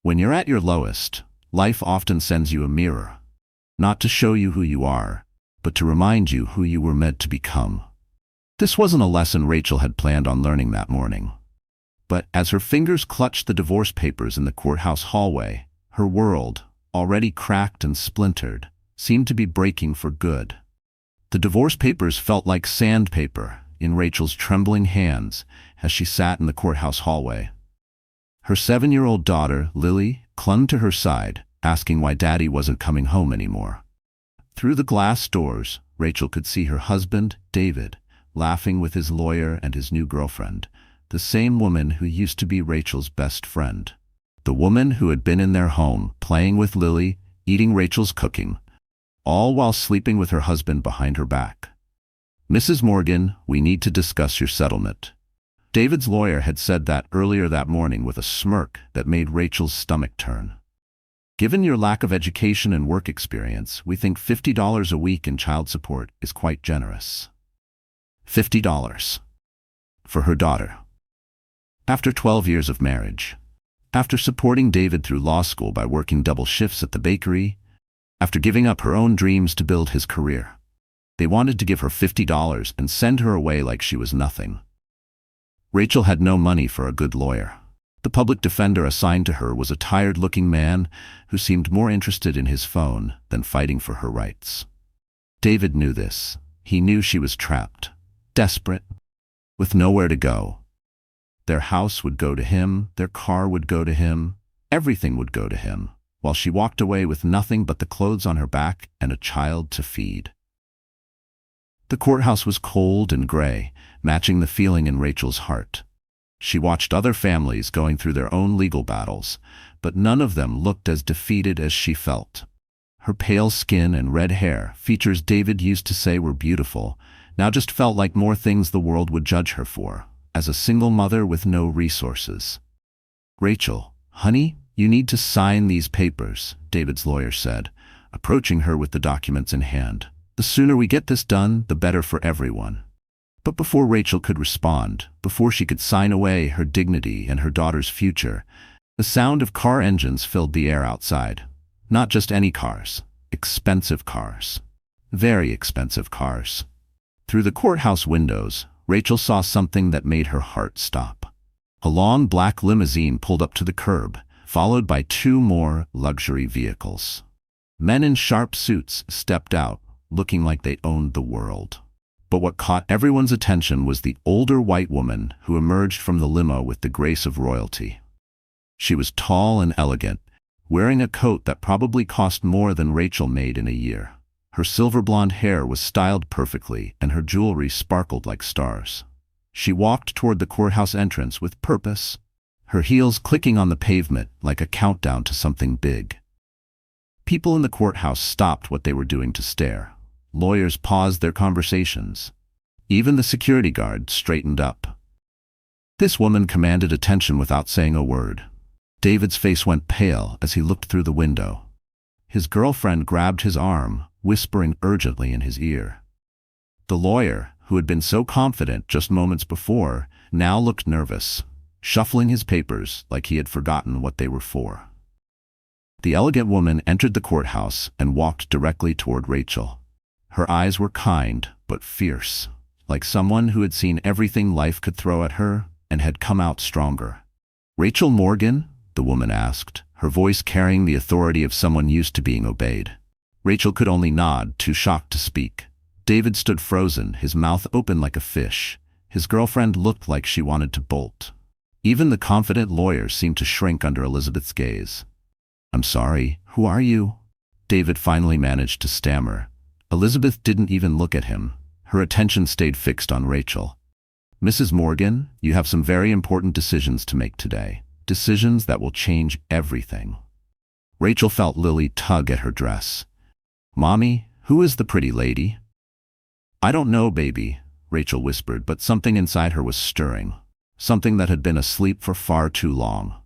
When you're at your lowest, life often sends you a mirror, not to show you who you are, but to remind you who you were meant to become. This wasn't a lesson Rachel had planned on learning that morning. But as her fingers clutched the divorce papers in the courthouse hallway, her world, already cracked and splintered, seemed to be breaking for good. The divorce papers felt like sandpaper in Rachel's trembling hands as she sat in the courthouse hallway. Her 7-year-old daughter, Lily, clung to her side, asking why Daddy wasn't coming home anymore. Through the glass doors, Rachel could see her husband, David, laughing with his lawyer and his new girlfriend, the same woman who used to be Rachel's best friend. The woman who had been in their home, playing with Lily, eating Rachel's cooking, all while sleeping with her husband behind her back. "Mrs. Morgan, we need to discuss your settlement." David's lawyer had said that earlier that morning with a smirk that made Rachel's stomach turn. "Given your lack of education and work experience, we think $50 a week in child support is quite generous." $50. For her daughter. After 12 years of marriage, after supporting David through law school by working double shifts at the bakery, after giving up her own dreams to build his career, they wanted to give her $50 and send her away like she was nothing. Rachel had no money for a good lawyer. The public defender assigned to her was a tired-looking man who seemed more interested in his phone than fighting for her rights. David knew this. He knew she was trapped, desperate, with nowhere to go. Their house would go to him, their car would go to him, everything would go to him, while she walked away with nothing but the clothes on her back and a child to feed. The courthouse was cold and gray, matching the feeling in Rachel's heart. She watched other families going through their own legal battles, but none of them looked as defeated as she felt. Her pale skin and red hair, features David used to say were beautiful, now just felt like more things the world would judge her for, as a single mother with no resources. "Rachel, honey, you need to sign these papers," David's lawyer said, approaching her with the documents in hand. "The sooner we get this done, the better for everyone." But before Rachel could respond, before she could sign away her dignity and her daughter's future, the sound of car engines filled the air outside. Not just any cars, expensive cars. Very expensive cars. Through the courthouse windows, Rachel saw something that made her heart stop. A long black limousine pulled up to the curb, followed by 2 more luxury vehicles. Men in sharp suits stepped out, looking like they owned the world. But what caught everyone's attention was the older white woman who emerged from the limo with the grace of royalty. She was tall and elegant, wearing a coat that probably cost more than Rachel made in a year. Her silver blonde hair was styled perfectly, and her jewelry sparkled like stars. She walked toward the courthouse entrance with purpose, her heels clicking on the pavement like a countdown to something big. People in the courthouse stopped what they were doing to stare. Lawyers paused their conversations. Even the security guard straightened up. This woman commanded attention without saying a word. David's face went pale as he looked through the window. His girlfriend grabbed his arm, whispering urgently in his ear. The lawyer, who had been so confident just moments before, now looked nervous, shuffling his papers like he had forgotten what they were for. The elegant woman entered the courthouse and walked directly toward Rachel. Her eyes were kind, but fierce, like someone who had seen everything life could throw at her and had come out stronger. "Rachel Morgan?" the woman asked, her voice carrying the authority of someone used to being obeyed. Rachel could only nod, too shocked to speak. David stood frozen, his mouth open like a fish. His girlfriend looked like she wanted to bolt. Even the confident lawyer seemed to shrink under Elizabeth's gaze. "I'm sorry, who are you?" David finally managed to stammer. Elizabeth didn't even look at him. Her attention stayed fixed on Rachel. "Mrs. Morgan, you have some very important decisions to make today. Decisions that will change everything." Rachel felt Lily tug at her dress. "Mommy, who is the pretty lady?" "I don't know, baby," Rachel whispered, but something inside her was stirring. Something that had been asleep for far too long.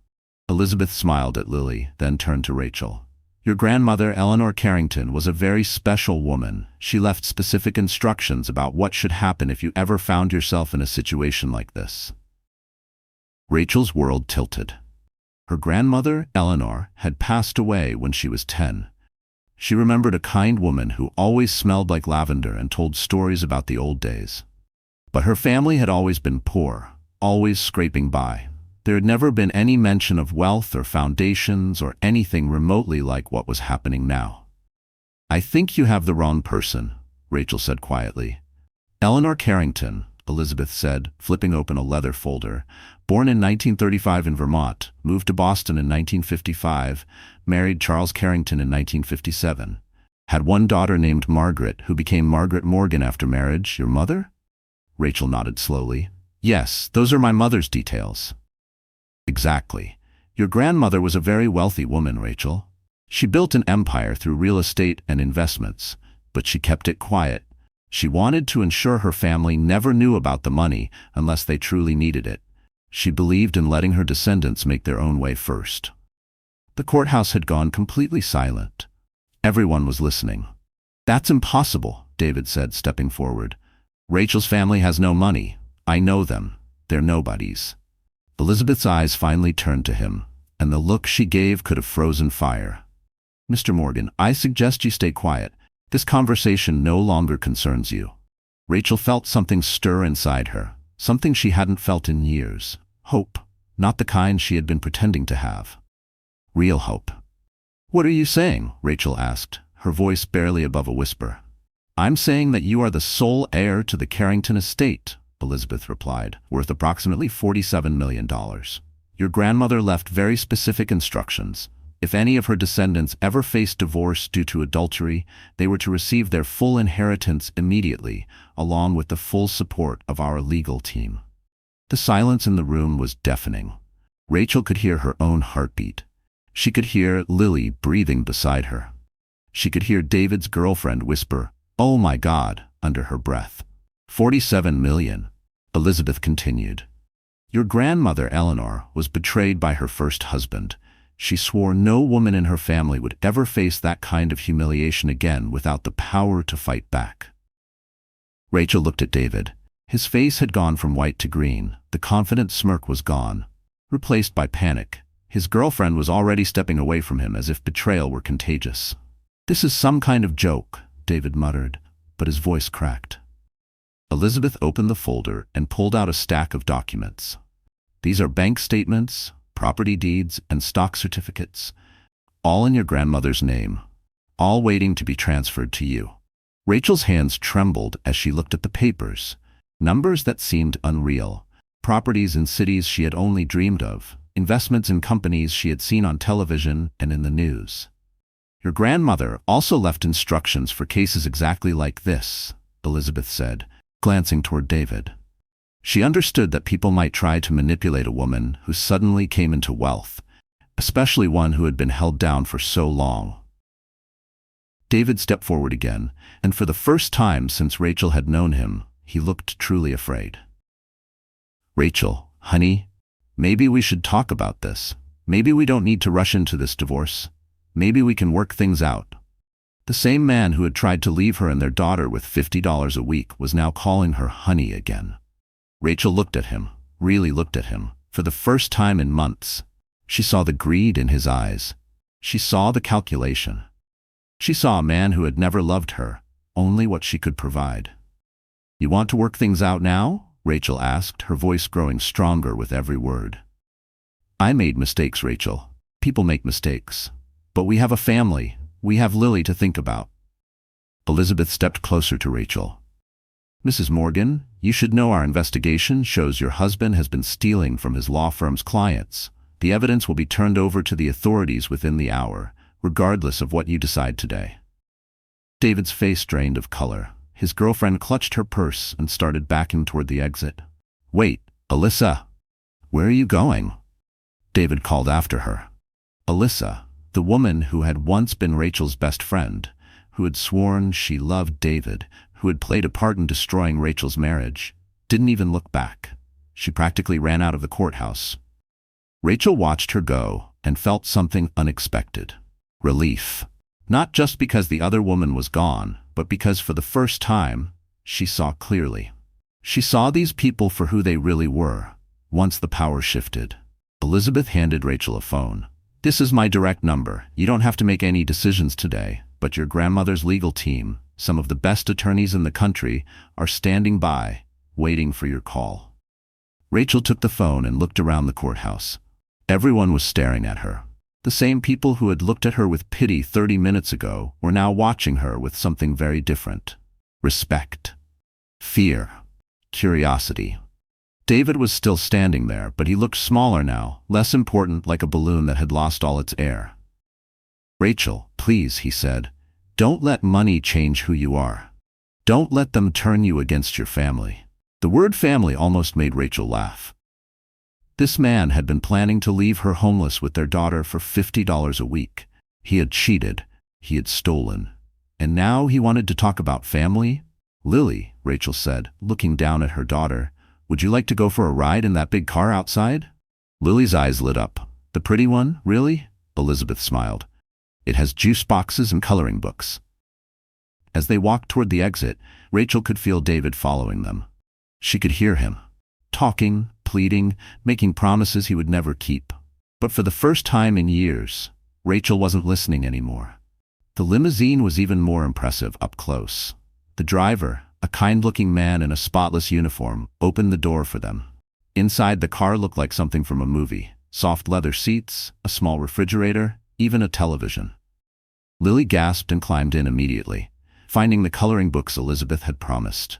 Elizabeth smiled at Lily, then turned to Rachel. "Your grandmother, Eleanor Carrington, was a very special woman. She left specific instructions about what should happen if you ever found yourself in a situation like this." Rachel's world tilted. Her grandmother, Eleanor, had passed away when she was 10. She remembered a kind woman who always smelled like lavender and told stories about the old days. But her family had always been poor, always scraping by. There had never been any mention of wealth or foundations or anything remotely like what was happening now. "I think you have the wrong person," Rachel said quietly. "Eleanor Carrington," Elizabeth said, flipping open a leather folder. "Born in 1935 in Vermont, moved to Boston in 1955, married Charles Carrington in 1957. Had one daughter named Margaret, who became Margaret Morgan after marriage. Your mother?" Rachel nodded slowly. "Yes, those are my mother's details." "Exactly. Your grandmother was a very wealthy woman, Rachel. She built an empire through real estate and investments, but she kept it quiet. She wanted to ensure her family never knew about the money unless they truly needed it. She believed in letting her descendants make their own way first." The courthouse had gone completely silent. Everyone was listening. "That's impossible," David said, stepping forward. "Rachel's family has no money. I know them. They're nobodies." Elizabeth's eyes finally turned to him, and the look she gave could have frozen fire. "Mr. Morgan, I suggest you stay quiet. This conversation no longer concerns you." Rachel felt something stir inside her, something she hadn't felt in years. Hope, not the kind she had been pretending to have. Real hope. "What are you saying?" Rachel asked, her voice barely above a whisper. "I'm saying that you are the sole heir to the Carrington estate," Elizabeth replied, "worth approximately $47 million. Your grandmother left very specific instructions. If any of her descendants ever faced divorce due to adultery, they were to receive their full inheritance immediately, along with the full support of our legal team." The silence in the room was deafening. Rachel could hear her own heartbeat. She could hear Lily breathing beside her. She could hear David's girlfriend whisper, "Oh my God," under her breath. $47 million. Elizabeth continued. "Your grandmother, Eleanor, was betrayed by her first husband. She swore no woman in her family would ever face that kind of humiliation again without the power to fight back." Rachel looked at David. His face had gone from white to green. The confident smirk was gone, replaced by panic. His girlfriend was already stepping away from him as if betrayal were contagious. "This is some kind of joke," David muttered, but his voice cracked. Elizabeth opened the folder and pulled out a stack of documents. "These are bank statements, property deeds, and stock certificates, all in your grandmother's name, all waiting to be transferred to you." Rachel's hands trembled as she looked at the papers. Numbers that seemed unreal, properties in cities she had only dreamed of, investments in companies she had seen on television and in the news. "Your grandmother also left instructions for cases exactly like this," Elizabeth said, glancing toward David. She understood that people might try to manipulate a woman who suddenly came into wealth, especially one who had been held down for so long. David stepped forward again, and for the first time since Rachel had known him, he looked truly afraid. "Rachel, honey, maybe we should talk about this. Maybe we don't need to rush into this divorce. Maybe we can work things out." The same man who had tried to leave her and their daughter with $50 a week was now calling her honey again. Rachel looked at him, really looked at him, for the first time in months. She saw the greed in his eyes. She saw the calculation. She saw a man who had never loved her, only what she could provide. "You want to work things out now?" Rachel asked, her voice growing stronger with every word. "I made mistakes, Rachel. People make mistakes. But we have a family. We have Lily to think about." Elizabeth stepped closer to Rachel. "Mrs. Morgan, you should know our investigation shows your husband has been stealing from his law firm's clients. The evidence will be turned over to the authorities within the hour, regardless of what you decide today." David's face drained of color. His girlfriend clutched her purse and started backing toward the exit. "Wait, Alyssa. Where are you going?" David called after her. Alyssa, the woman who had once been Rachel's best friend, who had sworn she loved David, who had played a part in destroying Rachel's marriage, didn't even look back. She practically ran out of the courthouse. Rachel watched her go and felt something unexpected. Relief. Not just because the other woman was gone, but because for the first time, she saw clearly. She saw these people for who they really were, once the power shifted. Elizabeth handed Rachel a phone. "This is my direct number. You don't have to make any decisions today, but your grandmother's legal team, some of the best attorneys in the country, are standing by, waiting for your call." Rachel took the phone and looked around the courthouse. Everyone was staring at her. The same people who had looked at her with pity 30 minutes ago were now watching her with something very different. Respect. Fear. Curiosity. David was still standing there, but he looked smaller now, less important, like a balloon that had lost all its air. "Rachel, please," he said, "don't let money change who you are. Don't let them turn you against your family." The word family almost made Rachel laugh. This man had been planning to leave her homeless with their daughter for $50 a week. He had cheated. He had stolen. And now he wanted to talk about family? "Lily," Rachel said, looking down at her daughter, "would you like to go for a ride in that big car outside?" Lily's eyes lit up. "The pretty one, really?" Elizabeth smiled. "It has juice boxes and coloring books." As they walked toward the exit, Rachel could feel David following them. She could hear him, talking, pleading, making promises he would never keep. But for the first time in years, Rachel wasn't listening anymore. The limousine was even more impressive up close. The driver, a kind-looking man in a spotless uniform, opened the door for them. Inside, the car looked like something from a movie. Soft leather seats, a small refrigerator, even a television. Lily gasped and climbed in immediately, finding the coloring books Elizabeth had promised.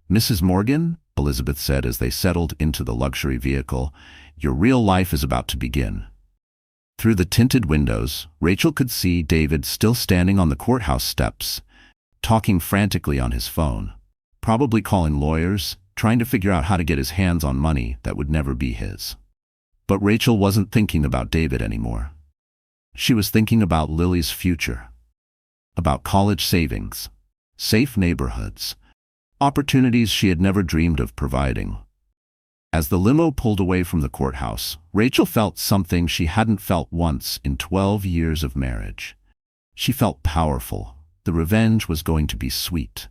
"Mrs. Morgan," Elizabeth said as they settled into the luxury vehicle, "your real life is about to begin." Through the tinted windows, Rachel could see David still standing on the courthouse steps, talking frantically on his phone, probably calling lawyers, trying to figure out how to get his hands on money that would never be his. But Rachel wasn't thinking about David anymore. She was thinking about Lily's future, about college savings, safe neighborhoods, opportunities she had never dreamed of providing. As the limo pulled away from the courthouse, Rachel felt something she hadn't felt once in 12 years of marriage. She felt powerful. The revenge was going to be sweet.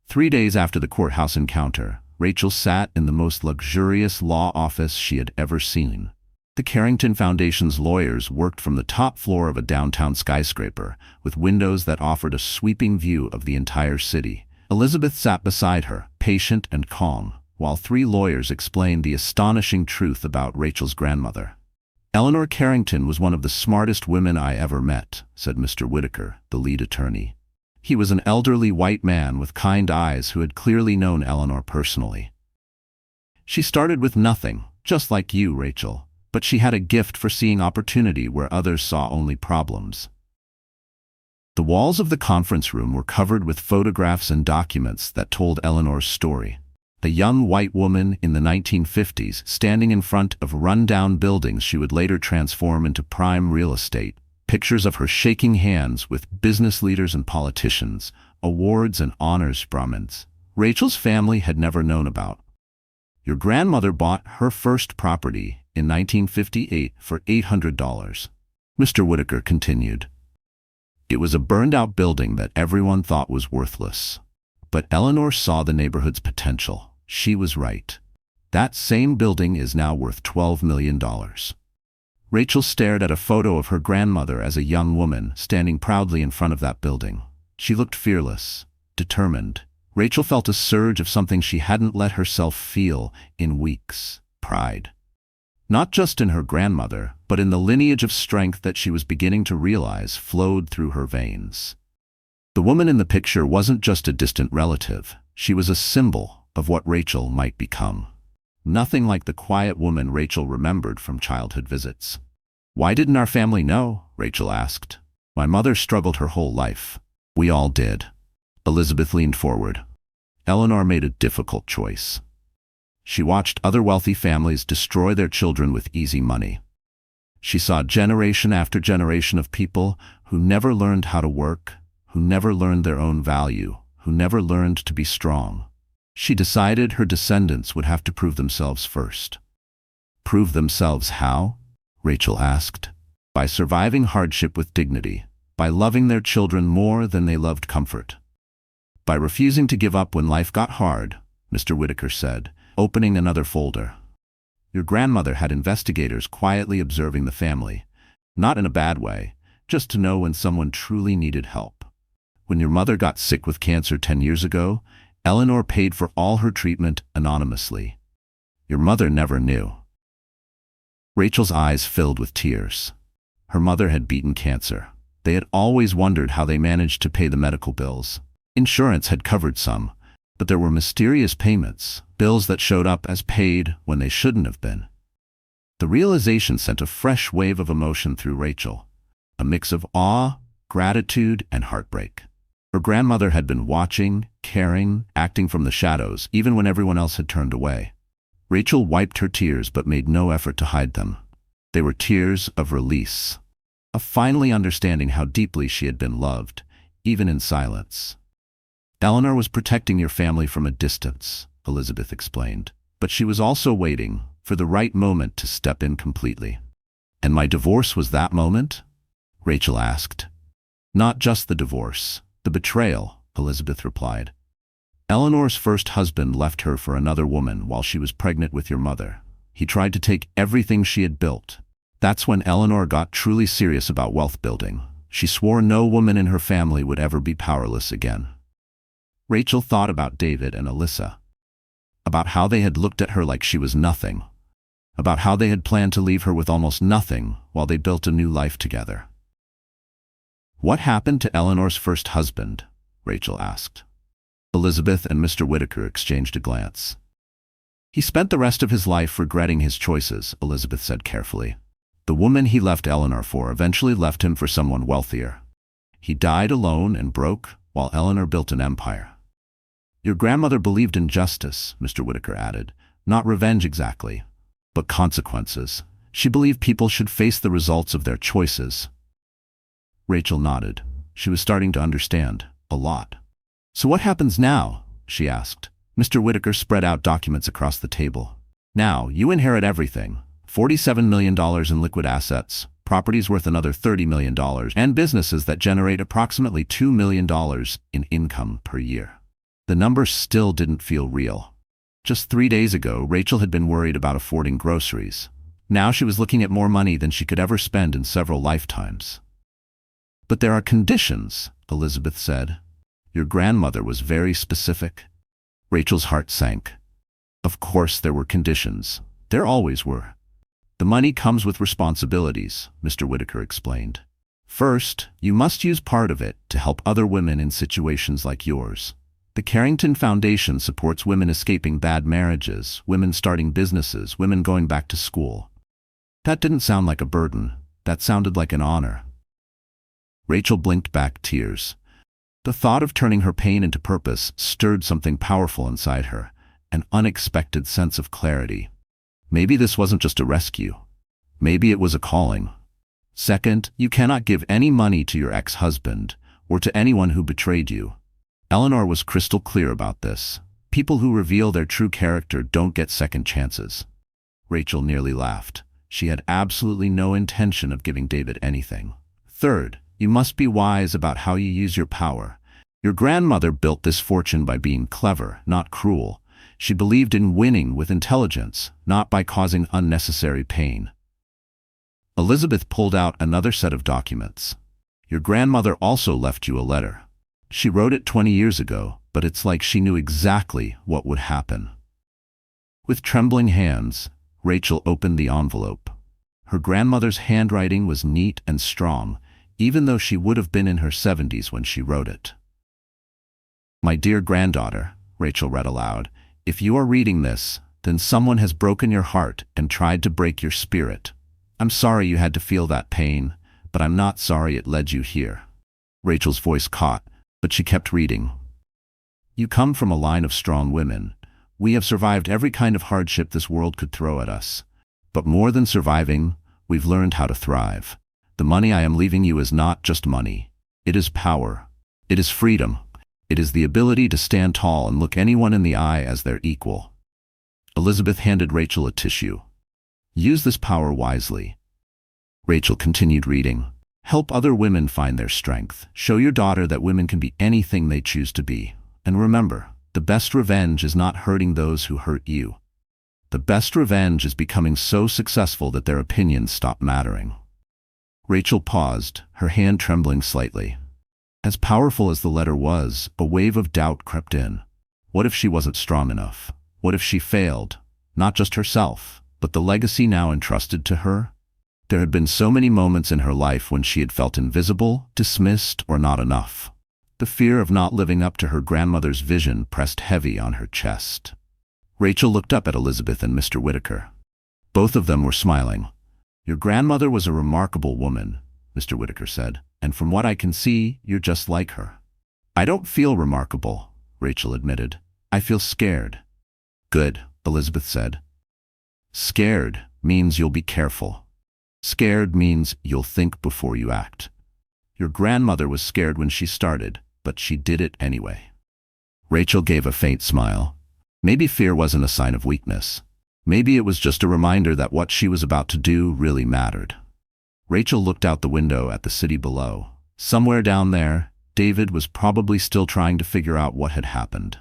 3 days after the courthouse encounter, Rachel sat in the most luxurious law office she had ever seen. The Carrington Foundation's lawyers worked from the top floor of a downtown skyscraper, with windows that offered a sweeping view of the entire city. Elizabeth sat beside her, patient and calm, while 3 lawyers explained the astonishing truth about Rachel's grandmother. "Eleanor Carrington was one of the smartest women I ever met," said Mr. Whitaker, the lead attorney. He was an elderly white man with kind eyes who had clearly known Eleanor personally. "She started with nothing, just like you, Rachel, but she had a gift for seeing opportunity where others saw only problems." The walls of the conference room were covered with photographs and documents that told Eleanor's story. The young white woman in the 1950s standing in front of run-down buildings she would later transform into prime real estate. Pictures of her shaking hands with business leaders and politicians, awards and honors Brahmins Rachel's family had never known about. "Your grandmother bought her first property in 1958 for $800. Mr. Whitaker continued. "It was a burned-out building that everyone thought was worthless. But Eleanor saw the neighborhood's potential. She was right. That same building is now worth $12 million. Rachel stared at a photo of her grandmother as a young woman standing proudly in front of that building. She looked fearless, determined. Rachel felt a surge of something she hadn't let herself feel in weeks: pride. Not just in her grandmother, but in the lineage of strength that she was beginning to realize flowed through her veins. The woman in the picture wasn't just a distant relative. She was a symbol of what Rachel might become. Nothing like the quiet woman Rachel remembered from childhood visits. "Why didn't our family know?" Rachel asked. "My mother struggled her whole life. We all did." Elizabeth leaned forward. Eleanor made a difficult choice. She watched other wealthy families destroy their children with easy money. She saw generation after generation of people who never learned how to work, who never learned their own value, who never learned to be strong. She decided her descendants would have to prove themselves first. Prove themselves how? Rachel asked. By surviving hardship with dignity, by loving their children more than they loved comfort. By refusing to give up when life got hard, Mr. Whitaker said, opening another folder. Your grandmother had investigators quietly observing the family, not in a bad way, just to know when someone truly needed help. When your mother got sick with cancer 10 years ago, Eleanor paid for all her treatment anonymously. Your mother never knew. Rachel's eyes filled with tears. Her mother had beaten cancer. They had always wondered how they managed to pay the medical bills. Insurance had covered some, but there were mysterious payments, bills that showed up as paid when they shouldn't have been. The realization sent a fresh wave of emotion through Rachel, a mix of awe, gratitude, and heartbreak. Her grandmother had been watching, caring, acting from the shadows, even when everyone else had turned away. Rachel wiped her tears but made no effort to hide them. They were tears of release, of finally understanding how deeply she had been loved, even in silence. Eleanor was protecting your family from a distance, Elizabeth explained, but she was also waiting for the right moment to step in completely. And my divorce was that moment? Rachel asked. Not just the divorce, the betrayal, Elizabeth replied. Eleanor's first husband left her for another woman while she was pregnant with your mother. He tried to take everything she had built. That's when Eleanor got truly serious about wealth building. She swore no woman in her family would ever be powerless again. Rachel thought about David and Alyssa, about how they had looked at her like she was nothing, about how they had planned to leave her with almost nothing while they built a new life together. What happened to Eleanor's first husband? Rachel asked. Elizabeth and Mr. Whittaker exchanged a glance. He spent the rest of his life regretting his choices, Elizabeth said carefully. The woman he left Eleanor for eventually left him for someone wealthier. He died alone and broke, while Eleanor built an empire. Your grandmother believed in justice, Mr. Whittaker added. Not revenge exactly, but consequences. She believed people should face the results of their choices. Rachel nodded. She was starting to understand, a lot. So what happens now? She asked. Mr. Whittaker spread out documents across the table. Now, you inherit everything. $47 million in liquid assets, properties worth another $30 million, and businesses that generate approximately $2 million in income per year. The numbers still didn't feel real. Just 3 days ago, Rachel had been worried about affording groceries. Now she was looking at more money than she could ever spend in several lifetimes. But there are conditions, Elizabeth said. Your grandmother was very specific. Rachel's heart sank. Of course there were conditions. There always were. The money comes with responsibilities, Mr. Whittaker explained. First, you must use part of it to help other women in situations like yours. The Carrington Foundation supports women escaping bad marriages, women starting businesses, women going back to school. That didn't sound like a burden. That sounded like an honor. Rachel blinked back tears. The thought of turning her pain into purpose stirred something powerful inside her, an unexpected sense of clarity. Maybe this wasn't just a rescue. Maybe it was a calling. Second, you cannot give any money to your ex-husband or to anyone who betrayed you. Eleanor was crystal clear about this. People who reveal their true character don't get second chances. Rachel nearly laughed. She had absolutely no intention of giving David anything. Third, you must be wise about how you use your power. Your grandmother built this fortune by being clever, not cruel. She believed in winning with intelligence, not by causing unnecessary pain. Elizabeth pulled out another set of documents. Your grandmother also left you a letter. She wrote it 20 years ago, but it's like she knew exactly what would happen. With trembling hands, Rachel opened the envelope. Her grandmother's handwriting was neat and strong, even though she would have been in her 70s when she wrote it. My dear granddaughter, Rachel read aloud, if you are reading this, then someone has broken your heart and tried to break your spirit. I'm sorry you had to feel that pain, but I'm not sorry it led you here. Rachel's voice caught, but she kept reading. You come from a line of strong women. We have survived every kind of hardship this world could throw at us. But more than surviving, we've learned how to thrive. The money I am leaving you is not just money. It is power. It is freedom. It is the ability to stand tall and look anyone in the eye as their equal. Elizabeth handed Rachel a tissue. Use this power wisely. Rachel continued reading. Help other women find their strength. Show your daughter that women can be anything they choose to be. And remember, the best revenge is not hurting those who hurt you. The best revenge is becoming so successful that their opinions stop mattering. Rachel paused, her hand trembling slightly. As powerful as the letter was, a wave of doubt crept in. What if she wasn't strong enough? What if she failed? Not just herself, but the legacy now entrusted to her? There had been so many moments in her life when she had felt invisible, dismissed, or not enough. The fear of not living up to her grandmother's vision pressed heavy on her chest. Rachel looked up at Elizabeth and Mr. Whitaker. Both of them were smiling. "Your grandmother was a remarkable woman," Mr. Whitaker said, "and from what I can see, you're just like her." "I don't feel remarkable," Rachel admitted. "I feel scared." "Good," Elizabeth said. "Scared means you'll be careful. Scared means you'll think before you act. Your grandmother was scared when she started, but she did it anyway." Rachel gave a faint smile. Maybe fear wasn't a sign of weakness. Maybe it was just a reminder that what she was about to do really mattered. Rachel looked out the window at the city below. Somewhere down there, David was probably still trying to figure out what had happened.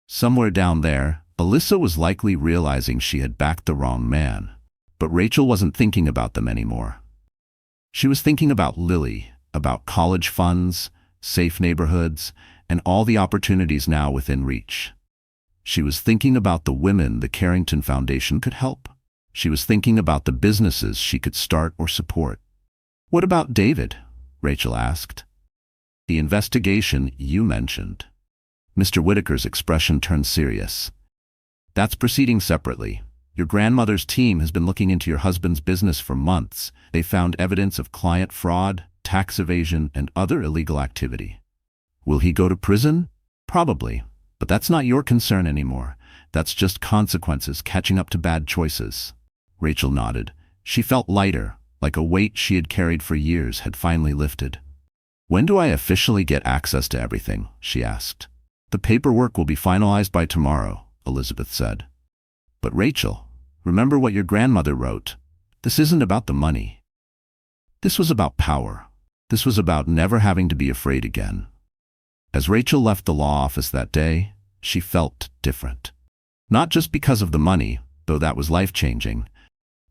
Somewhere down there, Alyssa was likely realizing she had backed the wrong man. But Rachel wasn't thinking about them anymore. She was thinking about Lily, about college funds, safe neighborhoods, and all the opportunities now within reach. She was thinking about the women the Carrington Foundation could help. She was thinking about the businesses she could start or support. "What about David?" Rachel asked. "The investigation you mentioned." Mr. Whitaker's expression turned serious. "That's proceeding separately. Your grandmother's team has been looking into your husband's business for months. They found evidence of client fraud, tax evasion, and other illegal activity. Will he go to prison? Probably. But that's not your concern anymore. That's just consequences catching up to bad choices." Rachel nodded. She felt lighter, like a weight she had carried for years had finally lifted. "When do I officially get access to everything?" she asked. "The paperwork will be finalized by tomorrow," Elizabeth said. "But Rachel, remember what your grandmother wrote. This isn't about the money. This was about power. This was about never having to be afraid again." As Rachel left the law office that day, she felt different. Not just because of the money, though that was life-changing,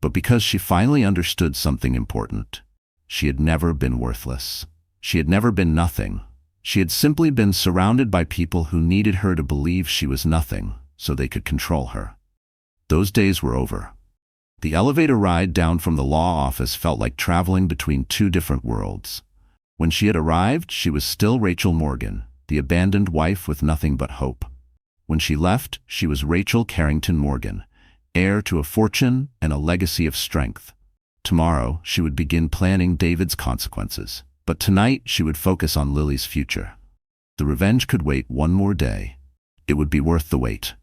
but because she finally understood something important. She had never been worthless. She had never been nothing. She had simply been surrounded by people who needed her to believe she was nothing, so they could control her. Those days were over. The elevator ride down from the law office felt like traveling between two different worlds. When she had arrived, she was still Rachel Morgan, the abandoned wife with nothing but hope. When she left, she was Rachel Carrington Morgan, heir to a fortune and a legacy of strength. Tomorrow, she would begin planning David's consequences. But tonight, she would focus on Lily's future. The revenge could wait one more day. It would be worth the wait.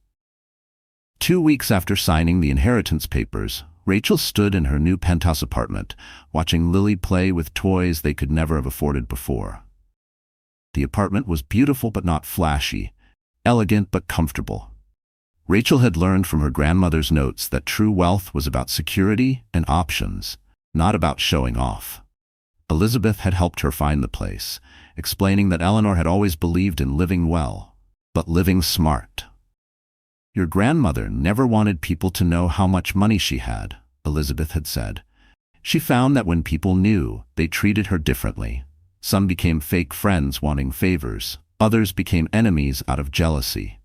2 weeks after signing the inheritance papers, Rachel stood in her new penthouse apartment, watching Lily play with toys they could never have afforded before. The apartment was beautiful but not flashy, elegant but comfortable. Rachel had learned from her grandmother's notes that true wealth was about security and options, not about showing off. Elizabeth had helped her find the place, explaining that Eleanor had always believed in living well, but living smart. "Your grandmother never wanted people to know how much money she had," Elizabeth had said. "She found that when people knew, they treated her differently. Some became fake friends wanting favors, others became enemies out of jealousy."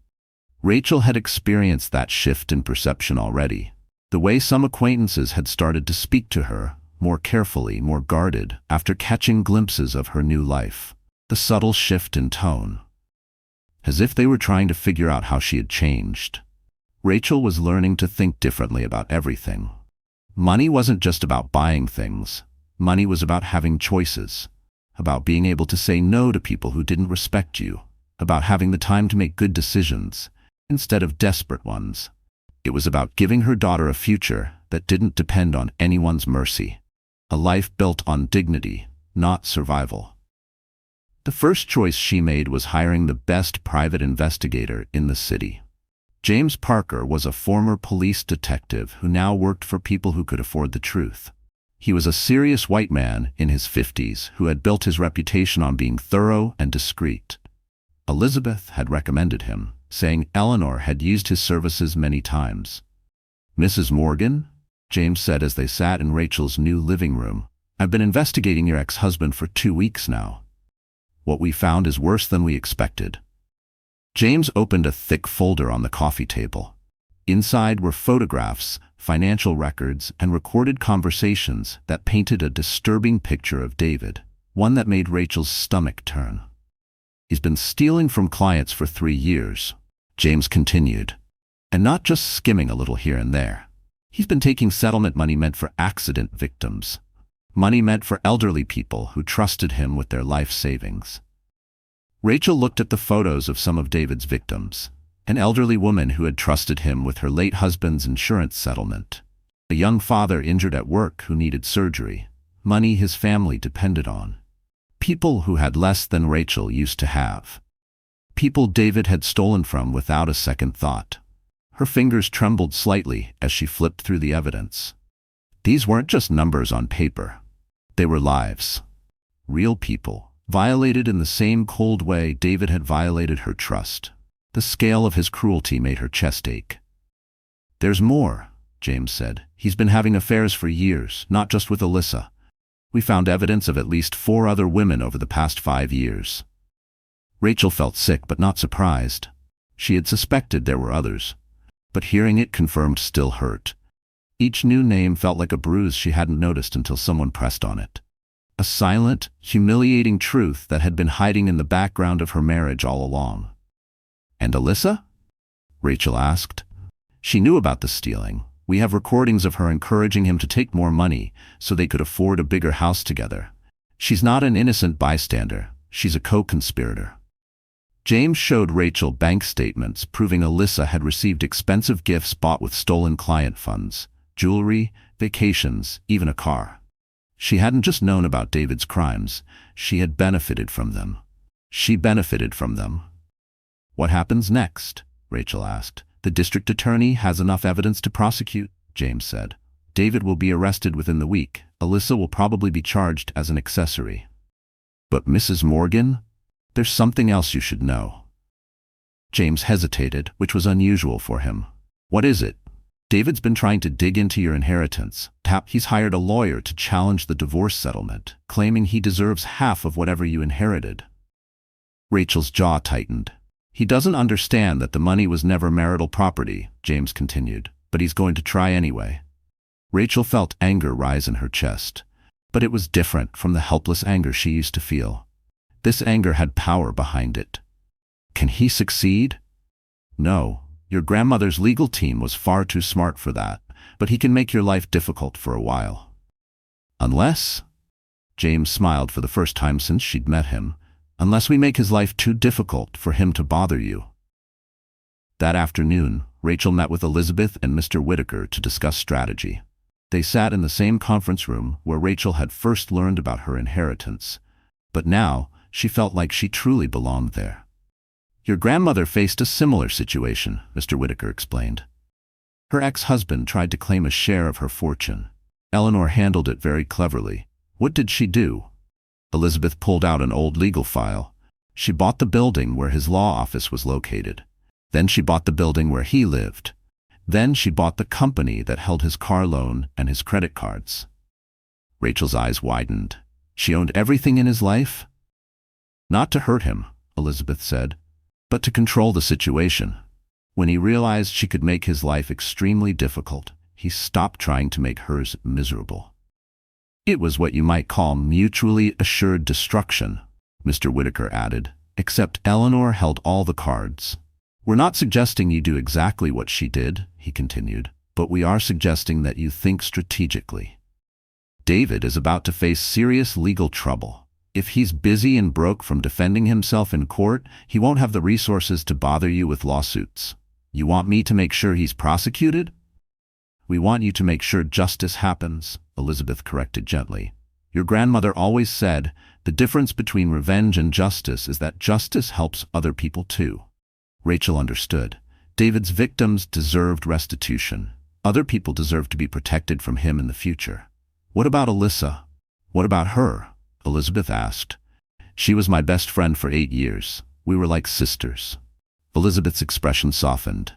Rachel had experienced that shift in perception already. The way some acquaintances had started to speak to her, more carefully, more guarded, after catching glimpses of her new life. The subtle shift in tone. As if they were trying to figure out how she had changed. Rachel was learning to think differently about everything. Money wasn't just about buying things. Money was about having choices, about being able to say no to people who didn't respect you, about having the time to make good decisions instead of desperate ones. It was about giving her daughter a future that didn't depend on anyone's mercy. A life built on dignity, not survival. The first choice she made was hiring the best private investigator in the city. James Parker was a former police detective who now worked for people who could afford the truth. He was a serious white man in his 50s who had built his reputation on being thorough and discreet. Elizabeth had recommended him, saying Eleanor had used his services many times. Mrs. Morgan, James said as they sat in Rachel's new living room, I've been investigating your ex-husband for 2 weeks now. What we found is worse than we expected. James opened a thick folder on the coffee table. Inside were photographs, financial records, and recorded conversations that painted a disturbing picture of David, one that made Rachel's stomach turn. He's been stealing from clients for 3 years, James continued, and not just skimming a little here and there. He's been taking settlement money meant for accident victims, money meant for elderly people who trusted him with their life savings. Rachel looked at the photos of some of David's victims. An elderly woman who had trusted him with her late husband's insurance settlement. A young father injured at work who needed surgery, money his family depended on. People who had less than Rachel used to have. People David had stolen from without a second thought. Her fingers trembled slightly as she flipped through the evidence. These weren't just numbers on paper. They were lives. Real people, violated in the same cold way David had violated her trust. The scale of his cruelty made her chest ache. There's more, James said. He's been having affairs for years, not just with Alyssa. We found evidence of at least 4 other women over the past 5 years. Rachel felt sick but not surprised. She had suspected there were others, but hearing it confirmed still hurt. Each new name felt like a bruise she hadn't noticed until someone pressed on it. A silent, humiliating truth that had been hiding in the background of her marriage all along. And Alyssa? Rachel asked. She knew about the stealing. We have recordings of her encouraging him to take more money so they could afford a bigger house together. She's not an innocent bystander. She's a co-conspirator. James showed Rachel bank statements proving Alyssa had received expensive gifts bought with stolen client funds, jewelry, vacations, even a car. She hadn't just known about David's crimes. She had benefited from them. She benefited from them. What happens next? Rachel asked. The district attorney has enough evidence to prosecute, James said. David will be arrested within the week. Alyssa will probably be charged as an accessory. But Mrs. Morgan? There's something else you should know. James hesitated, which was unusual for him. What is it? David's been trying to dig into your inheritance. He's hired a lawyer to challenge the divorce settlement, claiming he deserves half of whatever you inherited. Rachel's jaw tightened. He doesn't understand that the money was never marital property, James continued, but he's going to try anyway. Rachel felt anger rise in her chest, but it was different from the helpless anger she used to feel. This anger had power behind it. Can he succeed? No, your grandmother's legal team was far too smart for that, but he can make your life difficult for a while. Unless? James smiled for the first time since she'd met him. Unless we make his life too difficult for him to bother you. That afternoon, Rachel met with Elizabeth and Mr. Whitaker to discuss strategy. They sat in the same conference room where Rachel had first learned about her inheritance, but now she felt like she truly belonged there. Your grandmother faced a similar situation, Mr. Whitaker explained. Her ex-husband tried to claim a share of her fortune. Eleanor handled it very cleverly. What did she do? Elizabeth pulled out an old legal file. She bought the building where his law office was located. Then she bought the building where he lived. Then she bought the company that held his car loan and his credit cards. Rachel's eyes widened. She owned everything in his life? Not to hurt him, Elizabeth said, but to control the situation. When he realized she could make his life extremely difficult, he stopped trying to make hers miserable. It was what you might call mutually assured destruction, Mr. Whitaker added, except Eleanor held all the cards. We're not suggesting you do exactly what she did, he continued, but we are suggesting that you think strategically. David is about to face serious legal trouble. If he's busy and broke from defending himself in court, he won't have the resources to bother you with lawsuits. You want me to make sure he's prosecuted? We want you to make sure justice happens, Elizabeth corrected gently. Your grandmother always said, the difference between revenge and justice is that justice helps other people too. Rachel understood. David's victims deserved restitution. Other people deserved to be protected from him in the future. What about Alyssa? What about her? Elizabeth asked. She was my best friend for 8 years. We were like sisters. Elizabeth's expression softened.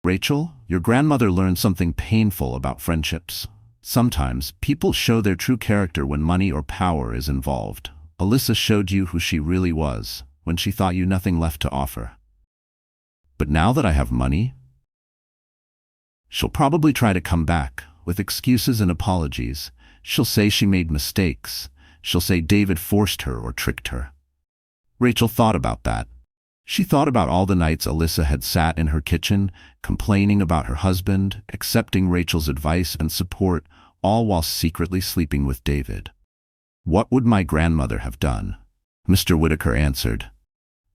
Rachel, your grandmother learned something painful about friendships. Sometimes, people show their true character when money or power is involved. Alyssa showed you who she really was, when she thought you nothing left to offer. But now that I have money, she'll probably try to come back, with excuses and apologies. She'll say she made mistakes. She'll say David forced her or tricked her. Rachel thought about that. She thought about all the nights Alyssa had sat in her kitchen, complaining about her husband, accepting Rachel's advice and support, all while secretly sleeping with David. What would my grandmother have done? Mr. Whitaker answered.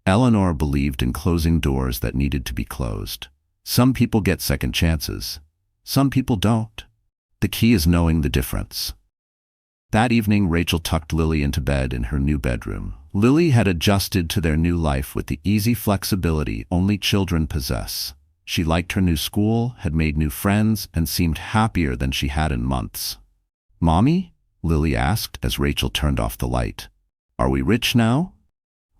Eleanor believed in closing doors that needed to be closed. Some people get second chances. Some people don't. The key is knowing the difference. That evening, Rachel tucked Lily into bed in her new bedroom. Lily had adjusted to their new life with the easy flexibility only children possess. She liked her new school, had made new friends, and seemed happier than she had in months. "Mommy?" Lily asked as Rachel turned off the light. "Are we rich now?"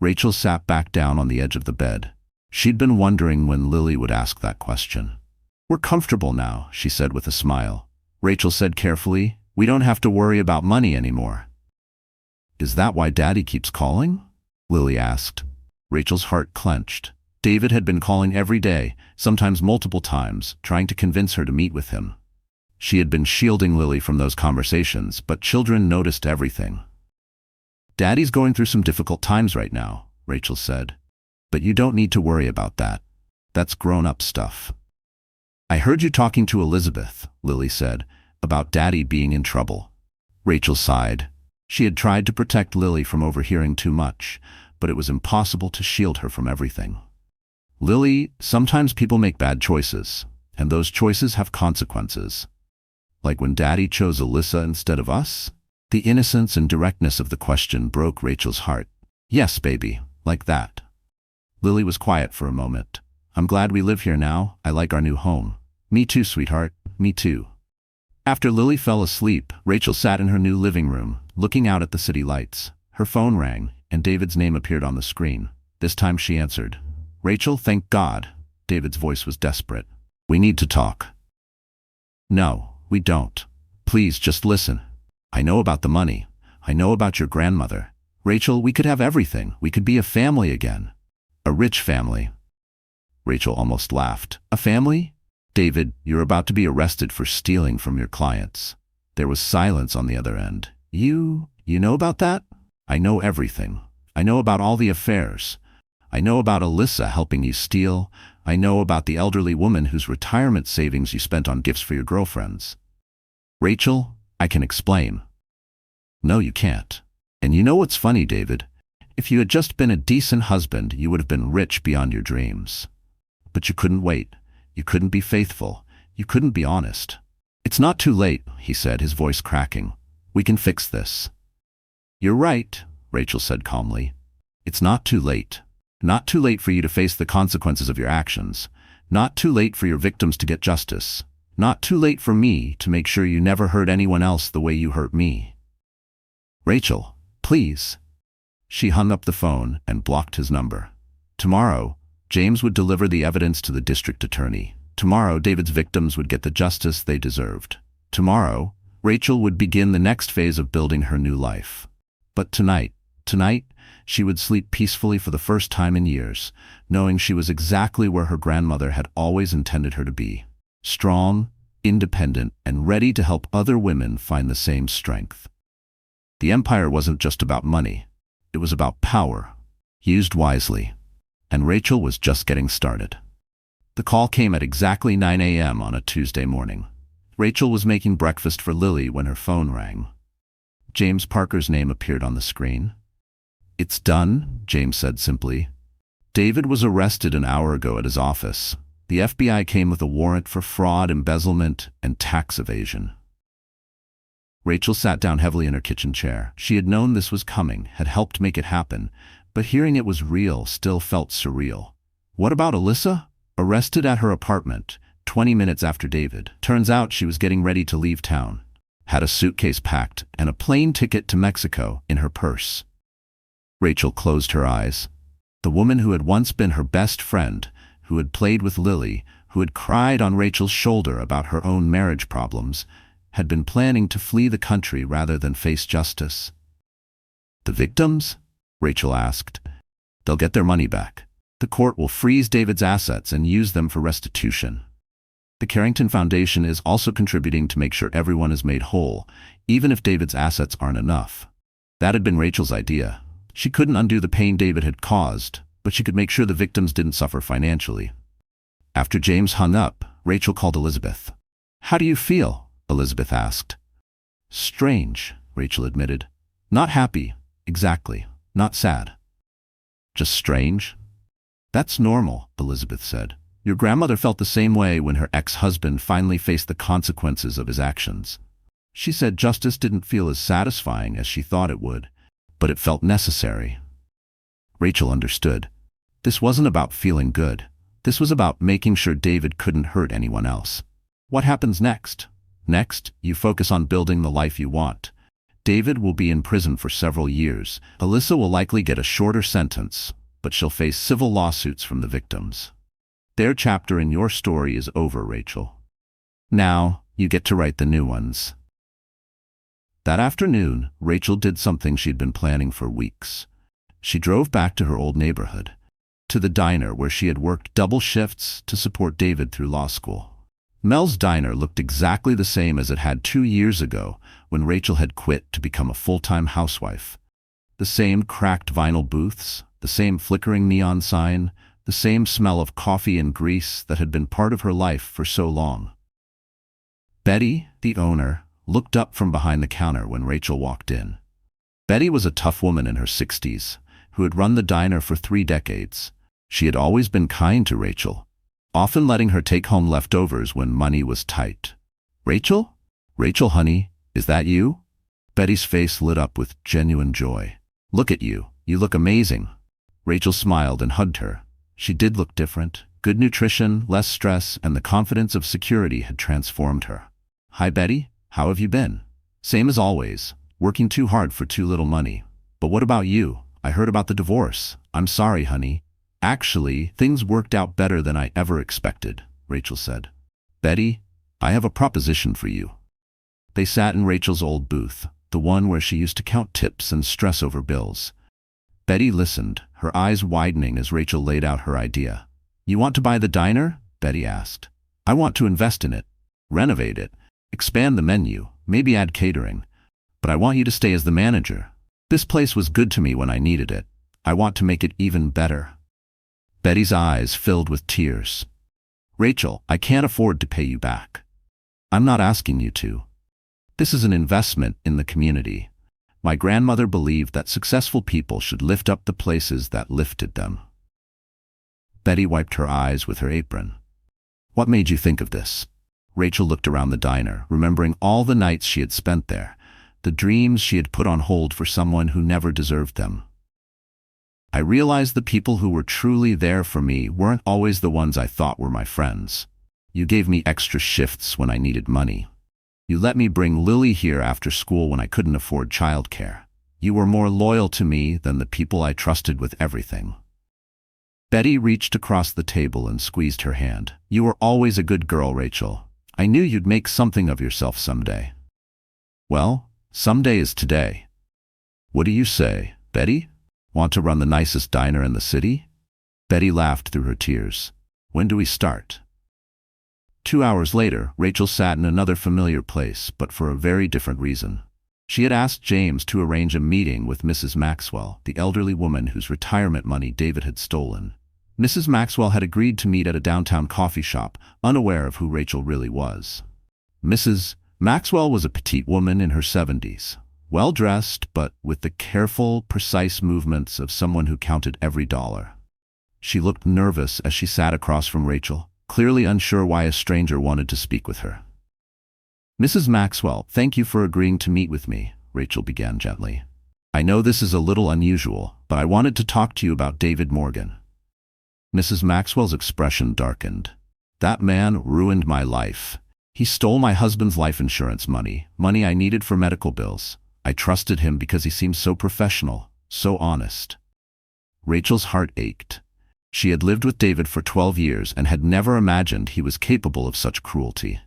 Rachel sat back down on the edge of the bed. She'd been wondering when Lily would ask that question. "We're comfortable now," she said with a smile. Rachel said carefully, "We don't have to worry about money anymore." "Is that why Daddy keeps calling?" Lily asked. Rachel's heart clenched. David had been calling every day, sometimes multiple times, trying to convince her to meet with him. She had been shielding Lily from those conversations, but children noticed everything. "Daddy's going through some difficult times right now," Rachel said. "But you don't need to worry about that. That's grown-up stuff." "I heard you talking to Elizabeth," Lily said, "about Daddy being in trouble." Rachel sighed. She had tried to protect Lily from overhearing too much, but it was impossible to shield her from everything. "Lily, sometimes people make bad choices, and those choices have consequences. Like when Daddy chose Alyssa instead of us?" The innocence and directness of the question broke Rachel's heart. "Yes, baby, like that." Lily was quiet for a moment. "I'm glad we live here now. I like our new home." "Me too, sweetheart. Me too." After Lily fell asleep, Rachel sat in her new living room, looking out at the city lights. Her phone rang, and David's name appeared on the screen. This time she answered. "Rachel, thank God." David's voice was desperate. "We need to talk." "No, we don't. Please, just listen. I know about the money. I know about your grandmother. Rachel, we could have everything. We could be a family again. A rich family." Rachel almost laughed. "A family? David, you're about to be arrested for stealing from your clients." There was silence on the other end. You know about that?" "I know everything. I know about all the affairs. I know about Alyssa helping you steal. I know about the elderly woman whose retirement savings you spent on gifts for your girlfriends." "Rachel, I can explain." "No, you can't. And you know what's funny, David? If you had just been a decent husband, you would have been rich beyond your dreams. But you couldn't wait. You couldn't be faithful. You couldn't be honest." "It's not too late," he said, his voice cracking. "We can fix this." "You're right," Rachel said calmly. "It's not too late. Not too late for you to face the consequences of your actions. Not too late for your victims to get justice. Not too late for me to make sure you never hurt anyone else the way you hurt me." "Rachel, please." She hung up the phone and blocked his number. Tomorrow, James would deliver the evidence to the district attorney. Tomorrow, David's victims would get the justice they deserved. Tomorrow, Rachel would begin the next phase of building her new life. But tonight, she would sleep peacefully for the first time in years, knowing she was exactly where her grandmother had always intended her to be. Strong, independent, and ready to help other women find the same strength. The empire wasn't just about money. It was about power, used wisely. And Rachel was just getting started. The call came at exactly 9 a.m. on a Tuesday morning. Rachel was making breakfast for Lily when her phone rang. James Parker's name appeared on the screen. "It's done," James said simply. "David was arrested an hour ago at his office. The FBI came with a warrant for fraud, embezzlement, and tax evasion." Rachel sat down heavily in her kitchen chair. She had known this was coming, had helped make it happen, but hearing it was real still felt surreal. What about Alyssa? Arrested at her apartment, 20 minutes after David. Turns out she was getting ready to leave town. Had a suitcase packed and a plane ticket to Mexico in her purse. Rachel closed her eyes. The woman who had once been her best friend, who had played with Lily, who had cried on Rachel's shoulder about her own marriage problems, had been planning to flee the country rather than face justice. "The victims?" Rachel asked. "They'll get their money back. The court will freeze David's assets and use them for restitution. The Carrington Foundation is also contributing to make sure everyone is made whole, even if David's assets aren't enough." That had been Rachel's idea. She couldn't undo the pain David had caused, but she could make sure the victims didn't suffer financially. After James hung up, Rachel called Elizabeth. "How do you feel?" Elizabeth asked. "Strange," Rachel admitted. "Not happy, exactly. Not sad. Just strange." "That's normal," Elizabeth said. "Your grandmother felt the same way when her ex-husband finally faced the consequences of his actions. She said justice didn't feel as satisfying as she thought it would, but it felt necessary." Rachel understood. This wasn't about feeling good. This was about making sure David couldn't hurt anyone else. What happens next? Next, you focus on building the life you want. David will be in prison for several years. Alyssa will likely get a shorter sentence, but she'll face civil lawsuits from the victims. Their chapter in your story is over, Rachel. Now, you get to write the new ones. That afternoon, Rachel did something she'd been planning for weeks. She drove back to her old neighborhood, to the diner where she had worked double shifts to support David through law school. Mel's diner looked exactly the same as it had 2 years ago when Rachel had quit to become a full-time housewife. The same cracked vinyl booths, the same flickering neon sign, the same smell of coffee and grease that had been part of her life for so long. Betty, the owner, looked up from behind the counter when Rachel walked in. Betty was a tough woman in her 60s, who had run the diner for 3 decades. She had always been kind to Rachel, often letting her take home leftovers when money was tight. "Rachel? Rachel, honey, is that you?" Betty's face lit up with genuine joy. "Look at you. You look amazing." Rachel smiled and hugged her. She did look different. Good nutrition, less stress, and the confidence of security had transformed her. "Hi, Betty. How have you been?" "Same as always. Working too hard for too little money. But what about you? I heard about the divorce." "I'm sorry, honey. Actually, things worked out better than I ever expected," Rachel said. "Betty, I have a proposition for you." They sat in Rachel's old booth, the one where she used to count tips and stress over bills. Betty listened, her eyes widening as Rachel laid out her idea. "You want to buy the diner?" Betty asked. "I want to invest in it, renovate it, expand the menu, maybe add catering. But I want you to stay as the manager. This place was good to me when I needed it. I want to make it even better." Betty's eyes filled with tears. "Rachel, I can't afford to pay you back. I'm not asking you to. This is an investment in the community. My grandmother believed that successful people should lift up the places that lifted them." Betty wiped her eyes with her apron. "What made you think of this?" Rachel looked around the diner, remembering all the nights she had spent there, the dreams she had put on hold for someone who never deserved them. "I realized the people who were truly there for me weren't always the ones I thought were my friends. You gave me extra shifts when I needed money. You let me bring Lily here after school when I couldn't afford childcare. You were more loyal to me than the people I trusted with everything." Betty reached across the table and squeezed her hand. "You were always a good girl, Rachel. I knew you'd make something of yourself someday." "Well, someday is today." "What do you say, Betty? Want to run the nicest diner in the city?" Betty laughed through her tears. "When do we start?" 2 hours later, Rachel sat in another familiar place, but for a very different reason. She had asked James to arrange a meeting with Mrs. Maxwell, the elderly woman whose retirement money David had stolen. Mrs. Maxwell had agreed to meet at a downtown coffee shop, unaware of who Rachel really was. Mrs. Maxwell was a petite woman in her 70s, well-dressed but with the careful, precise movements of someone who counted every dollar. She looked nervous as she sat across from Rachel, clearly unsure why a stranger wanted to speak with her. "Mrs. Maxwell, thank you for agreeing to meet with me," Rachel began gently. "I know this is a little unusual, but I wanted to talk to you about David Morgan." Mrs. Maxwell's expression darkened. "That man ruined my life. He stole my husband's life insurance money I needed for medical bills. I trusted him because he seemed so professional, so honest." Rachel's heart ached. She had lived with David for 12 years and had never imagined he was capable of such cruelty.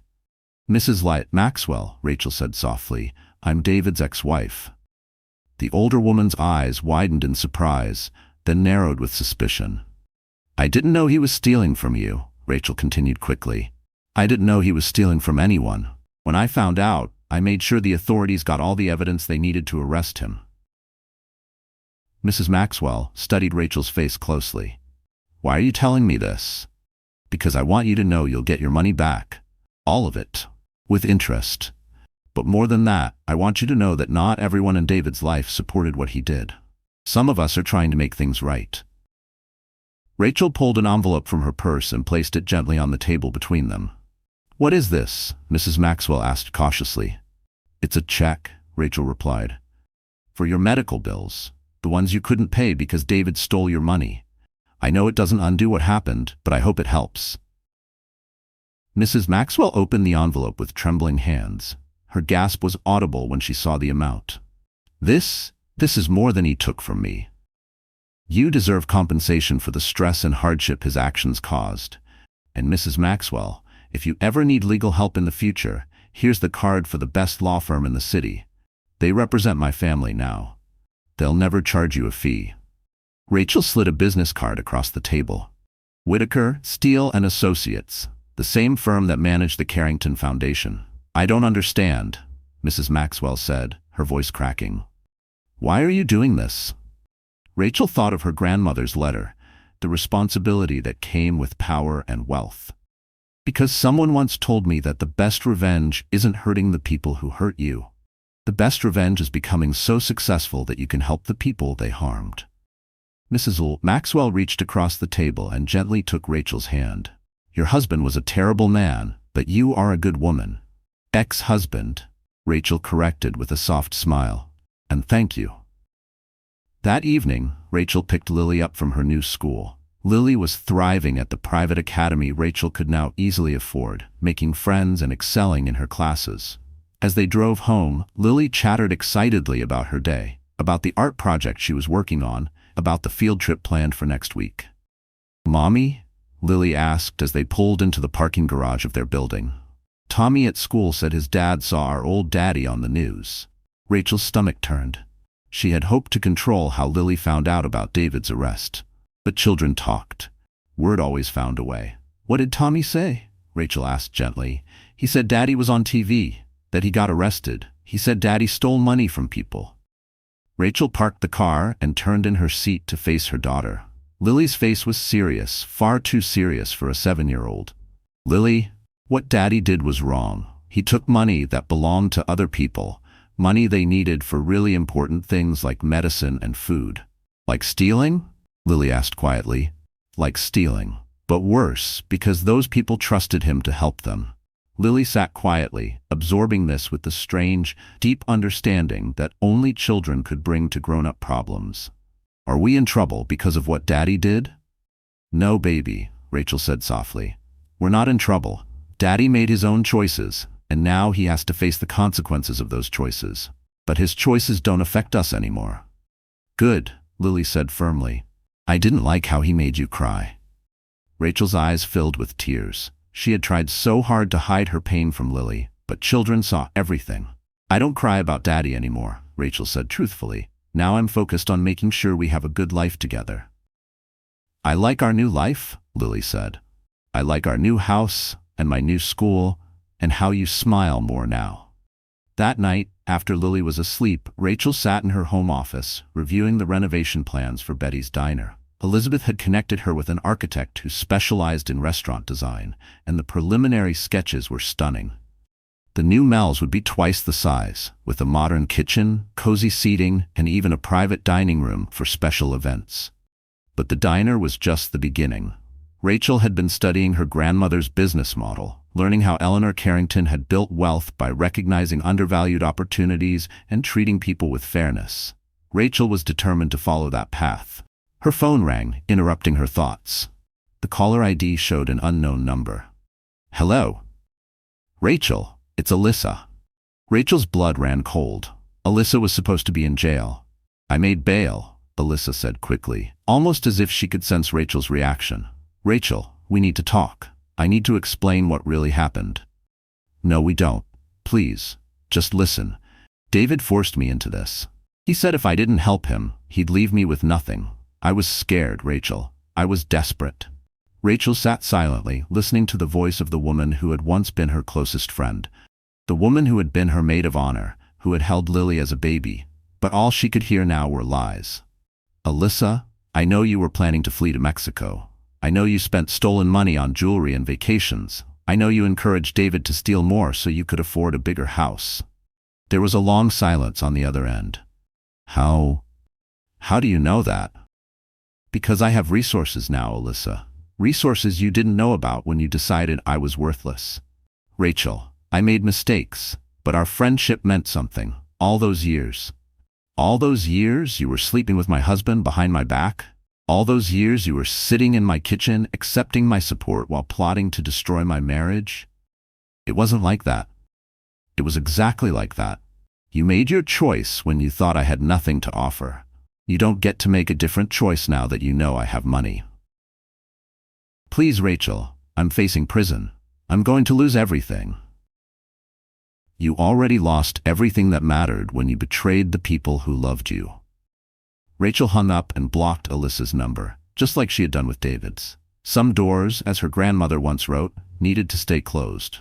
"Mrs. Maxwell," Rachel said softly, "I'm David's ex-wife." The older woman's eyes widened in surprise, then narrowed with suspicion. "I didn't know he was stealing from you," Rachel continued quickly. "I didn't know he was stealing from anyone. When I found out, I made sure the authorities got all the evidence they needed to arrest him." Mrs. Maxwell studied Rachel's face closely. "Why are you telling me this?" "Because I want you to know you'll get your money back. All of it. With interest. But more than that, I want you to know that not everyone in David's life supported what he did. Some of us are trying to make things right." Rachel pulled an envelope from her purse and placed it gently on the table between them. "What is this?" Mrs. Maxwell asked cautiously. "It's a check," Rachel replied. "For your medical bills, the ones you couldn't pay because David stole your money. I know it doesn't undo what happened, but I hope it helps." Mrs. Maxwell opened the envelope with trembling hands. Her gasp was audible when she saw the amount. This is more than he took from me. You deserve compensation for the stress and hardship his actions caused. And Mrs. Maxwell, if you ever need legal help in the future, here's the card for the best law firm in the city. They represent my family now. They'll never charge you a fee." Rachel slid a business card across the table. "Whitaker, Steele and Associates, the same firm that managed the Carrington Foundation." "I don't understand," Mrs. Maxwell said, her voice cracking. "Why are you doing this?" Rachel thought of her grandmother's letter, the responsibility that came with power and wealth. "Because someone once told me that the best revenge isn't hurting the people who hurt you. The best revenge is becoming so successful that you can help the people they harmed." Mrs. Maxwell reached across the table and gently took Rachel's hand. "Your husband was a terrible man, but you are a good woman." "Ex-husband," Rachel corrected with a soft smile. "And thank you." That evening, Rachel picked Lily up from her new school. Lily was thriving at the private academy Rachel could now easily afford, making friends and excelling in her classes. As they drove home, Lily chattered excitedly about her day, about the art project she was working on, about the field trip planned for next week. "Mommy?" Lily asked as they pulled into the parking garage of their building. "Tommy at school said his dad saw our old daddy on the news." Rachel's stomach turned. She had hoped to control how Lily found out about David's arrest. But children talked. Word always found a way. "What did Tommy say?" Rachel asked gently. "He said Daddy was on TV, that he got arrested. He said Daddy stole money from people." Rachel parked the car and turned in her seat to face her daughter. Lily's face was serious, far too serious for a 7-year-old. "Lily, what Daddy did was wrong. He took money that belonged to other people, money they needed for really important things like medicine and food." "Like stealing?" Lily asked quietly. "Like stealing. But worse, because those people trusted him to help them." Lily sat quietly, absorbing this with the strange, deep understanding that only children could bring to grown-up problems. "Are we in trouble because of what Daddy did?" "No, baby," Rachel said softly. "We're not in trouble. Daddy made his own choices, and now he has to face the consequences of those choices. But his choices don't affect us anymore." "Good," Lily said firmly. "I didn't like how he made you cry." Rachel's eyes filled with tears. She had tried so hard to hide her pain from Lily, but children saw everything. "I don't cry about Daddy anymore," Rachel said truthfully. "Now I'm focused on making sure we have a good life together." "I like our new life," Lily said. "I like our new house and my new school and how you smile more now." That night, after Lily was asleep, Rachel sat in her home office, reviewing the renovation plans for Betty's diner. Elizabeth had connected her with an architect who specialized in restaurant design, and the preliminary sketches were stunning. The new Mel's would be twice the size, with a modern kitchen, cozy seating, and even a private dining room for special events. But the diner was just the beginning. Rachel had been studying her grandmother's business model, learning how Eleanor Carrington had built wealth by recognizing undervalued opportunities and treating people with fairness. Rachel was determined to follow that path. Her phone rang, interrupting her thoughts. The caller ID showed an unknown number. "Hello?" "Rachel, it's Alyssa." Rachel's blood ran cold. Alyssa was supposed to be in jail. "I made bail," Alyssa said quickly, almost as if she could sense Rachel's reaction. Rachel, we need to talk. I need to explain what really happened. No, we don't. Please, just listen. David forced me into this. He said if I didn't help him, he'd leave me with nothing. I was scared, Rachel. I was desperate. Rachel sat silently, listening to the voice of the woman who had once been her closest friend. The woman who had been her maid of honor, who had held Lily as a baby. But all she could hear now were lies. Alyssa, I know you were planning to flee to Mexico. I know you spent stolen money on jewelry and vacations. I know you encouraged David to steal more so you could afford a bigger house. There was a long silence on the other end. How do you know that? Because I have resources now, Alyssa. Resources you didn't know about when you decided I was worthless. Rachel, I made mistakes, but our friendship meant something. All those years. All those years you were sleeping with my husband behind my back? All those years you were sitting in my kitchen accepting my support while plotting to destroy my marriage? It wasn't like that. It was exactly like that. You made your choice when you thought I had nothing to offer. You don't get to make a different choice now that you know I have money. Please, Rachel, I'm facing prison. I'm going to lose everything. You already lost everything that mattered when you betrayed the people who loved you. Rachel hung up and blocked Alyssa's number, just like she had done with David's. Some doors, as her grandmother once wrote, needed to stay closed.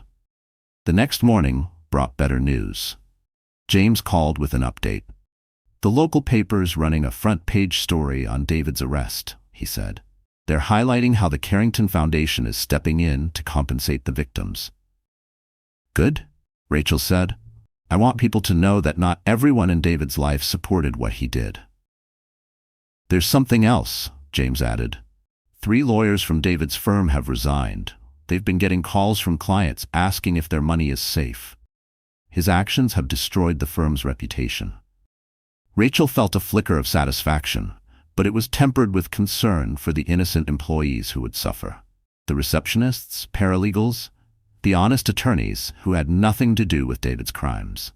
The next morning brought better news. James called with an update. The local paper's running a front-page story on David's arrest, he said. They're highlighting how the Carrington Foundation is stepping in to compensate the victims. Good, Rachel said. I want people to know that not everyone in David's life supported what he did. There's something else, James added. 3 lawyers from David's firm have resigned. They've been getting calls from clients asking if their money is safe. His actions have destroyed the firm's reputation. Rachel felt a flicker of satisfaction, but it was tempered with concern for the innocent employees who would suffer. The receptionists, paralegals, the honest attorneys who had nothing to do with David's crimes.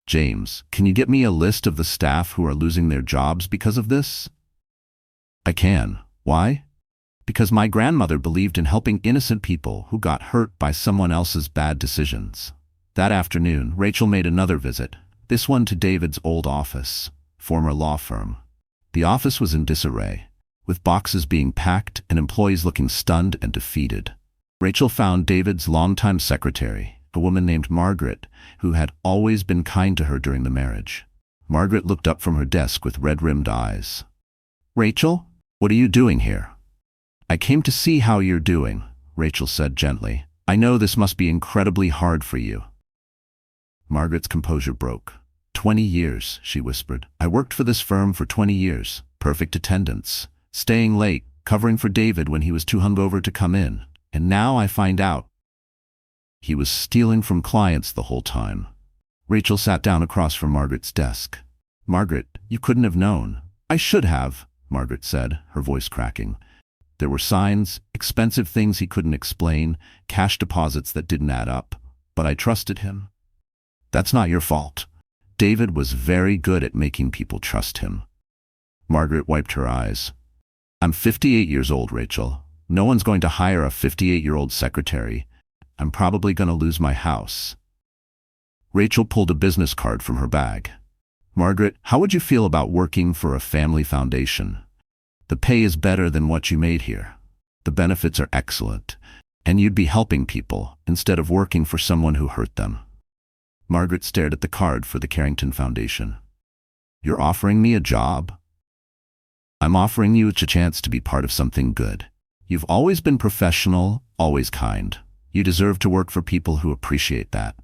James, can you get me a list of the staff who are losing their jobs because of this? I can. Why? Because my grandmother believed in helping innocent people who got hurt by someone else's bad decisions. That afternoon, Rachel made another visit, this one to David's old office, former law firm. The office was in disarray, with boxes being packed and employees looking stunned and defeated. Rachel found David's longtime secretary, a woman named Margaret, who had always been kind to her during the marriage. Margaret looked up from her desk with red-rimmed eyes. Rachel, what are you doing here? I came to see how you're doing, Rachel said gently. I know this must be incredibly hard for you. Margaret's composure broke. 20 years, she whispered. I worked for this firm for 20 years. Perfect attendance. Staying late, covering for David when he was too hungover to come in. And now I find out he was stealing from clients the whole time. Rachel sat down across from Margaret's desk. Margaret, you couldn't have known. I should have, Margaret said, her voice cracking. There were signs, expensive things he couldn't explain, cash deposits that didn't add up. But I trusted him. That's not your fault. David was very good at making people trust him. Margaret wiped her eyes. I'm 58 years old, Rachel. No one's going to hire a 58-year-old secretary. I'm probably going to lose my house. Rachel pulled a business card from her bag. Margaret, how would you feel about working for a family foundation? The pay is better than what you made here. The benefits are excellent, and you'd be helping people instead of working for someone who hurt them. Margaret stared at the card for the Carrington Foundation. You're offering me a job? I'm offering you a chance to be part of something good. You've always been professional, always kind. You deserve to work for people who appreciate that.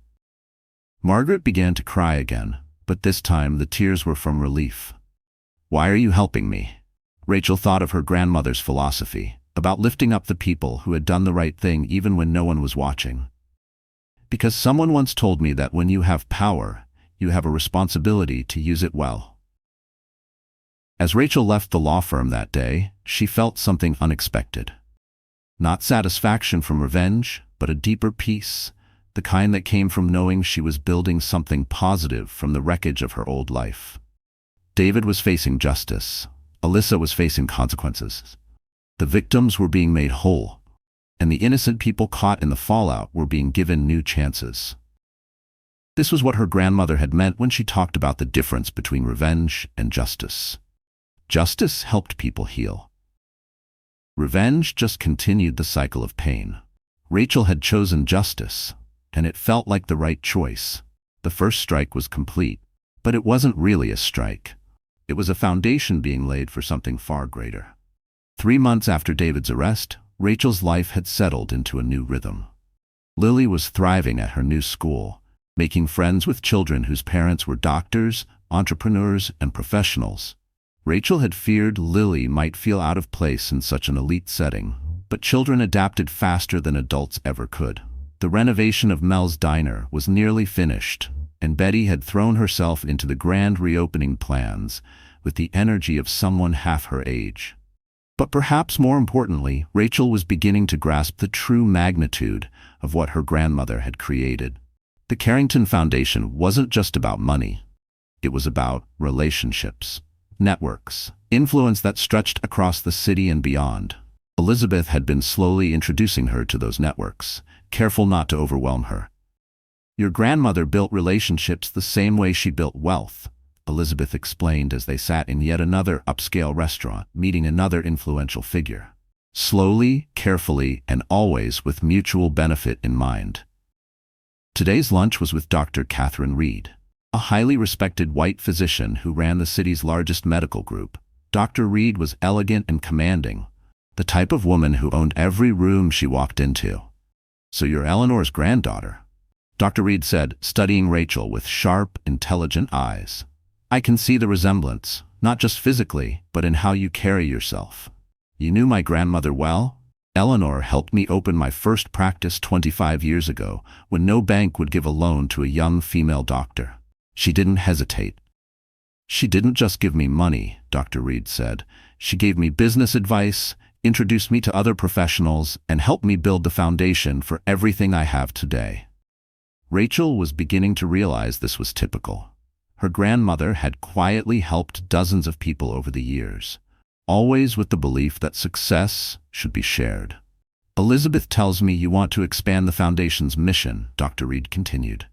Margaret began to cry again, but this time the tears were from relief. Why are you helping me? Rachel thought of her grandmother's philosophy, about lifting up the people who had done the right thing even when no one was watching. Because someone once told me that when you have power, you have a responsibility to use it well. As Rachel left the law firm that day, she felt something unexpected. Not satisfaction from revenge, but a deeper peace, the kind that came from knowing she was building something positive from the wreckage of her old life. David was facing justice, Alyssa was facing consequences. The victims were being made whole, and the innocent people caught in the fallout were being given new chances. This was what her grandmother had meant when she talked about the difference between revenge and justice. Justice helped people heal. Revenge just continued the cycle of pain. Rachel had chosen justice, and it felt like the right choice. The first strike was complete, but it wasn't really a strike. It was a foundation being laid for something far greater. 3 months after David's arrest, Rachel's life had settled into a new rhythm. Lily was thriving at her new school, making friends with children whose parents were doctors, entrepreneurs, and professionals. Rachel had feared Lily might feel out of place in such an elite setting, but children adapted faster than adults ever could. The renovation of Mel's diner was nearly finished, and Betty had thrown herself into the grand reopening plans with the energy of someone half her age. But perhaps more importantly, Rachel was beginning to grasp the true magnitude of what her grandmother had created. The Carrington Foundation wasn't just about money. It was about relationships, networks, influence that stretched across the city and beyond. Elizabeth had been slowly introducing her to those networks, careful not to overwhelm her. Your grandmother built relationships the same way she built wealth, Elizabeth explained as they sat in yet another upscale restaurant, meeting another influential figure. Slowly, carefully, and always with mutual benefit in mind. Today's lunch was with Dr. Catherine Reed, a highly respected white physician who ran the city's largest medical group. Dr. Reed was elegant and commanding, the type of woman who owned every room she walked into. So you're Eleanor's granddaughter, Dr. Reed said, studying Rachel with sharp, intelligent eyes. I can see the resemblance, not just physically, but in how you carry yourself. You knew my grandmother well? Eleanor helped me open my first practice 25 years ago, when no bank would give a loan to a young female doctor. She didn't hesitate. She didn't just give me money, Dr. Reed said. She gave me business advice, introduced me to other professionals, and helped me build the foundation for everything I have today. Rachel was beginning to realize this was typical. Her grandmother had quietly helped dozens of people over the years, always with the belief that success should be shared. Elizabeth tells me you want to expand the foundation's mission, Dr. Reed continued.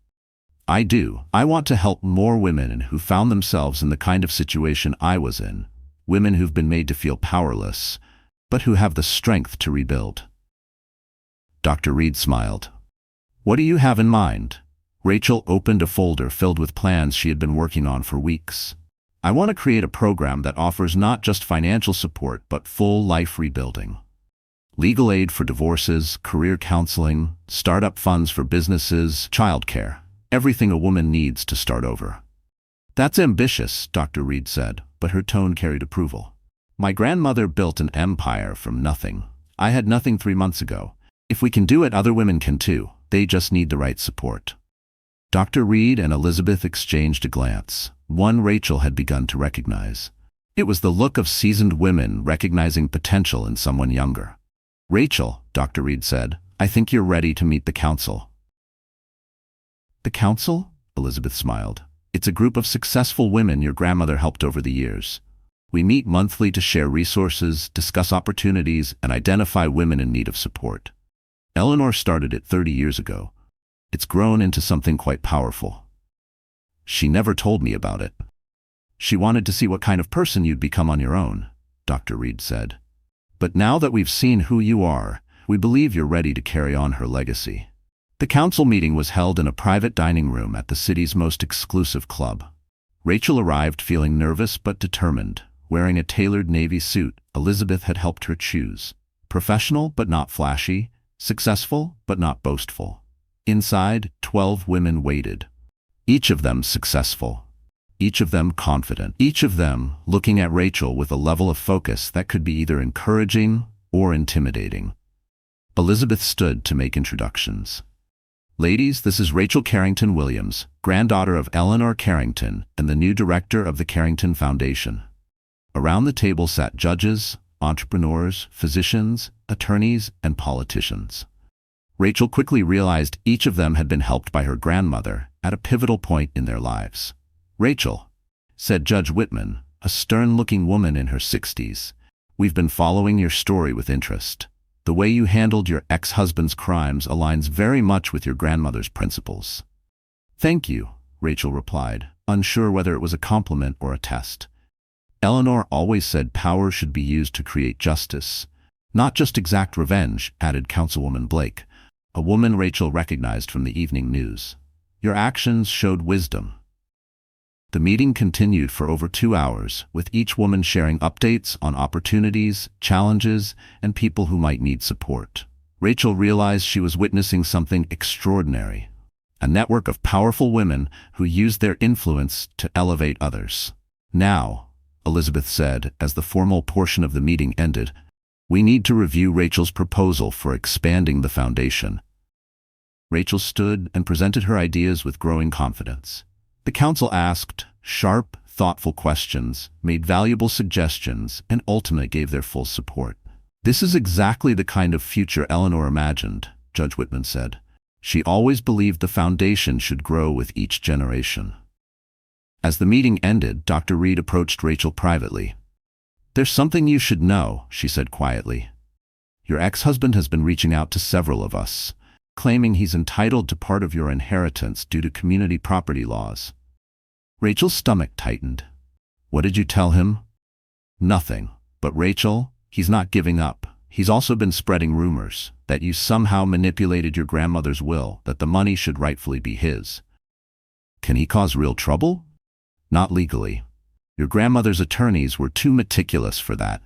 I do. I want to help more women who found themselves in the kind of situation I was in, women who've been made to feel powerless, but who have the strength to rebuild. Dr. Reed smiled. What do you have in mind? Rachel opened a folder filled with plans she had been working on for weeks. I want to create a program that offers not just financial support but full life rebuilding. Legal aid for divorces, career counseling, startup funds for businesses, childcare, everything a woman needs to start over. That's ambitious, Dr. Reed said, but her tone carried approval. My grandmother built an empire from nothing. I had nothing 3 months ago. If we can do it, other women can too. They just need the right support. Dr. Reed and Elizabeth exchanged a glance, one Rachel had begun to recognize. It was the look of seasoned women recognizing potential in someone younger. Rachel, Dr. Reed said, I think you're ready to meet the council. The council? Elizabeth smiled. It's a group of successful women your grandmother helped over the years. We meet monthly to share resources, discuss opportunities, and identify women in need of support. Eleanor started it 30 years ago. It's grown into something quite powerful. She never told me about it. She wanted to see what kind of person you'd become on your own, Dr. Reed said. But now that we've seen who you are, we believe you're ready to carry on her legacy. The council meeting was held in a private dining room at the city's most exclusive club. Rachel arrived feeling nervous but determined, wearing a tailored navy suit Elizabeth had helped her choose. Professional but not flashy, successful but not boastful. Inside, 12 women waited. Each of them successful. Each of them confident. Each of them looking at Rachel with a level of focus that could be either encouraging or intimidating. Elizabeth stood to make introductions. Ladies, this is Rachel Carrington Williams, granddaughter of Eleanor Carrington and the new director of the Carrington Foundation. Around the table sat judges, entrepreneurs, physicians, attorneys, and politicians. Rachel quickly realized each of them had been helped by her grandmother at a pivotal point in their lives. Rachel, said Judge Whitman, a stern-looking woman in her 60s. "We've been following your story with interest. The way you handled your ex-husband's crimes aligns very much with your grandmother's principles." "Thank you," Rachel replied, unsure whether it was a compliment or a test. "Eleanor always said power should be used to create justice, not just exact revenge," added Councilwoman Blake, a woman Rachel recognized from the evening news. "Your actions showed wisdom." The meeting continued for over 2 hours, with each woman sharing updates on opportunities, challenges, and people who might need support. Rachel realized she was witnessing something extraordinary, a network of powerful women who used their influence to elevate others. "Now," Elizabeth said as the formal portion of the meeting ended, "we need to review Rachel's proposal for expanding the foundation." Rachel stood and presented her ideas with growing confidence. The council asked sharp, thoughtful questions, made valuable suggestions, and ultimately gave their full support. "This is exactly the kind of future Eleanor imagined," Judge Whitman said. "She always believed the foundation should grow with each generation." As the meeting ended, Dr. Reed approached Rachel privately. "There's something you should know," she said quietly. "Your ex-husband has been reaching out to several of us, claiming he's entitled to part of your inheritance due to community property laws." Rachel's stomach tightened. "What did you tell him?" "Nothing. But Rachel, he's not giving up. He's also been spreading rumors that you somehow manipulated your grandmother's will, that the money should rightfully be his." "Can he cause real trouble?" "Not legally. Your grandmother's attorneys were too meticulous for that.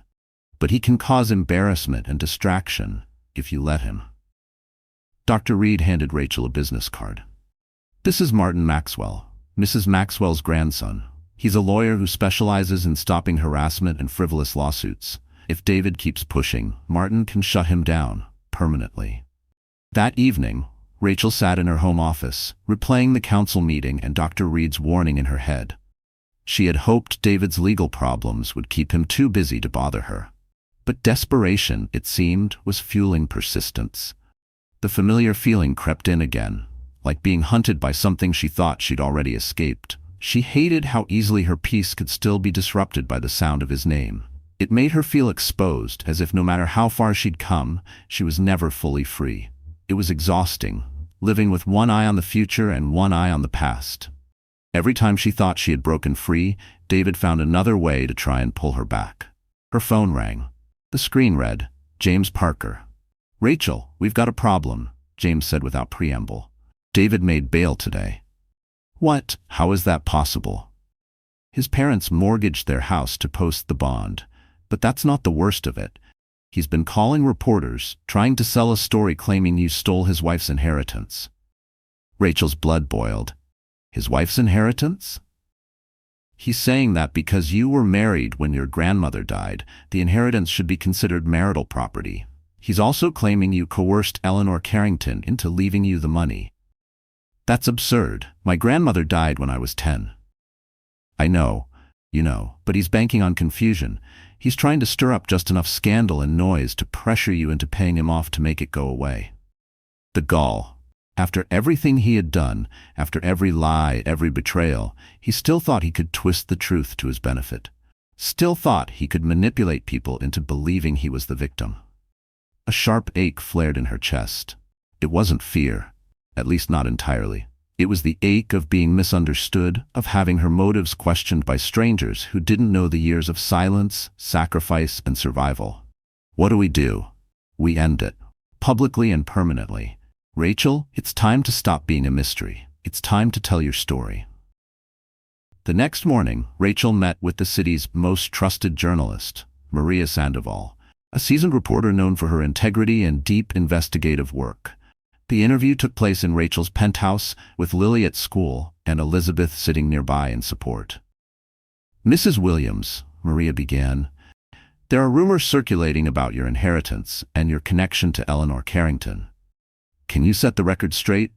But he can cause embarrassment and distraction if you let him." Dr. Reed handed Rachel a business card. "This is Martin Maxwell, Mrs. Maxwell's grandson. He's a lawyer who specializes in stopping harassment and frivolous lawsuits. If David keeps pushing, Martin can shut him down permanently." That evening, Rachel sat in her home office, replaying the council meeting and Dr. Reed's warning in her head. She had hoped David's legal problems would keep him too busy to bother her. But desperation, it seemed, was fueling persistence. The familiar feeling crept in again, like being hunted by something she thought she'd already escaped. She hated how easily her peace could still be disrupted by the sound of his name. It made her feel exposed, as if no matter how far she'd come, she was never fully free. It was exhausting, living with one eye on the future and one eye on the past. Every time she thought she had broken free, David found another way to try and pull her back. Her phone rang. The screen read, "James Parker." "Rachel, we've got a problem," James said without preamble. "David made bail today." "What? How is that possible?" "His parents mortgaged their house to post the bond. But that's not the worst of it. He's been calling reporters, trying to sell a story claiming you stole his wife's inheritance." Rachel's blood boiled. "His wife's inheritance?" "He's saying that because you were married when your grandmother died, the inheritance should be considered marital property. He's also claiming you coerced Eleanor Carrington into leaving you the money." "That's absurd. My grandmother died when I was 10. "I know, but he's banking on confusion. He's trying to stir up just enough scandal and noise to pressure you into paying him off to make it go away." The gall. After everything he had done, after every lie, every betrayal, he still thought he could twist the truth to his benefit. Still thought he could manipulate people into believing he was the victim. A sharp ache flared in her chest. It wasn't fear, at least not entirely. It was the ache of being misunderstood, of having her motives questioned by strangers who didn't know the years of silence, sacrifice, and survival. What do? We end it. Publicly and permanently. "Rachel, it's time to stop being a mystery. It's time to tell your story." The next morning, Rachel met with the city's most trusted journalist, Maria Sandoval, a seasoned reporter known for her integrity and deep investigative work. The interview took place in Rachel's penthouse, with Lily at school and Elizabeth sitting nearby in support. "Mrs. Williams," Maria began, "there are rumors circulating about your inheritance and your connection to Eleanor Carrington. Can you set the record straight?"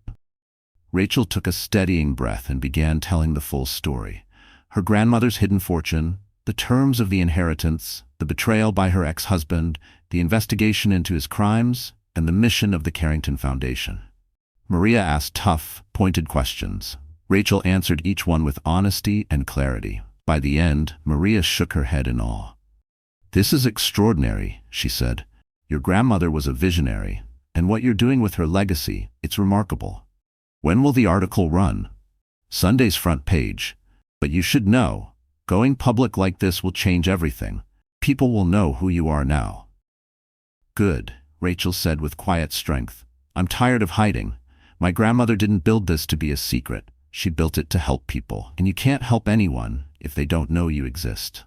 Rachel took a steadying breath and began telling the full story. Her grandmother's hidden fortune, the terms of the inheritance, the betrayal by her ex-husband, the investigation into his crimes, and the mission of the Carrington Foundation. Maria asked tough, pointed questions. Rachel answered each one with honesty and clarity. By the end, Maria shook her head in awe. "This is extraordinary," she said. "Your grandmother was a visionary, and what you're doing with her legacy, it's remarkable. When will the article run?" "Sunday's front page. But you should know, going public like this will change everything. People will know who you are now." "Good," Rachel said with quiet strength. "I'm tired of hiding. My grandmother didn't build this to be a secret. She built it to help people, and you can't help anyone if they don't know you exist."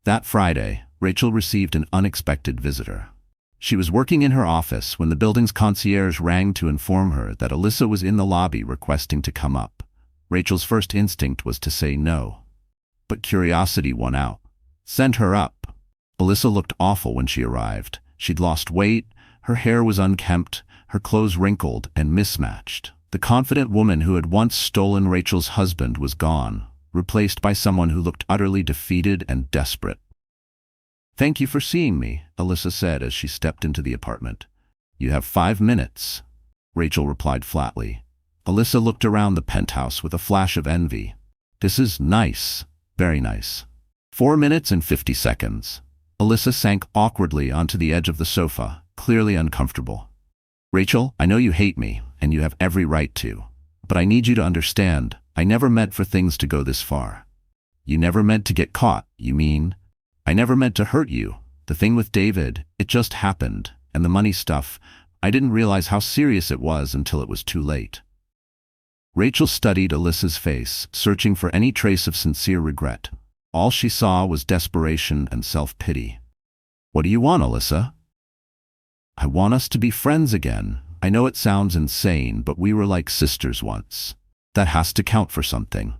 That Friday, Rachel received an unexpected visitor. She was working in her office when the building's concierge rang to inform her that Alyssa was in the lobby requesting to come up. Rachel's first instinct was to say no. But curiosity won out. "Send her up." Alyssa looked awful when she arrived. She'd lost weight, her hair was unkempt, her clothes wrinkled and mismatched. The confident woman who had once stolen Rachel's husband was gone, replaced by someone who looked utterly defeated and desperate. "Thank you for seeing me," Alyssa said as she stepped into the apartment. "You have 5 minutes," Rachel replied flatly. Alyssa looked around the penthouse with a flash of envy. "This is nice, very nice." 4 minutes and 50 seconds. Alyssa sank awkwardly onto the edge of the sofa, clearly uncomfortable. "Rachel, I know you hate me, and you have every right to. But I need you to understand, I never meant for things to go this far." "You never meant to get caught, you mean?" "I never meant to hurt you. The thing with David, it just happened, and the money stuff, I didn't realize how serious it was until it was too late." Rachel studied Alyssa's face, searching for any trace of sincere regret. All she saw was desperation and self-pity. "What do you want, Alyssa?" "I want us to be friends again. I know it sounds insane, but we were like sisters once. That has to count for something.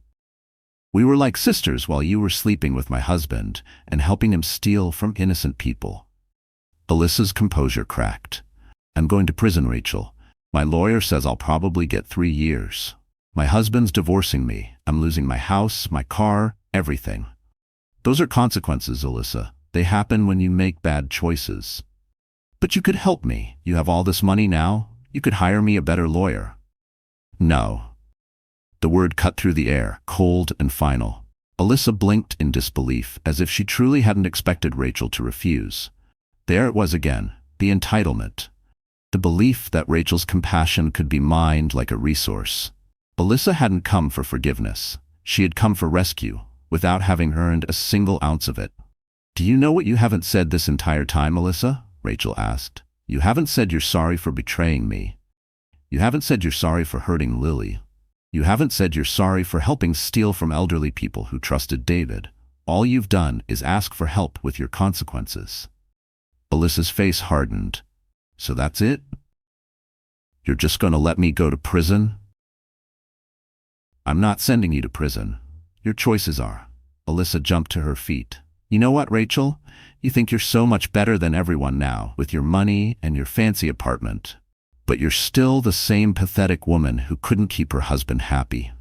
We were like sisters while you were sleeping with my husband and helping him steal from innocent people." Alyssa's composure cracked. "I'm going to prison, Rachel. My lawyer says I'll probably get 3 years. My husband's divorcing me. I'm losing my house, my car, everything. Those are consequences, Alyssa. They happen when you make bad choices. But you could help me. You have all this money now. You could hire me a better lawyer." "No." The word cut through the air, cold and final. Alyssa blinked in disbelief, as if she truly hadn't expected Rachel to refuse. There it was again, the entitlement. The belief that Rachel's compassion could be mined like a resource. Alyssa hadn't come for forgiveness. She had come for rescue, without having earned a single ounce of it. "Do you know what you haven't said this entire time, Alyssa?" Rachel asked. "You haven't said you're sorry for betraying me. You haven't said you're sorry for hurting Lily. You haven't said you're sorry for helping steal from elderly people who trusted David. All you've done is ask for help with your consequences." Alyssa's face hardened. "So that's it? You're just going to let me go to prison?" "I'm not sending you to prison. Your choices are." Alyssa jumped to her feet. "You know what, Rachel? You think you're so much better than everyone now, with your money and your fancy apartment. But you're still the same pathetic woman who couldn't keep her husband happy."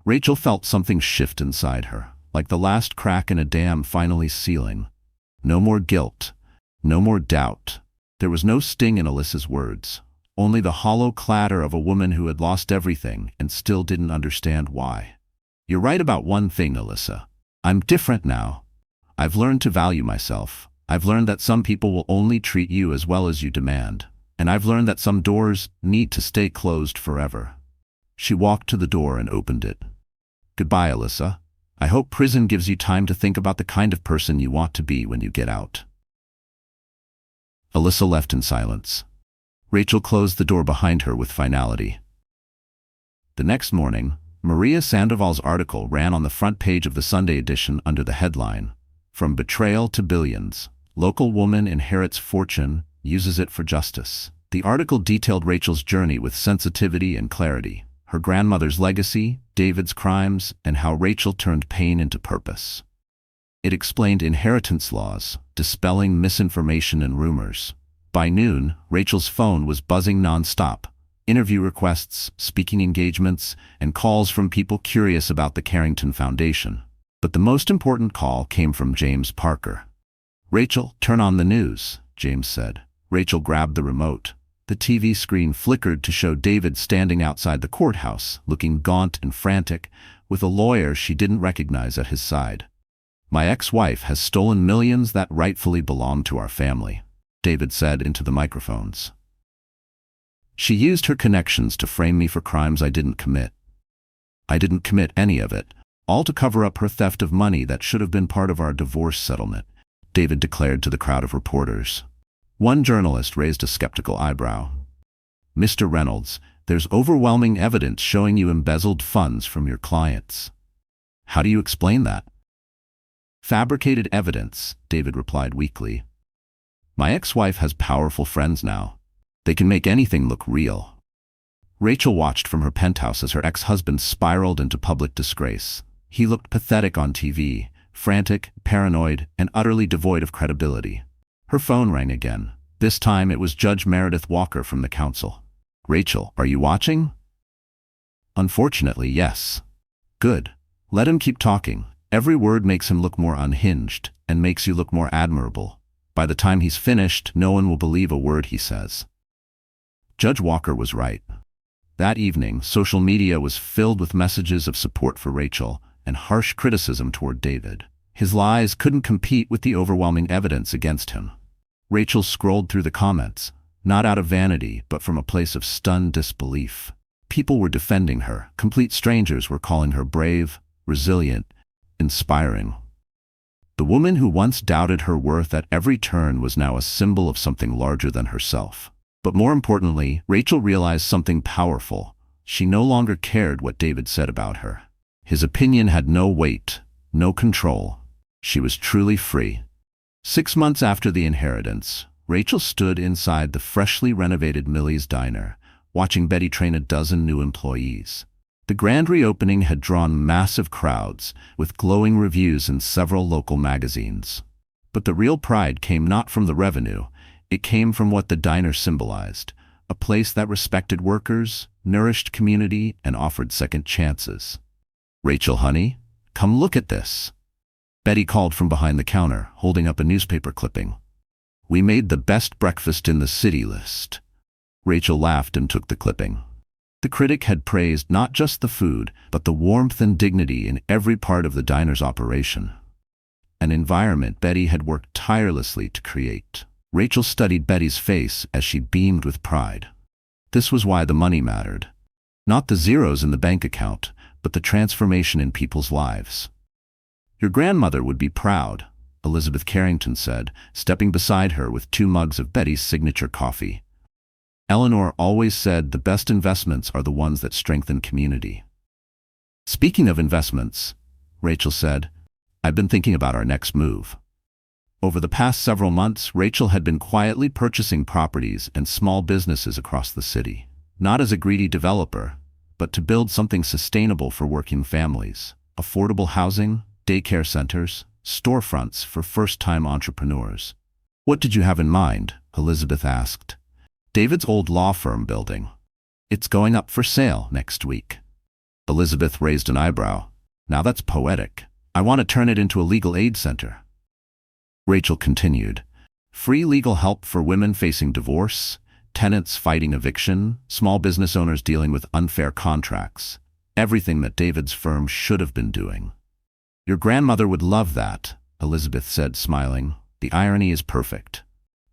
Rachel felt something shift inside her, like the last crack in a dam finally sealing. No more guilt. No more doubt. There was no sting in Alyssa's words, only the hollow clatter of a woman who had lost everything and still didn't understand why. "You're right about one thing, Alyssa. I'm different now. I've learned to value myself. I've learned that some people will only treat you as well as you demand. And I've learned that some doors need to stay closed forever." She walked to the door and opened it. "Goodbye, Alyssa. I hope prison gives you time to think about the kind of person you want to be when you get out." Alyssa left in silence. Rachel closed the door behind her with finality. The next morning, Maria Sandoval's article ran on the front page of the Sunday edition under the headline, "From Betrayal to Billions, Local Woman Inherits Fortune, Uses It for Justice." The article detailed Rachel's journey with sensitivity and clarity, her grandmother's legacy, David's crimes, and how Rachel turned pain into purpose. It explained inheritance laws, dispelling misinformation and rumors. By noon, Rachel's phone was buzzing nonstop. Interview requests, speaking engagements, and calls from people curious about the Carrington Foundation. But the most important call came from James Parker. "Rachel, turn on the news," James said. Rachel grabbed the remote. The TV screen flickered to show David standing outside the courthouse, looking gaunt and frantic, with a lawyer she didn't recognize at his side. My ex-wife has stolen millions that rightfully belong to our family, David said into the microphones. She used her connections to frame me for crimes I didn't commit. I didn't commit any of it, all to cover up her theft of money that should have been part of our divorce settlement, David declared to the crowd of reporters. One journalist raised a skeptical eyebrow. Mr. Reynolds, there's overwhelming evidence showing you embezzled funds from your clients. How do you explain that? Fabricated evidence, David replied weakly. My ex-wife has powerful friends now. They can make anything look real. Rachel watched from her penthouse as her ex-husband spiraled into public disgrace. He looked pathetic on TV, frantic, paranoid, and utterly devoid of credibility. Her phone rang again. This time it was Judge Meredith Walker from the council. Rachel, are you watching? Unfortunately, yes. Good. Let him keep talking. Every word makes him look more unhinged and makes you look more admirable. By the time he's finished, no one will believe a word he says. Judge Walker was right. That evening, social media was filled with messages of support for Rachel and harsh criticism toward David. His lies couldn't compete with the overwhelming evidence against him. Rachel scrolled through the comments, not out of vanity, but from a place of stunned disbelief. People were defending her. Complete strangers were calling her brave, resilient, inspiring. The woman who once doubted her worth at every turn was now a symbol of something larger than herself. But more importantly, Rachel realized something powerful. She no longer cared what David said about her. His opinion had no weight, no control. She was truly free. 6 months after the inheritance, Rachel stood inside the freshly renovated Millie's diner, watching Betty train a dozen new employees. The grand reopening had drawn massive crowds, with glowing reviews in several local magazines. But the real pride came not from the revenue. It came from what the diner symbolized, a place that respected workers, nourished community, and offered second chances. Rachel, honey, come look at this. Betty called from behind the counter, holding up a newspaper clipping. We made the best breakfast in the city list. Rachel laughed and took the clipping. The critic had praised not just the food, but the warmth and dignity in every part of the diner's operation. An environment Betty had worked tirelessly to create. Rachel studied Betty's face as she beamed with pride. This was why the money mattered. Not the zeros in the bank account, but the transformation in people's lives. Your grandmother would be proud, Elizabeth Carrington said, stepping beside her with 2 mugs of Betty's signature coffee. Eleanor always said the best investments are the ones that strengthen community. Speaking of investments, Rachel said, I've been thinking about our next move. Over the past several months, Rachel had been quietly purchasing properties and small businesses across the city, not as a greedy developer, but to build something sustainable for working families, affordable housing, daycare centers, storefronts for first-time entrepreneurs. What did you have in mind? Elizabeth asked. David's old law firm building. It's going up for sale next week. Elizabeth raised an eyebrow. Now that's poetic. I want to turn it into a legal aid center. Rachel continued. Free legal help for women facing divorce, tenants fighting eviction, small business owners dealing with unfair contracts. Everything that David's firm should have been doing. Your grandmother would love that, Elizabeth said, smiling. The irony is perfect.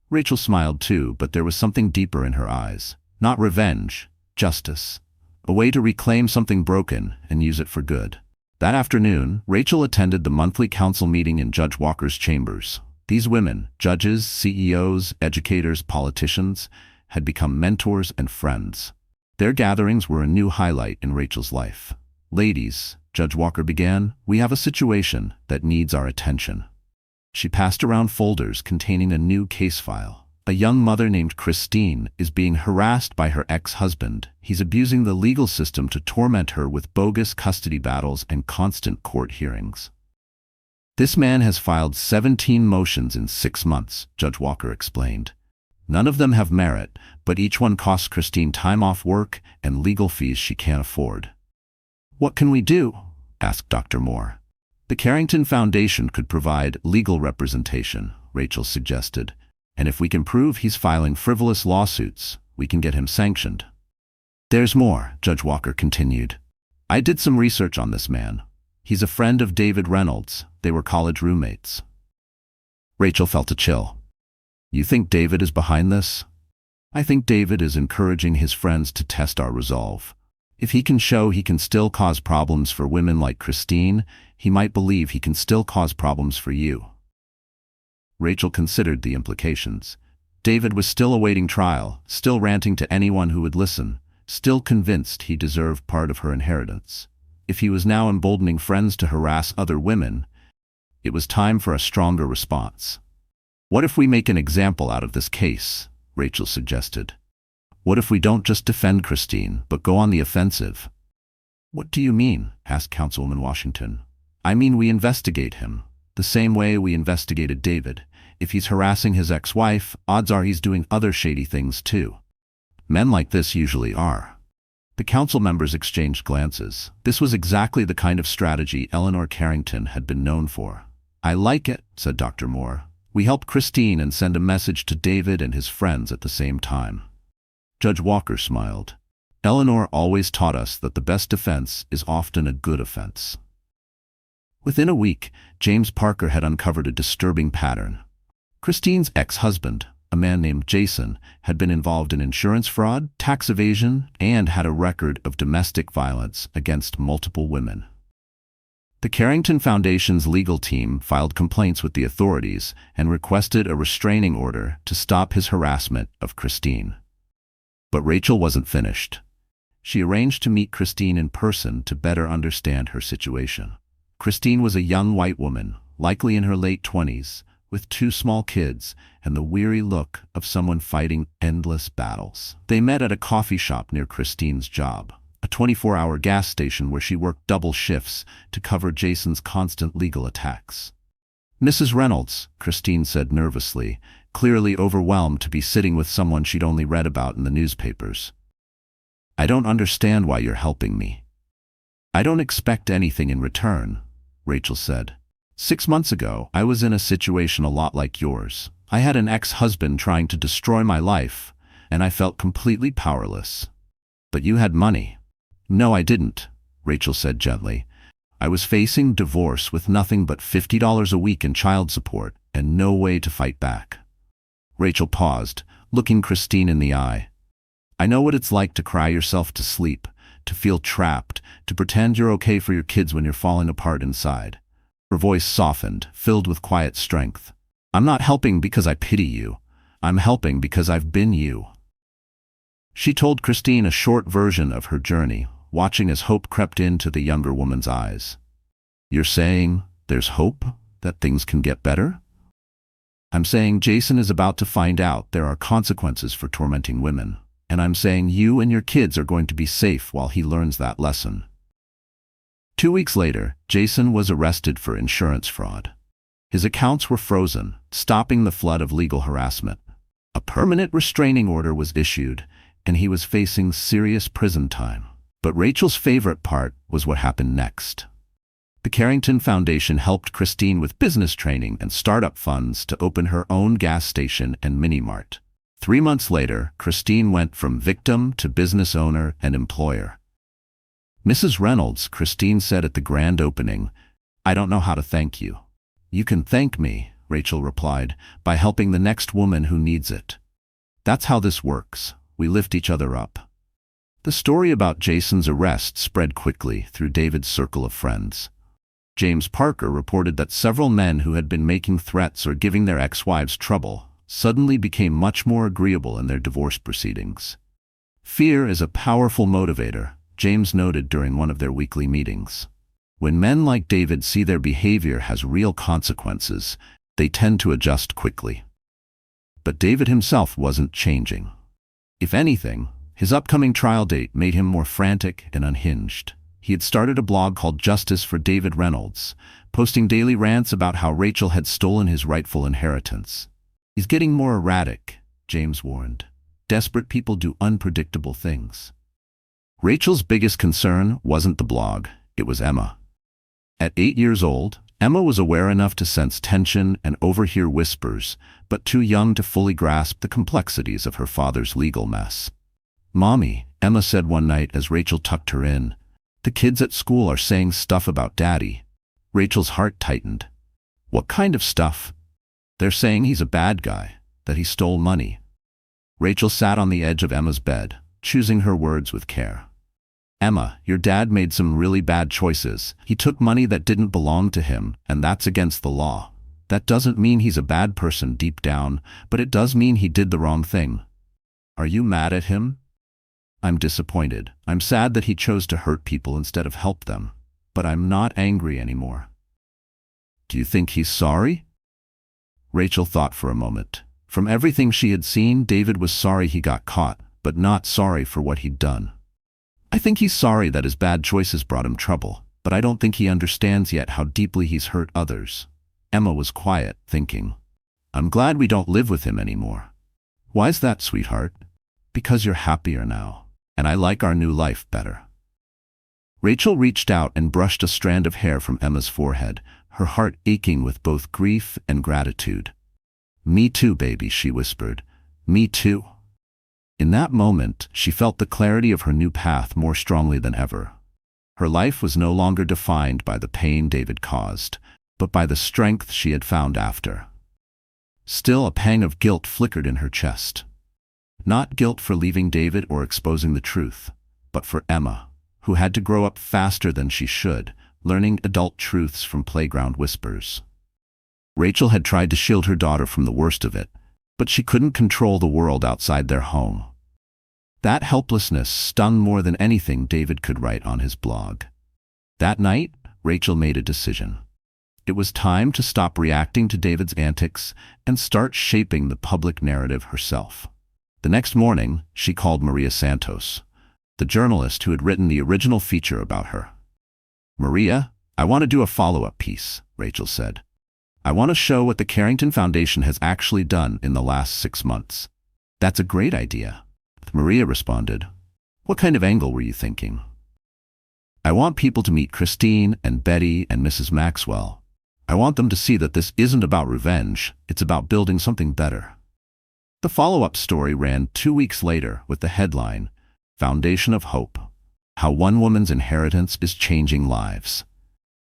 Rachel smiled too, but there was something deeper in her eyes. Not revenge, justice. A way to reclaim something broken and use it for good. That afternoon, Rachel attended the monthly council meeting in Judge Walker's chambers. These women, judges, CEOs, educators, politicians, had become mentors and friends. Their gatherings were a new highlight in Rachel's life. Ladies, Judge Walker began, we have a situation that needs our attention. She passed around folders containing a new case file. A young mother named Christine is being harassed by her ex-husband. He's abusing the legal system to torment her with bogus custody battles and constant court hearings. This man has filed 17 motions in 6 months, Judge Walker explained. None of them have merit, but each one costs Christine time off work and legal fees she can't afford. What can we do? Asked Dr. Moore. The Carrington Foundation could provide legal representation, Rachel suggested. And if we can prove he's filing frivolous lawsuits, we can get him sanctioned. There's more, Judge Walker continued. I did some research on this man. He's a friend of David Reynolds. They were college roommates. Rachel felt a chill. You think David is behind this? I think David is encouraging his friends to test our resolve. If he can show he can still cause problems for women like Christine, he might believe he can still cause problems for you. Rachel considered the implications. David was still awaiting trial, still ranting to anyone who would listen, still convinced he deserved part of her inheritance. If he was now emboldening friends to harass other women, it was time for a stronger response. What if we make an example out of this case? Rachel suggested. What if we don't just defend Christine, but go on the offensive? What do you mean? Asked Councilwoman Washington. I mean we investigate him, the same way we investigated David. If he's harassing his ex-wife, odds are he's doing other shady things too. Men like this usually are. The council members exchanged glances. This was exactly the kind of strategy Eleanor Carrington had been known for. I like it, said Dr. Moore. We help Christine and send a message to David and his friends at the same time. Judge Walker smiled. Eleanor always taught us that the best defense is often a good offense. Within a week, James Parker had uncovered a disturbing pattern. Christine's ex-husband, a man named Jason, had been involved in insurance fraud, tax evasion, and had a record of domestic violence against multiple women. The Carrington Foundation's legal team filed complaints with the authorities and requested a restraining order to stop his harassment of Christine. But Rachel wasn't finished. She arranged to meet Christine in person to better understand her situation. Christine was a young white woman, likely in her late 20s, with 2 small kids and the weary look of someone fighting endless battles. They met at a coffee shop near Christine's job, a 24-hour gas station where she worked double shifts to cover Jason's constant legal attacks. Mrs. Reynolds, Christine said nervously, clearly overwhelmed to be sitting with someone she'd only read about in the newspapers. I don't understand why you're helping me. I don't expect anything in return, Rachel said. 6 months ago, I was in a situation a lot like yours. I had an ex-husband trying to destroy my life, and I felt completely powerless. But you had money. No, I didn't, Rachel said gently. I was facing divorce with nothing but $50 a week in child support and no way to fight back. Rachel paused, looking Christine in the eye. I know what it's like to cry yourself to sleep, to feel trapped, to pretend you're okay for your kids when you're falling apart inside. Her voice softened, filled with quiet strength. I'm not helping because I pity you. I'm helping because I've been you. She told Christine a short version of her journey, watching as hope crept into the younger woman's eyes. You're saying there's hope? That things can get better? I'm saying Jason is about to find out there are consequences for tormenting women. And I'm saying you and your kids are going to be safe while he learns that lesson. 2 weeks later, Jason was arrested for insurance fraud. His accounts were frozen, stopping the flood of legal harassment. A permanent restraining order was issued, and he was facing serious prison time. But Rachel's favorite part was what happened next. The Carrington Foundation helped Christine with business training and startup funds to open her own gas station and mini-mart. 3 months later, Christine went from victim to business owner and employer. Mrs. Reynolds, Christine said at the grand opening, I don't know how to thank you. You can thank me, Rachel replied, by helping the next woman who needs it. That's how this works. We lift each other up. The story about Jason's arrest spread quickly through David's circle of friends. James Parker reported that several men who had been making threats or giving their ex-wives trouble suddenly became much more agreeable in their divorce proceedings. Fear is a powerful motivator, James noted during one of their weekly meetings. When men like David see their behavior has real consequences, they tend to adjust quickly. But David himself wasn't changing. If anything, his upcoming trial date made him more frantic and unhinged. He had started a blog called Justice for David Reynolds, posting daily rants about how Rachel had stolen his rightful inheritance. He's getting more erratic, James warned. Desperate people do unpredictable things. Rachel's biggest concern wasn't the blog, it was Emma. At 8 years old, Emma was aware enough to sense tension and overhear whispers, but too young to fully grasp the complexities of her father's legal mess. Mommy, Emma said one night as Rachel tucked her in, The kids at school are saying stuff about Daddy. Rachel's heart tightened. What kind of stuff? They're saying he's a bad guy, that he stole money. Rachel sat on the edge of Emma's bed, choosing her words with care. Emma, your dad made some really bad choices. He took money that didn't belong to him, and that's against the law. That doesn't mean he's a bad person deep down, but it does mean he did the wrong thing. Are you mad at him? I'm disappointed. I'm sad that he chose to hurt people instead of help them. But I'm not angry anymore. Do you think he's sorry? Rachel thought for a moment. From everything she had seen, David was sorry he got caught, but not sorry for what he'd done. I think he's sorry that his bad choices brought him trouble, but I don't think he understands yet how deeply he's hurt others. Emma was quiet, thinking. I'm glad we don't live with him anymore. Why's that, sweetheart? Because you're happier now, and I like our new life better. Rachel reached out and brushed a strand of hair from Emma's forehead, her heart aching with both grief and gratitude. Me too, baby, she whispered. Me too. In that moment, she felt the clarity of her new path more strongly than ever. Her life was no longer defined by the pain David caused, but by the strength she had found after. Still, a pang of guilt flickered in her chest. Not guilt for leaving David or exposing the truth, but for Emma, who had to grow up faster than she should, learning adult truths from playground whispers. Rachel had tried to shield her daughter from the worst of it, but she couldn't control the world outside their home. That helplessness stung more than anything David could write on his blog. That night, Rachel made a decision. It was time to stop reacting to David's antics and start shaping the public narrative herself. The next morning, she called Maria Santos, the journalist who had written the original feature about her. Maria, I want to do a follow-up piece, Rachel said. I want to show what the Carrington Foundation has actually done in the last 6 months. That's a great idea, Maria responded. What kind of angle were you thinking? I want people to meet Christine and Betty and Mrs. Maxwell. I want them to see that this isn't about revenge, it's about building something better. The follow-up story ran 2 weeks later with the headline, Foundation of Hope: How One Woman's Inheritance is Changing Lives.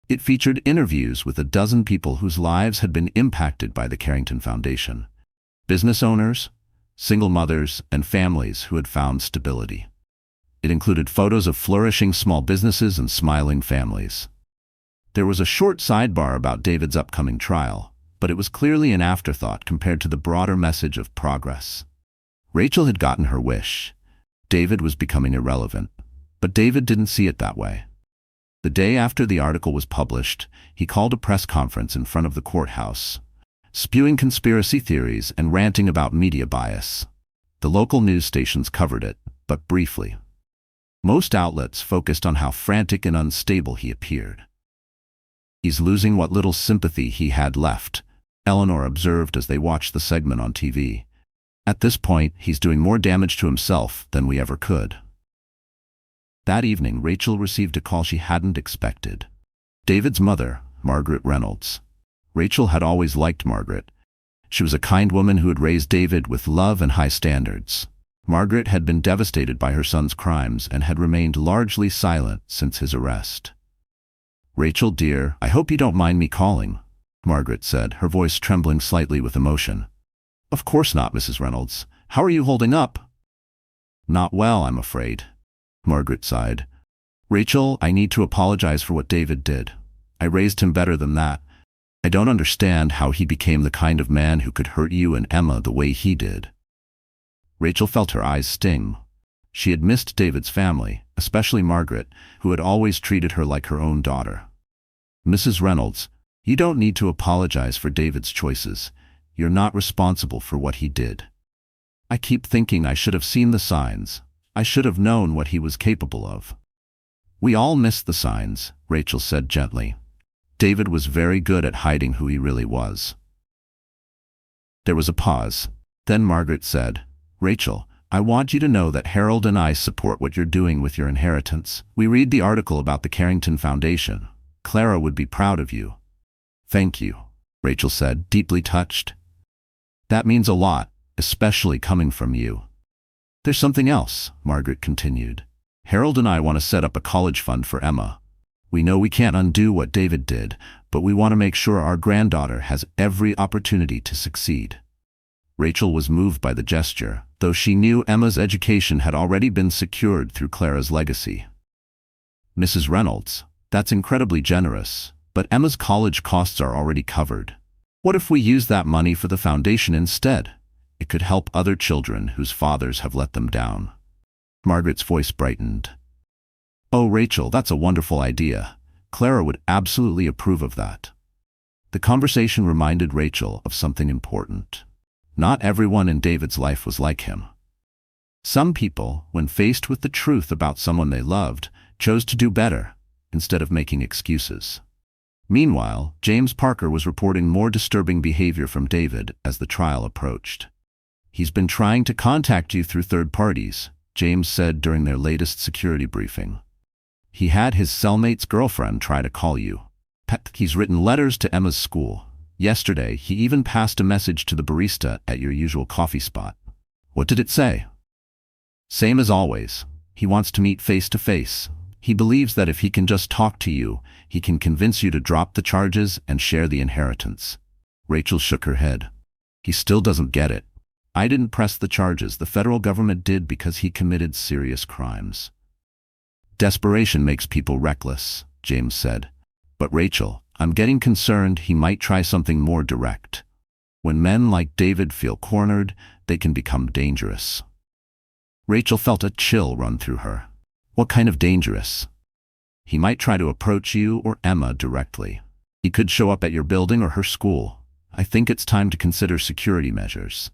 It featured interviews with a dozen people whose lives had been impacted by the Carrington Foundation. Business owners, single mothers, and families who had found stability. It included photos of flourishing small businesses and smiling families. There was a short sidebar about David's upcoming trial, but it was clearly an afterthought compared to the broader message of progress. Rachel had gotten her wish. David was becoming irrelevant, but David didn't see it that way. The day after the article was published, he called a press conference in front of the courthouse, spewing conspiracy theories and ranting about media bias. The local news stations covered it, but briefly. Most outlets focused on how frantic and unstable he appeared. He's losing what little sympathy he had left, Eleanor observed as they watched the segment on TV. At this point, he's doing more damage to himself than we ever could. That evening, Rachel received a call she hadn't expected. David's mother, Margaret Reynolds. Rachel had always liked Margaret. She was a kind woman who had raised David with love and high standards. Margaret had been devastated by her son's crimes and had remained largely silent since his arrest. Rachel, dear, I hope you don't mind me calling, Margaret said, her voice trembling slightly with emotion. Of course not, Mrs. Reynolds. How are you holding up? Not well, I'm afraid, Margaret sighed. Rachel, I need to apologize for what David did. I raised him better than that. I don't understand how he became the kind of man who could hurt you and Emma the way he did. Rachel felt her eyes sting. She had missed David's family, especially Margaret, who had always treated her like her own daughter. Mrs. Reynolds, you don't need to apologize for David's choices. You're not responsible for what he did. I keep thinking I should have seen the signs. I should have known what he was capable of. We all missed the signs, Rachel said gently. David was very good at hiding who he really was. There was a pause. Then Margaret said, Rachel, I want you to know that Harold and I support what you're doing with your inheritance. We read the article about the Carrington Foundation. Clara would be proud of you. Thank you, Rachel said, deeply touched. That means a lot, especially coming from you. There's something else, Margaret continued. Harold and I want to set up a college fund for Emma. We know we can't undo what David did, but we want to make sure our granddaughter has every opportunity to succeed. Rachel was moved by the gesture, though she knew Emma's education had already been secured through Clara's legacy. Mrs. Reynolds, that's incredibly generous, but Emma's college costs are already covered. What if we use that money for the foundation instead? It could help other children whose fathers have let them down. Margaret's voice brightened. Oh, Rachel, that's a wonderful idea. Clara would absolutely approve of that. The conversation reminded Rachel of something important. Not everyone in David's life was like him. Some people, when faced with the truth about someone they loved, chose to do better, instead of making excuses. Meanwhile, James Parker was reporting more disturbing behavior from David as the trial approached. He's been trying to contact you through third parties, James said during their latest security briefing. He had his cellmate's girlfriend try to call you. He's written letters to Emma's school. Yesterday, he even passed a message to the barista at your usual coffee spot. What did it say? Same as always. He wants to meet face to face. He believes that if he can just talk to you, he can convince you to drop the charges and share the inheritance. Rachel shook her head. He still doesn't get it. I didn't press the charges. The federal government did because he committed serious crimes. Desperation makes people reckless, James said. But Rachel, I'm getting concerned he might try something more direct. When men like David feel cornered, they can become dangerous. Rachel felt a chill run through her. What kind of dangerous? He might try to approach you or Emma directly. He could show up at your building or her school. I think it's time to consider security measures.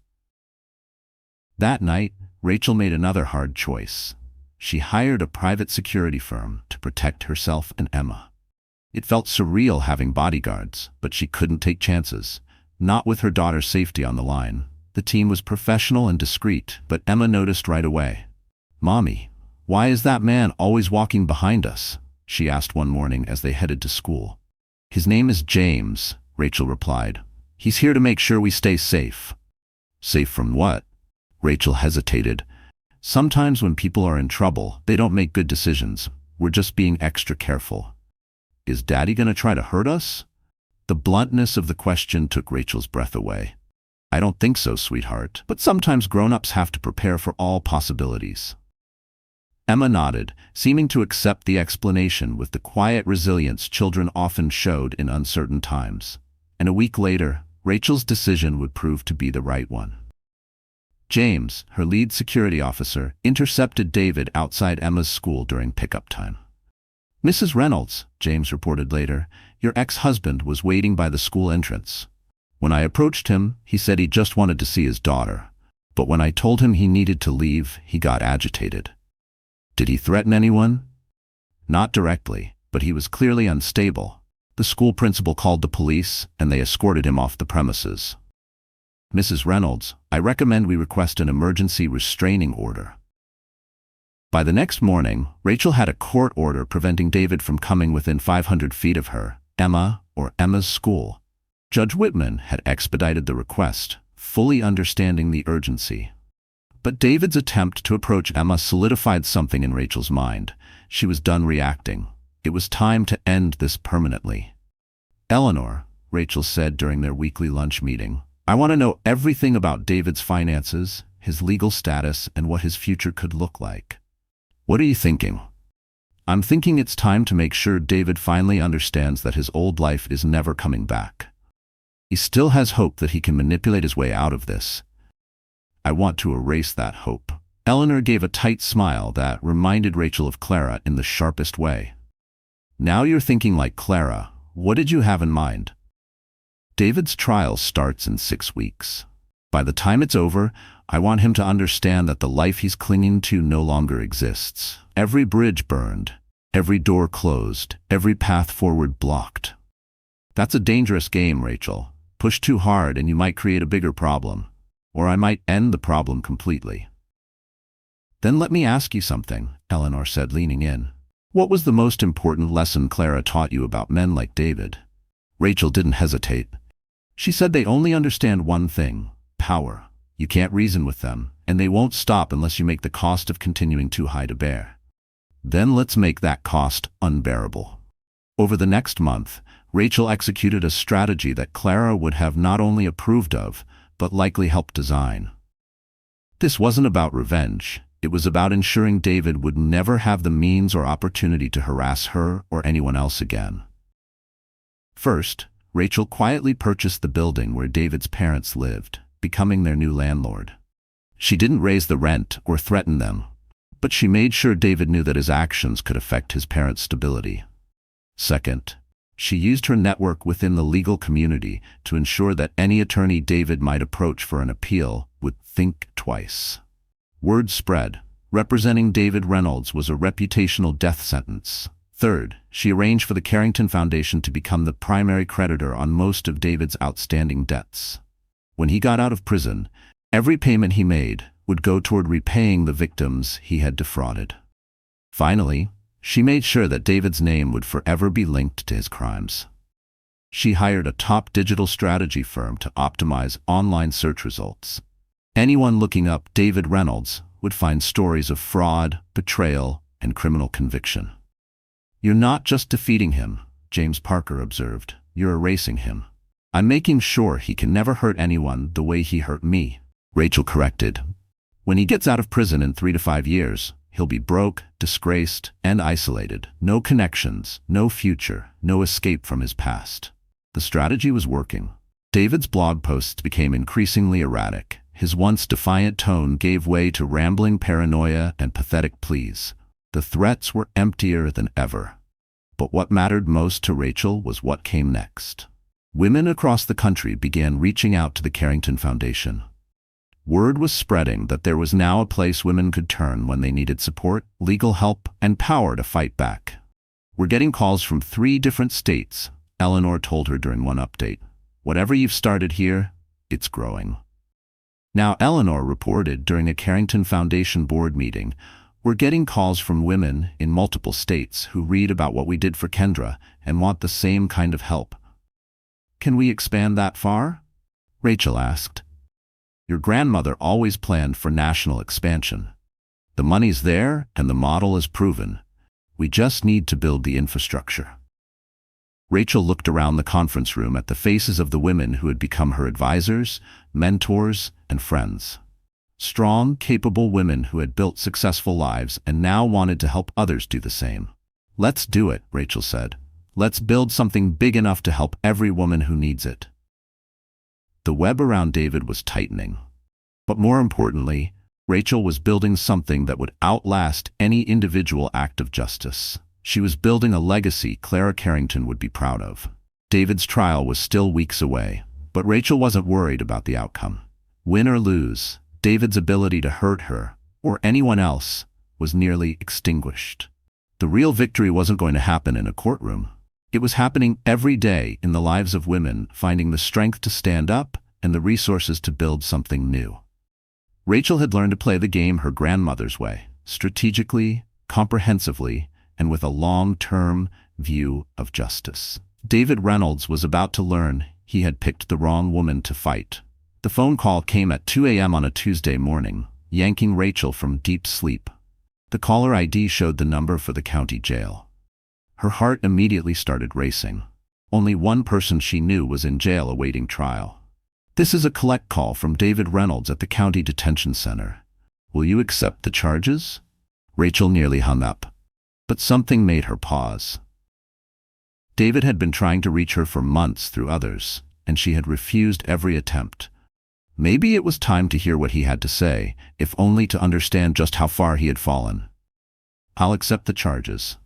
That night, Rachel made another hard choice. She hired a private security firm to protect herself and Emma. It felt surreal having bodyguards, but she couldn't take chances, not with her daughter's safety on the line. The team was professional and discreet, but Emma noticed right away. Mommy, why is that man always walking behind us? She asked one morning as they headed to school. His name is James, Rachel replied. He's here to make sure we stay safe. Safe from what? Rachel hesitated. Sometimes when people are in trouble, they don't make good decisions. We're just being extra careful. Is Daddy gonna try to hurt us? The bluntness of the question took Rachel's breath away. I don't think so, sweetheart, but sometimes grown-ups have to prepare for all possibilities. Emma nodded, seeming to accept the explanation with the quiet resilience children often showed in uncertain times. And a week later, Rachel's decision would prove to be the right one. James, her lead security officer, intercepted David outside Emma's school during pickup time. Mrs. Reynolds, James reported later, your ex-husband was waiting by the school entrance. When I approached him, he said he just wanted to see his daughter. But when I told him he needed to leave, he got agitated. Did he threaten anyone? Not directly, but he was clearly unstable. The school principal called the police, and they escorted him off the premises. Mrs. Reynolds, I recommend we request an emergency restraining order. By the next morning, Rachel had a court order preventing David from coming within 500 feet of her, Emma, or Emma's school. Judge Whitman had expedited the request, fully understanding the urgency. But David's attempt to approach Emma solidified something in Rachel's mind. She was done reacting. It was time to end this permanently. Eleanor, Rachel said during their weekly lunch meeting, I want to know everything about David's finances, his legal status, and what his future could look like. What are you thinking? I'm thinking it's time to make sure David finally understands that his old life is never coming back. He still has hope that he can manipulate his way out of this. I want to erase that hope. Eleanor gave a tight smile that reminded Rachel of Clara in the sharpest way. Now you're thinking like Clara. What did you have in mind? David's trial starts in 6 weeks. By the time it's over, I want him to understand that the life he's clinging to no longer exists. Every bridge burned, every door closed, every path forward blocked. That's a dangerous game, Rachel. Push too hard and you might create a bigger problem. Or I might end the problem completely. Then let me ask you something, Eleanor said, leaning in. What was the most important lesson Clara taught you about men like David? Rachel didn't hesitate. She said they only understand one thing, power. You can't reason with them, and they won't stop unless you make the cost of continuing too high to bear. Then let's make that cost unbearable. Over the next month, Rachel executed a strategy that Clara would have not only approved of, but likely helped design. This wasn't about revenge. It was about ensuring David would never have the means or opportunity to harass her or anyone else again. First, Rachel quietly purchased the building where David's parents lived, becoming their new landlord. She didn't raise the rent or threaten them, but she made sure David knew that his actions could affect his parents' stability. Second, she used her network within the legal community to ensure that any attorney David might approach for an appeal would think twice. Word spread. Representing David Reynolds was a reputational death sentence. Third, she arranged for the Carrington Foundation to become the primary creditor on most of David's outstanding debts. When he got out of prison, every payment he made would go toward repaying the victims he had defrauded. Finally, she made sure that David's name would forever be linked to his crimes. She hired a top digital strategy firm to optimize online search results. Anyone looking up David Reynolds would find stories of fraud, betrayal, and criminal conviction. "You're not just defeating him," James Parker observed. "You're erasing him. I'm making sure he can never hurt anyone the way he hurt me," Rachel corrected. "When he gets out of prison in 3 to 5 years, he'll be broke, disgraced, and isolated. No connections, no future, no escape from his past." The strategy was working. David's blog posts became increasingly erratic. His once defiant tone gave way to rambling paranoia and pathetic pleas. The threats were emptier than ever. But what mattered most to Rachel was what came next. Women across the country began reaching out to the Carrington Foundation. Word was spreading that there was now a place women could turn when they needed support, legal help, and power to fight back. "We're getting calls from 3 different states," Eleanor told her during one update. "Whatever you've started here, it's growing." Now, Eleanor reported during a Carrington Foundation board meeting, "We're getting calls from women in multiple states who read about what we did for Kendra and want the same kind of help." "Can we expand that far?" Rachel asked. "Your grandmother always planned for national expansion. The money's there and the model is proven. We just need to build the infrastructure." Rachel looked around the conference room at the faces of the women who had become her advisors, mentors, and friends. Strong, capable women who had built successful lives and now wanted to help others do the same. "Let's do it," Rachel said. "Let's build something big enough to help every woman who needs it." The web around David was tightening. But more importantly, Rachel was building something that would outlast any individual act of justice. She was building a legacy Clara Carrington would be proud of. David's trial was still weeks away, but Rachel wasn't worried about the outcome. Win or lose, David's ability to hurt her, or anyone else, was nearly extinguished. The real victory wasn't going to happen in a courtroom. It was happening every day in the lives of women finding the strength to stand up and the resources to build something new. Rachel had learned to play the game her grandmother's way, strategically, comprehensively, and with a long-term view of justice. David Reynolds was about to learn he had picked the wrong woman to fight. The phone call came at 2 a.m. on a Tuesday morning, yanking Rachel from deep sleep. The caller ID showed the number for the county jail. Her heart immediately started racing. Only one person she knew was in jail awaiting trial. "This is a collect call from David Reynolds at the County Detention Center. Will you accept the charges?" Rachel nearly hung up, but something made her pause. David had been trying to reach her for months through others, and she had refused every attempt. Maybe it was time to hear what he had to say, if only to understand just how far he had fallen. "I'll accept the charges."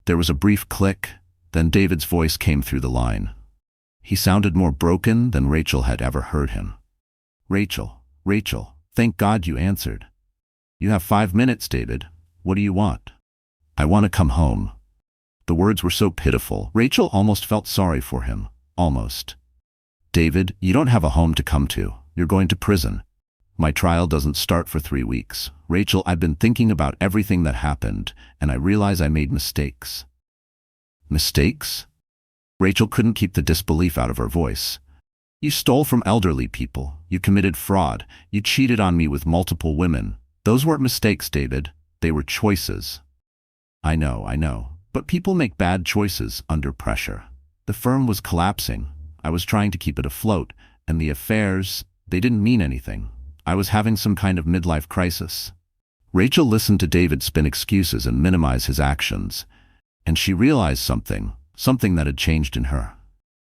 There was a brief click, then David's voice came through the line. He sounded more broken than Rachel had ever heard him. Rachel, thank God you answered. You have 5 minutes, David. What do you want?" "I want to come home." The words were so pitiful, Rachel almost felt sorry for him. Almost. "David, you don't have a home to come to. You're going to prison. My trial doesn't start for 3 weeks. Rachel, I've been thinking about everything that happened, and I realize I made mistakes." "Mistakes?" Rachel couldn't keep the disbelief out of her voice. "You stole from elderly people. You committed fraud. You cheated on me with multiple women. Those weren't mistakes, David. They were choices." I know. But people make bad choices under pressure. The firm was collapsing. I was trying to keep it afloat, and the affairs, they didn't mean anything. I was having some kind of midlife crisis. Rachel listened to David spin excuses and minimize his actions, and she realized something that had changed in her.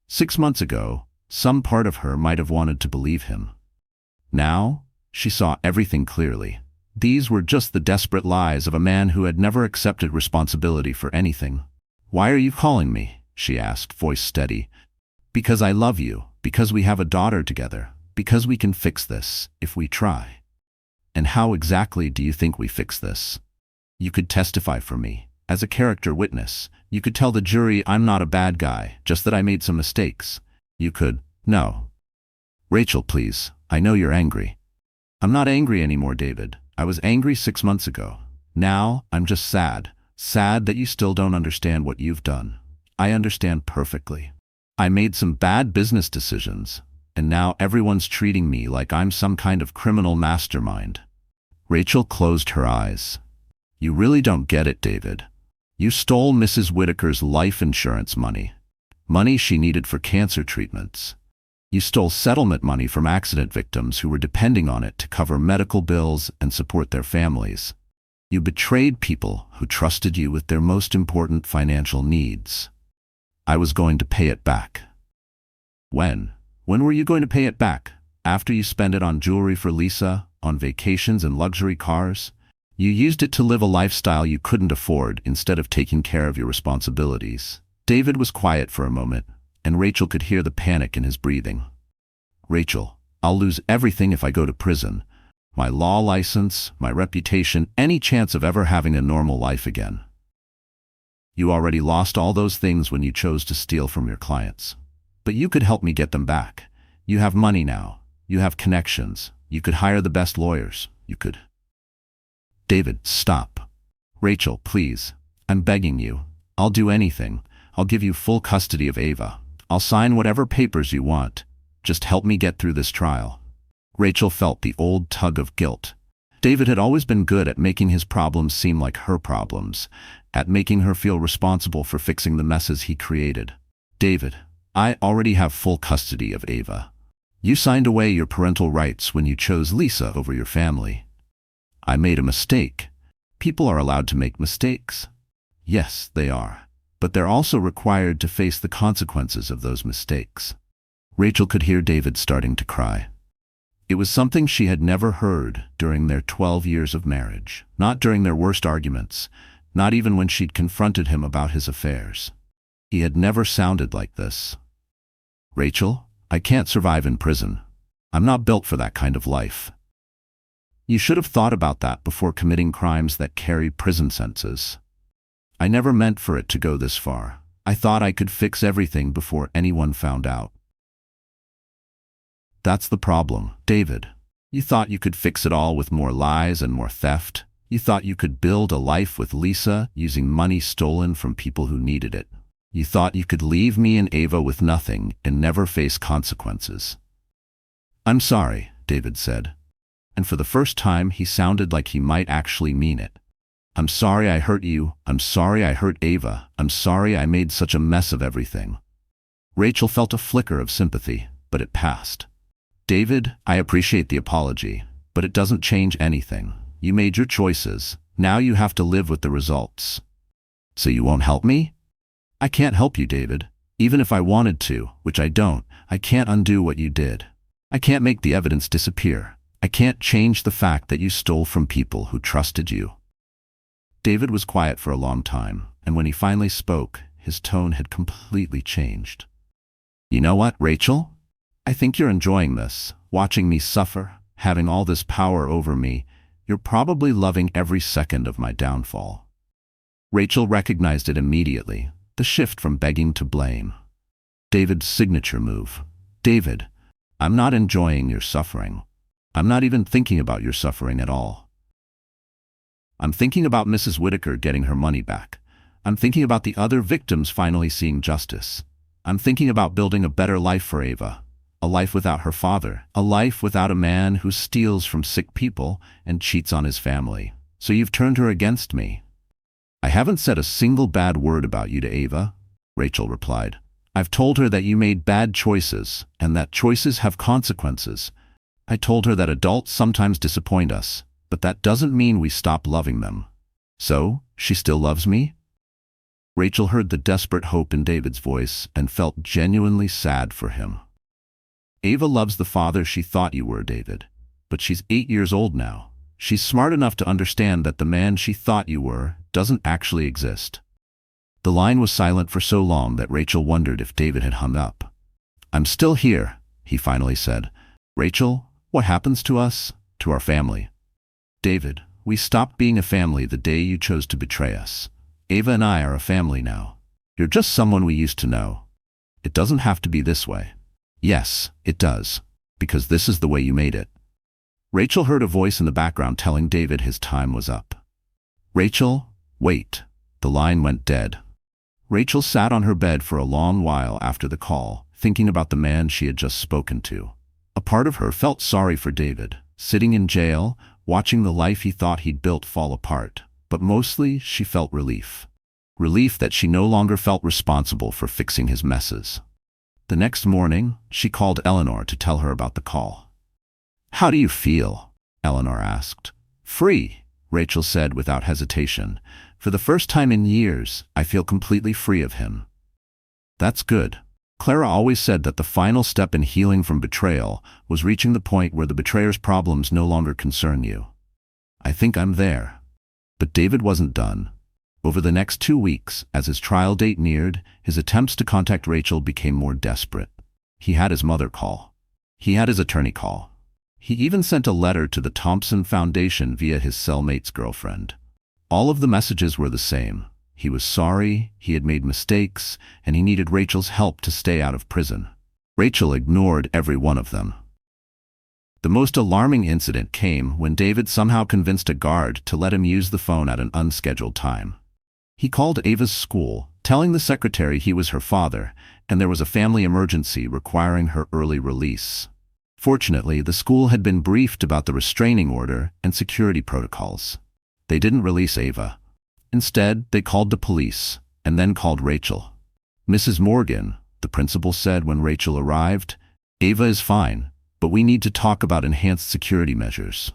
6 months ago, some part of her might have wanted to believe him. Now, she saw everything clearly. These were just the desperate lies of a man who had never accepted responsibility for anything. "Why are you calling me?" she asked, voice steady. "Because I love you, because we have a daughter together, because we can fix this, if we try." "And how exactly do you think we fix this?" "You could testify for me, as a character witness. You could tell the jury I'm not a bad guy, just that I made some mistakes. You could—" "No. Rachel, please, I know you're angry." "I'm not angry anymore, David. I was angry 6 months ago. Now, I'm just sad. Sad that you still don't understand what you've done. I understand perfectly. I made some bad business decisions, and now everyone's treating me like I'm some kind of criminal mastermind." Rachel closed her eyes. "You really don't get it, David. You stole Mrs. Whitaker's life insurance money. Money she needed for cancer treatments. You stole settlement money from accident victims who were depending on it to cover medical bills and support their families. You betrayed people who trusted you with their most important financial needs. I was going to pay it back." "When? When were you going to pay it back? After you spent it on jewelry for Lisa, on vacations and luxury cars? You used it to live a lifestyle you couldn't afford instead of taking care of your responsibilities." David was quiet for a moment, and Rachel could hear the panic in his breathing. "Rachel, I'll lose everything if I go to prison. My law license, my reputation, any chance of ever having a normal life again." "You already lost all those things when you chose to steal from your clients. But you could help me get them back. You have money now. You have connections. You could hire the best lawyers. You could—" "David, stop. Rachel, please. I'm begging you. I'll do anything. I'll give you full custody of Ava. I'll sign whatever papers you want. Just help me get through this trial." Rachel felt the old tug of guilt. David had always been good at making his problems seem like her problems, at making her feel responsible for fixing the messes he created. "David, I already have full custody of Ava. You signed away your parental rights when you chose Lisa over your family. I made a mistake. People are allowed to make mistakes." "Yes, they are. But they're also required to face the consequences of those mistakes." Rachel could hear David starting to cry. It was something she had never heard during their 12 years of marriage, not during their worst arguments, not even when she'd confronted him about his affairs. He had never sounded like this. "Rachel, I can't survive in prison. I'm not built for that kind of life." "You should have thought about that before committing crimes that carry prison sentences. I never meant for it to go this far. I thought I could fix everything before anyone found out." "That's the problem, David. You thought you could fix it all with more lies and more theft. You thought you could build a life with Lisa using money stolen from people who needed it. You thought you could leave me and Ava with nothing and never face consequences." "I'm sorry," David said. And for the first time, he sounded like he might actually mean it. "I'm sorry I hurt you. I'm sorry I hurt Ava. I'm sorry I made such a mess of everything." Rachel felt a flicker of sympathy, but it passed. "David, I appreciate the apology, but it doesn't change anything. You made your choices. Now you have to live with the results." "So you won't help me?" "I can't help you, David. Even if I wanted to, which I don't, I can't undo what you did. I can't make the evidence disappear. I can't change the fact that you stole from people who trusted you." David was quiet for a long time, and when he finally spoke, his tone had completely changed. "You know what, Rachel? I think you're enjoying this, watching me suffer, having all this power over me. You're probably loving every second of my downfall." Rachel recognized it immediately, the shift from begging to blame. David's signature move. "David, I'm not enjoying your suffering. I'm not even thinking about your suffering at all. I'm thinking about Mrs. Whitaker getting her money back. I'm thinking about the other victims finally seeing justice. I'm thinking about building a better life for Ava, a life without her father, a life without a man who steals from sick people and cheats on his family. So you've turned her against me." I haven't said a single bad word about you to Ava, Rachel replied. I've told her that you made bad choices, and that choices have consequences. I told her that adults sometimes disappoint us, but that doesn't mean we stop loving them. So, she still loves me? Rachel heard the desperate hope in David's voice and felt genuinely sad for him. Ava loves the father she thought you were, David. But she's 8 years old now. She's smart enough to understand that the man she thought you were doesn't actually exist. The line was silent for so long that Rachel wondered if David had hung up. I'm still here, he finally said. Rachel, what happens to us, to our family? David, we stopped being a family the day you chose to betray us. Ava and I are a family now. You're just someone we used to know. It doesn't have to be this way. Yes, it does, because this is the way you made it. Rachel heard a voice in the background telling David his time was up. Rachel, wait. The line went dead. Rachel sat on her bed for a long while after the call, thinking about the man she had just spoken to. A part of her felt sorry for David, sitting in jail, watching the life he thought he'd built fall apart. But mostly, she felt relief. Relief that she no longer felt responsible for fixing his messes. The next morning, she called Eleanor to tell her about the call. How do you feel? Eleanor asked. Free, Rachel said without hesitation. For the first time in years, I feel completely free of him. That's good. Clara always said that the final step in healing from betrayal was reaching the point where the betrayer's problems no longer concern you. I think I'm there. But David wasn't done. Over the next 2 weeks, as his trial date neared, his attempts to contact Rachel became more desperate. He had his mother call. He had his attorney call. He even sent a letter to the Thompson Foundation via his cellmate's girlfriend. All of the messages were the same. He was sorry, he had made mistakes, and he needed Rachel's help to stay out of prison. Rachel ignored every one of them. The most alarming incident came when David somehow convinced a guard to let him use the phone at an unscheduled time. He called Ava's school, telling the secretary he was her father, and there was a family emergency requiring her early release. Fortunately, the school had been briefed about the restraining order and security protocols. They didn't release Ava. Instead, they called the police, and then called Rachel. Mrs. Morgan, the principal said when Rachel arrived, Ava is fine, but we need to talk about enhanced security measures.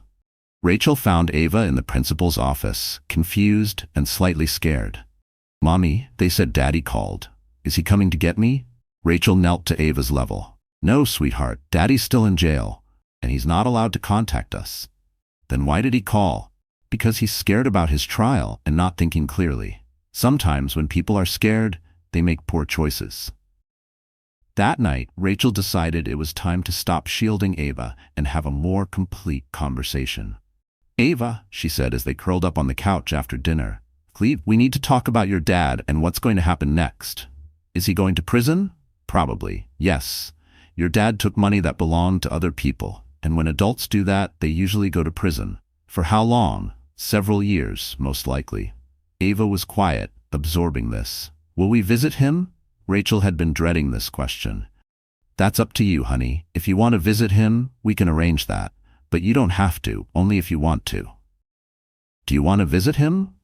Rachel found Ava in the principal's office, confused and slightly scared. Mommy, they said Daddy called. Is he coming to get me? Rachel knelt to Ava's level. No, sweetheart, Daddy's still in jail, and he's not allowed to contact us. Then why did he call? Because he's scared about his trial and not thinking clearly. Sometimes when people are scared, they make poor choices. That night, Rachel decided it was time to stop shielding Ava and have a more complete conversation. Ava, she said as they curled up on the couch after dinner, Cleve, we need to talk about your dad and what's going to happen next. Is he going to prison? Probably, yes. Your dad took money that belonged to other people, and when adults do that, they usually go to prison. For how long? Several years, most likely. Ava was quiet, absorbing this. Will we visit him? Rachel had been dreading this question. That's up to you, honey. If you want to visit him, we can arrange that. But you don't have to, only if you want to. Do you want to visit him?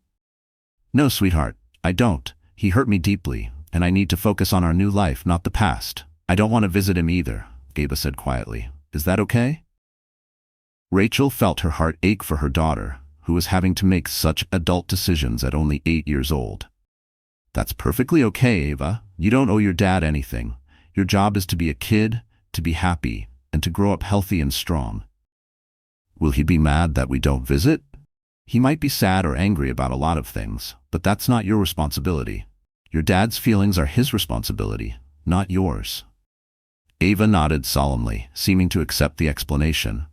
No, sweetheart, I don't. He hurt me deeply, and I need to focus on our new life, not the past. I don't want to visit him either, Ava said quietly. Is that okay? Rachel felt her heart ache for her daughter, who was having to make such adult decisions at only 8 years old. That's perfectly okay, Ava. You don't owe your dad anything. Your job is to be a kid, to be happy, and to grow up healthy and strong. Will he be mad that we don't visit? He might be sad or angry about a lot of things, but that's not your responsibility. Your dad's feelings are his responsibility, not yours. Ava nodded solemnly, seeming to accept the explanation,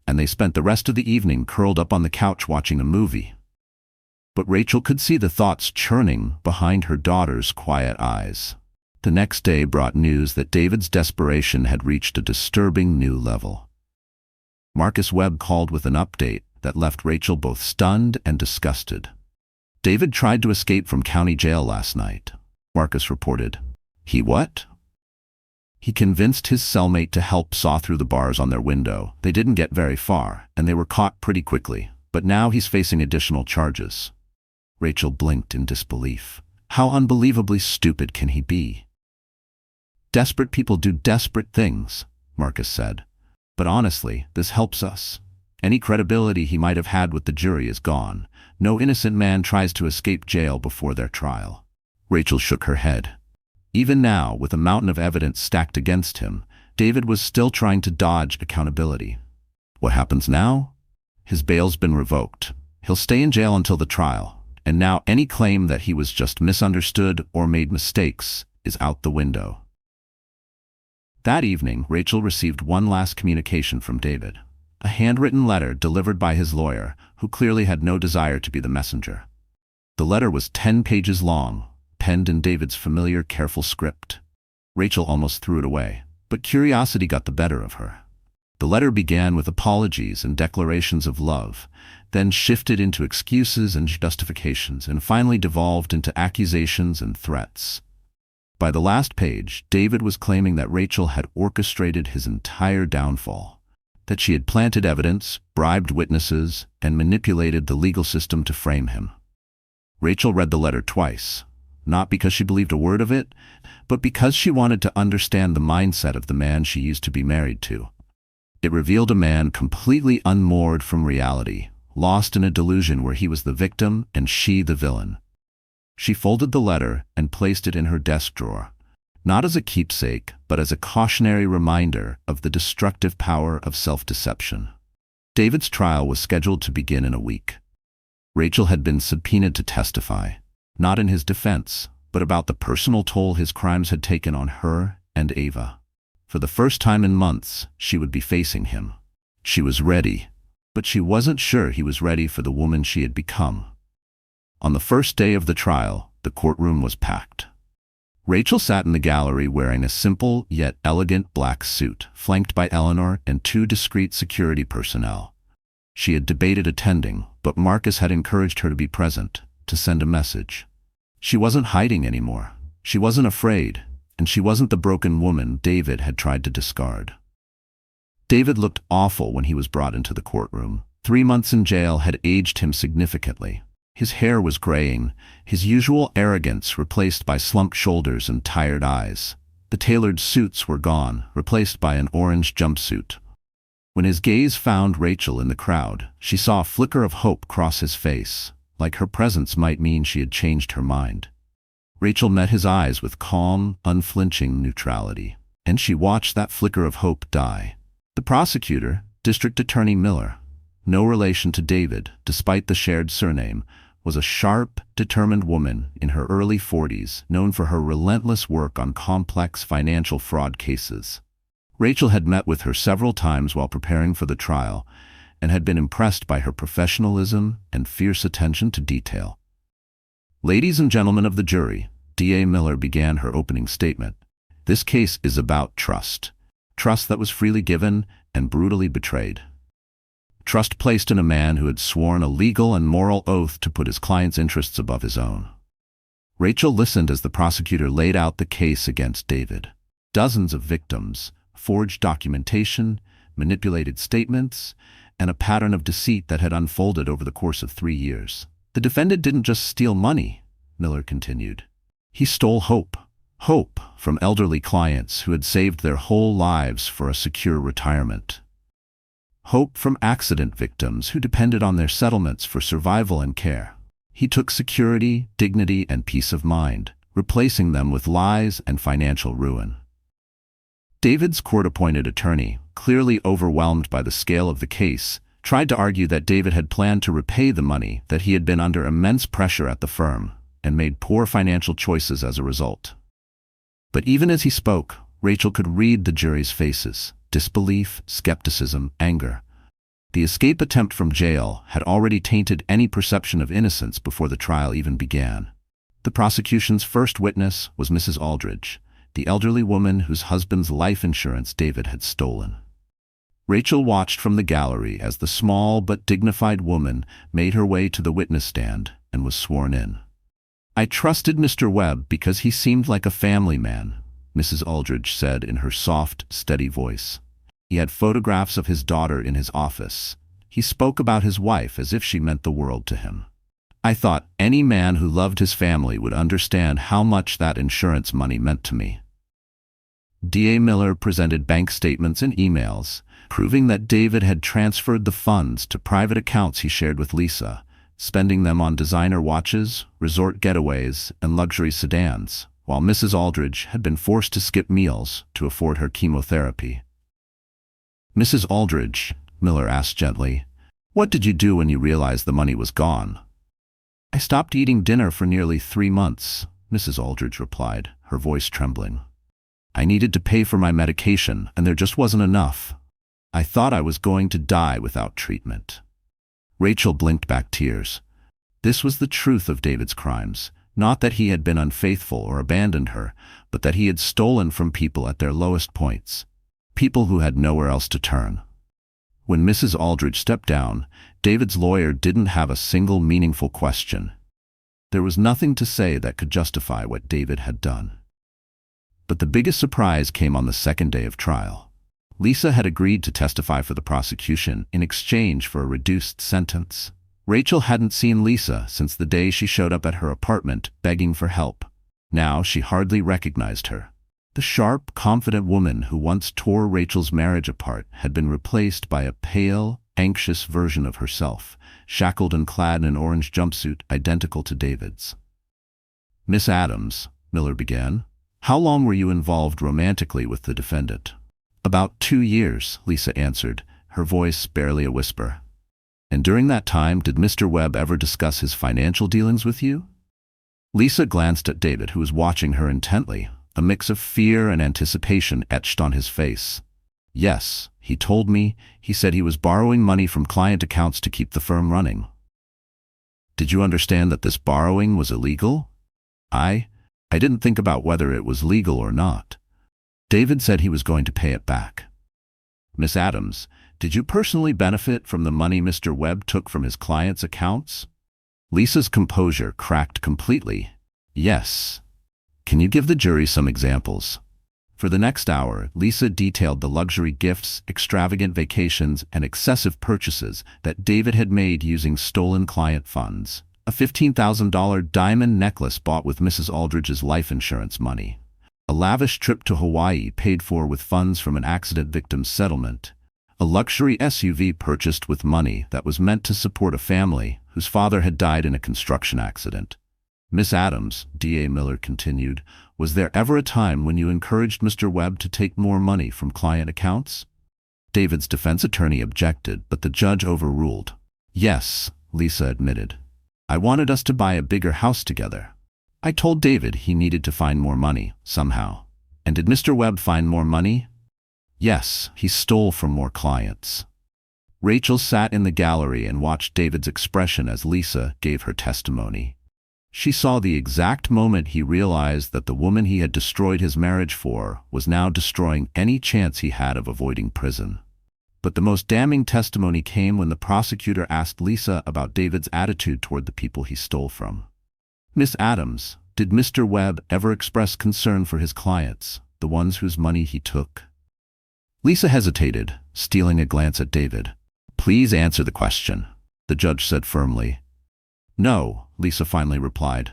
and they spent the rest of the evening curled up on the couch watching a movie. But Rachel could see the thoughts churning behind her daughter's quiet eyes. The next day brought news that David's desperation had reached a disturbing new level. Marcus Webb called with an update that left Rachel both stunned and disgusted. David tried to escape from county jail last night, Marcus reported. He what? He convinced his cellmate to help saw through the bars on their window. They didn't get very far, and they were caught pretty quickly, but now he's facing additional charges. Rachel blinked in disbelief. How unbelievably stupid can he be? Desperate people do desperate things, Marcus said. But honestly, this helps us. Any credibility he might have had with the jury is gone. No innocent man tries to escape jail before their trial. Rachel shook her head. Even now, with a mountain of evidence stacked against him, David was still trying to dodge accountability. What happens now? His bail's been revoked. He'll stay in jail until the trial, and now any claim that he was just misunderstood or made mistakes is out the window. That evening, Rachel received one last communication from David. A handwritten letter delivered by his lawyer, who clearly had no desire to be the messenger. The letter was 10 pages long, penned in David's familiar, careful script. Rachel almost threw it away, but curiosity got the better of her. The letter began with apologies and declarations of love, then shifted into excuses and justifications, and finally devolved into accusations and threats. By the last page, David was claiming that Rachel had orchestrated his entire downfall, that she had planted evidence, bribed witnesses, and manipulated the legal system to frame him. Rachel read the letter twice, not because she believed a word of it, but because she wanted to understand the mindset of the man she used to be married to. It revealed a man completely unmoored from reality, lost in a delusion where he was the victim and she the villain. She folded the letter and placed it in her desk drawer, not as a keepsake, but as a cautionary reminder of the destructive power of self-deception. David's trial was scheduled to begin in a week. Rachel had been subpoenaed to testify, not in his defense, but about the personal toll his crimes had taken on her and Ava. For the first time in months, she would be facing him. She was ready, but she wasn't sure he was ready for the woman she had become. On the first day of the trial, the courtroom was packed. Rachel sat in the gallery wearing a simple yet elegant black suit, flanked by Eleanor and 2 discreet security personnel. She had debated attending, but Marcus had encouraged her to be present, to send a message. She wasn't hiding anymore. She wasn't afraid, and she wasn't the broken woman David had tried to discard. David looked awful when he was brought into the courtroom. 3 months in jail had aged him significantly. His hair was graying, his usual arrogance replaced by slumped shoulders and tired eyes. The tailored suits were gone, replaced by an orange jumpsuit. When his gaze found Rachel in the crowd, she saw a flicker of hope cross his face, like her presence might mean she had changed her mind. Rachel met his eyes with calm, unflinching neutrality, and she watched that flicker of hope die. The prosecutor, District Attorney Miller, no relation to David, despite the shared surname, was a sharp, determined woman in her early 40s, known for her relentless work on complex financial fraud cases. Rachel had met with her several times while preparing for the trial, and had been impressed by her professionalism and fierce attention to detail. "Ladies and gentlemen of the jury," D.A. Miller began her opening statement, "this case is about trust. Trust that was freely given and brutally betrayed. Trust placed in a man who had sworn a legal and moral oath to put his client's interests above his own." Rachel listened as the prosecutor laid out the case against David. Dozens of victims, forged documentation, manipulated statements, and a pattern of deceit that had unfolded over the course of 3 years. "The defendant didn't just steal money," Miller continued. "He stole hope. Hope from elderly clients who had saved their whole lives for a secure retirement. Hope from accident victims who depended on their settlements for survival and care. He took security, dignity, and peace of mind, replacing them with lies and financial ruin." David's court-appointed attorney, clearly overwhelmed by the scale of the case, tried to argue that David had planned to repay the money, that he had been under immense pressure at the firm, and made poor financial choices as a result. But even as he spoke, Rachel could read the jury's faces: disbelief, skepticism, anger. The escape attempt from jail had already tainted any perception of innocence before the trial even began. The prosecution's first witness was Mrs. Aldridge, the elderly woman whose husband's life insurance David had stolen. Rachel watched from the gallery as the small but dignified woman made her way to the witness stand and was sworn in. "I trusted Mr. Webb because he seemed like a family man," Mrs. Aldridge said in her soft, steady voice. "He had photographs of his daughter in his office. He spoke about his wife as if she meant the world to him. I thought any man who loved his family would understand how much that insurance money meant to me. D.A. Miller presented bank statements and emails, proving that David had transferred the funds to private accounts he shared with Lisa, spending them on designer watches, resort getaways, and luxury sedans, while Mrs. Aldridge had been forced to skip meals to afford her chemotherapy. "Mrs. Aldridge," Miller asked gently, "what did you do when you realized the money was gone?" "I stopped eating dinner for nearly 3 months," Mrs. Aldridge replied, her voice trembling. "I needed to pay for my medication, and there just wasn't enough. I thought I was going to die without treatment." Rachel blinked back tears. This was the truth of David's crimes, not that he had been unfaithful or abandoned her, but that he had stolen from people at their lowest points, people who had nowhere else to turn. When Mrs. Aldridge stepped down, David's lawyer didn't have a single meaningful question. There was nothing to say that could justify what David had done. But the biggest surprise came on the second day of trial. Lisa had agreed to testify for the prosecution in exchange for a reduced sentence. Rachel hadn't seen Lisa since the day she showed up at her apartment begging for help. Now she hardly recognized her. The sharp, confident woman who once tore Rachel's marriage apart had been replaced by a pale, anxious version of herself, shackled and clad in an orange jumpsuit identical to David's. "Miss Adams," Miller began, "how long were you involved romantically with the defendant?" "About 2 years," Lisa answered, her voice barely a whisper. "And during that time, did Mr. Webb ever discuss his financial dealings with you?" Lisa glanced at David, who was watching her intently, a mix of fear and anticipation etched on his face. "Yes, he told me. He said he was borrowing money from client accounts to keep the firm running." "Did you understand that this borrowing was illegal?" I didn't think about whether it was legal or not. David said he was going to pay it back." "Miss Adams, did you personally benefit from the money Mr. Webb took from his clients' accounts?" Lisa's composure cracked completely. "Yes." "Can you give the jury some examples?" For the next hour, Lisa detailed the luxury gifts, extravagant vacations, and excessive purchases that David had made using stolen client funds. A $15,000 diamond necklace bought with Mrs. Aldridge's life insurance money. A lavish trip to Hawaii paid for with funds from an accident victim's settlement. A luxury SUV purchased with money that was meant to support a family whose father had died in a construction accident. "Miss Adams," D.A. Miller continued, "was there ever a time when you encouraged Mr. Webb to take more money from client accounts?" David's defense attorney objected, but the judge overruled. "Yes," Lisa admitted. "I wanted us to buy a bigger house together. I told David he needed to find more money, somehow. And did Mr. Webb find more money?" "Yes, he stole from more clients." Rachel sat in the gallery and watched David's expression as Lisa gave her testimony. She saw the exact moment he realized that the woman he had destroyed his marriage for was now destroying any chance he had of avoiding prison. But the most damning testimony came when the prosecutor asked Lisa about David's attitude toward the people he stole from. "Miss Adams, did Mr. Webb ever express concern for his clients, the ones whose money he took?" Lisa hesitated, stealing a glance at David. "Please answer the question," the judge said firmly. "No," Lisa finally replied.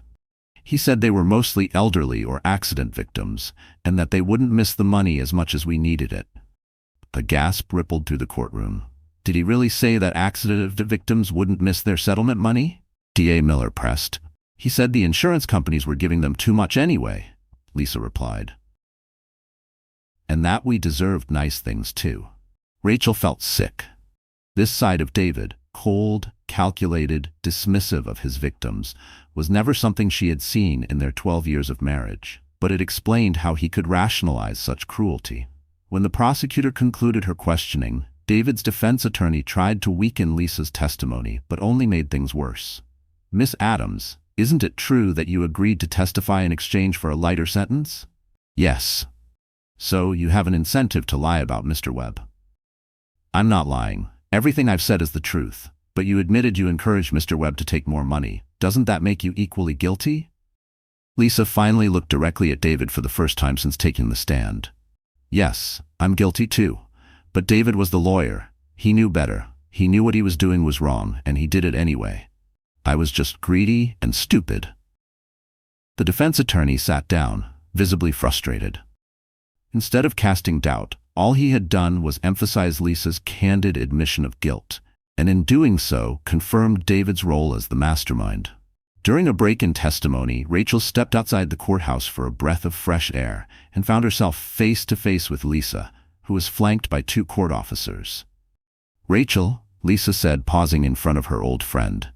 "He said they were mostly elderly or accident victims, and that they wouldn't miss the money as much as we needed it." A gasp rippled through the courtroom. "Did he really say that accident victims wouldn't miss their settlement money?" D.A. Miller pressed. "He said the insurance companies were giving them too much anyway," Lisa replied. "And that we deserved nice things too." Rachel felt sick. This side of David, cold, calculated, dismissive of his victims, was never something she had seen in their 12 years of marriage, but it explained how he could rationalize such cruelty. When the prosecutor concluded her questioning, David's defense attorney tried to weaken Lisa's testimony, but only made things worse. "Miss Adams, isn't it true that you agreed to testify in exchange for a lighter sentence?" "Yes." "So you have an incentive to lie about Mr. Webb." "I'm not lying. Everything I've said is the truth. But you admitted you encouraged Mr. Webb to take more money. Doesn't that make you equally guilty?" Lisa finally looked directly at David for the first time since taking the stand. "Yes, I'm guilty too. But David was the lawyer. He knew better. He knew what he was doing was wrong, and he did it anyway. I was just greedy and stupid. The defense attorney sat down, visibly frustrated. Instead of casting doubt, all he had done was emphasize Lisa's candid admission of guilt, and in doing so, confirmed David's role as the mastermind. During a break in testimony, Rachel stepped outside the courthouse for a breath of fresh air and found herself face to face with Lisa, who was flanked by 2 court officers. "Rachel," Lisa said, pausing in front of her old friend,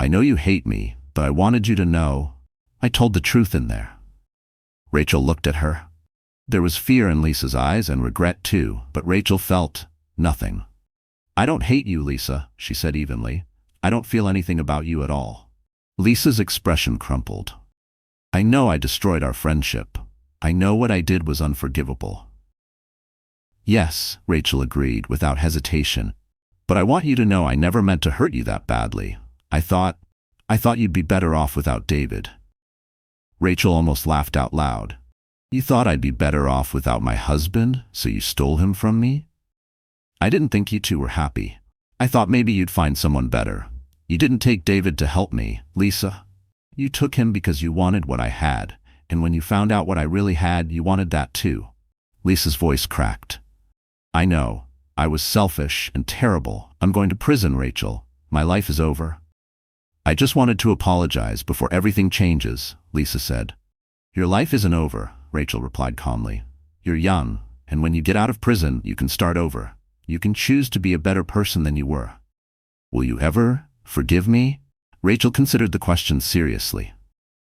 "I know you hate me, but I wanted you to know I told the truth in there." Rachel looked at her. There was fear in Lisa's eyes and regret too, but Rachel felt nothing. "I don't hate you, Lisa," she said evenly. "I don't feel anything about you at all." Lisa's expression crumpled. "I know I destroyed our friendship. I know what I did was unforgivable." "Yes," Rachel agreed without hesitation, "but I want you to know I never meant to hurt you that badly. I thought you'd be better off without David." Rachel almost laughed out loud. "You thought I'd be better off without my husband, so you stole him from me?" "I didn't think you two were happy. I thought maybe you'd find someone better. You didn't take David to help me, Lisa. You took him because you wanted what I had, and when you found out what I really had, you wanted that too." Lisa's voice cracked. "I know. I was selfish and terrible. I'm going to prison, Rachel. My life is over." "I just wanted to apologize before everything changes," Lisa said. "Your life isn't over," Rachel replied calmly. "You're young, and when you get out of prison, you can start over. You can choose to be a better person than you were." "Will you ever forgive me?" Rachel considered the question seriously.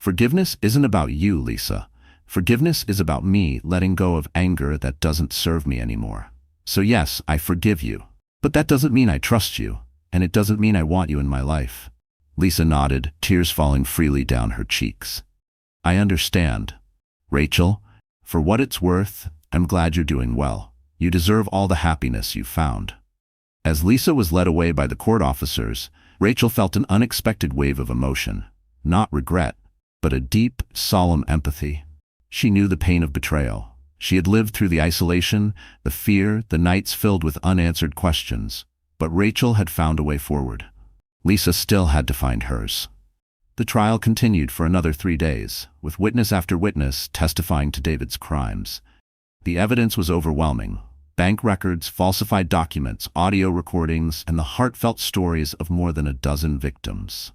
"Forgiveness isn't about you, Lisa. Forgiveness is about me letting go of anger that doesn't serve me anymore. So yes, I forgive you. But that doesn't mean I trust you, and it doesn't mean I want you in my life." Lisa nodded, tears falling freely down her cheeks. "I understand. Rachel, for what it's worth, I'm glad you're doing well. You deserve all the happiness you've found." As Lisa was led away by the court officers, Rachel felt an unexpected wave of emotion. Not regret, but a deep, solemn empathy. She knew the pain of betrayal. She had lived through the isolation, the fear, the nights filled with unanswered questions. But Rachel had found a way forward. Lisa still had to find hers. The trial continued for another 3 days, with witness after witness testifying to David's crimes. The evidence was overwhelming. Bank records, falsified documents, audio recordings, and the heartfelt stories of more than a dozen victims.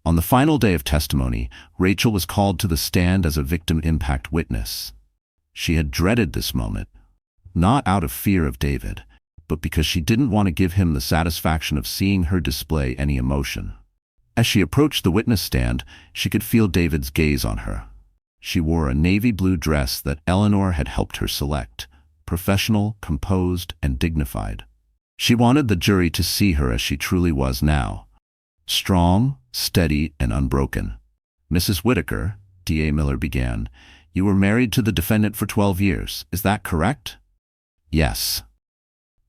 On the final day of testimony, Rachel was called to the stand as a victim impact witness. She had dreaded this moment, not out of fear of David, but because she didn't want to give him the satisfaction of seeing her display any emotion. As she approached the witness stand, she could feel David's gaze on her. She wore a navy blue dress that Eleanor had helped her select, professional, composed, and dignified. She wanted the jury to see her as she truly was now. Strong, steady, and unbroken. "Mrs. Whitaker," D.A. Miller began, "you were married to the defendant for 12 years, is that correct?" "Yes."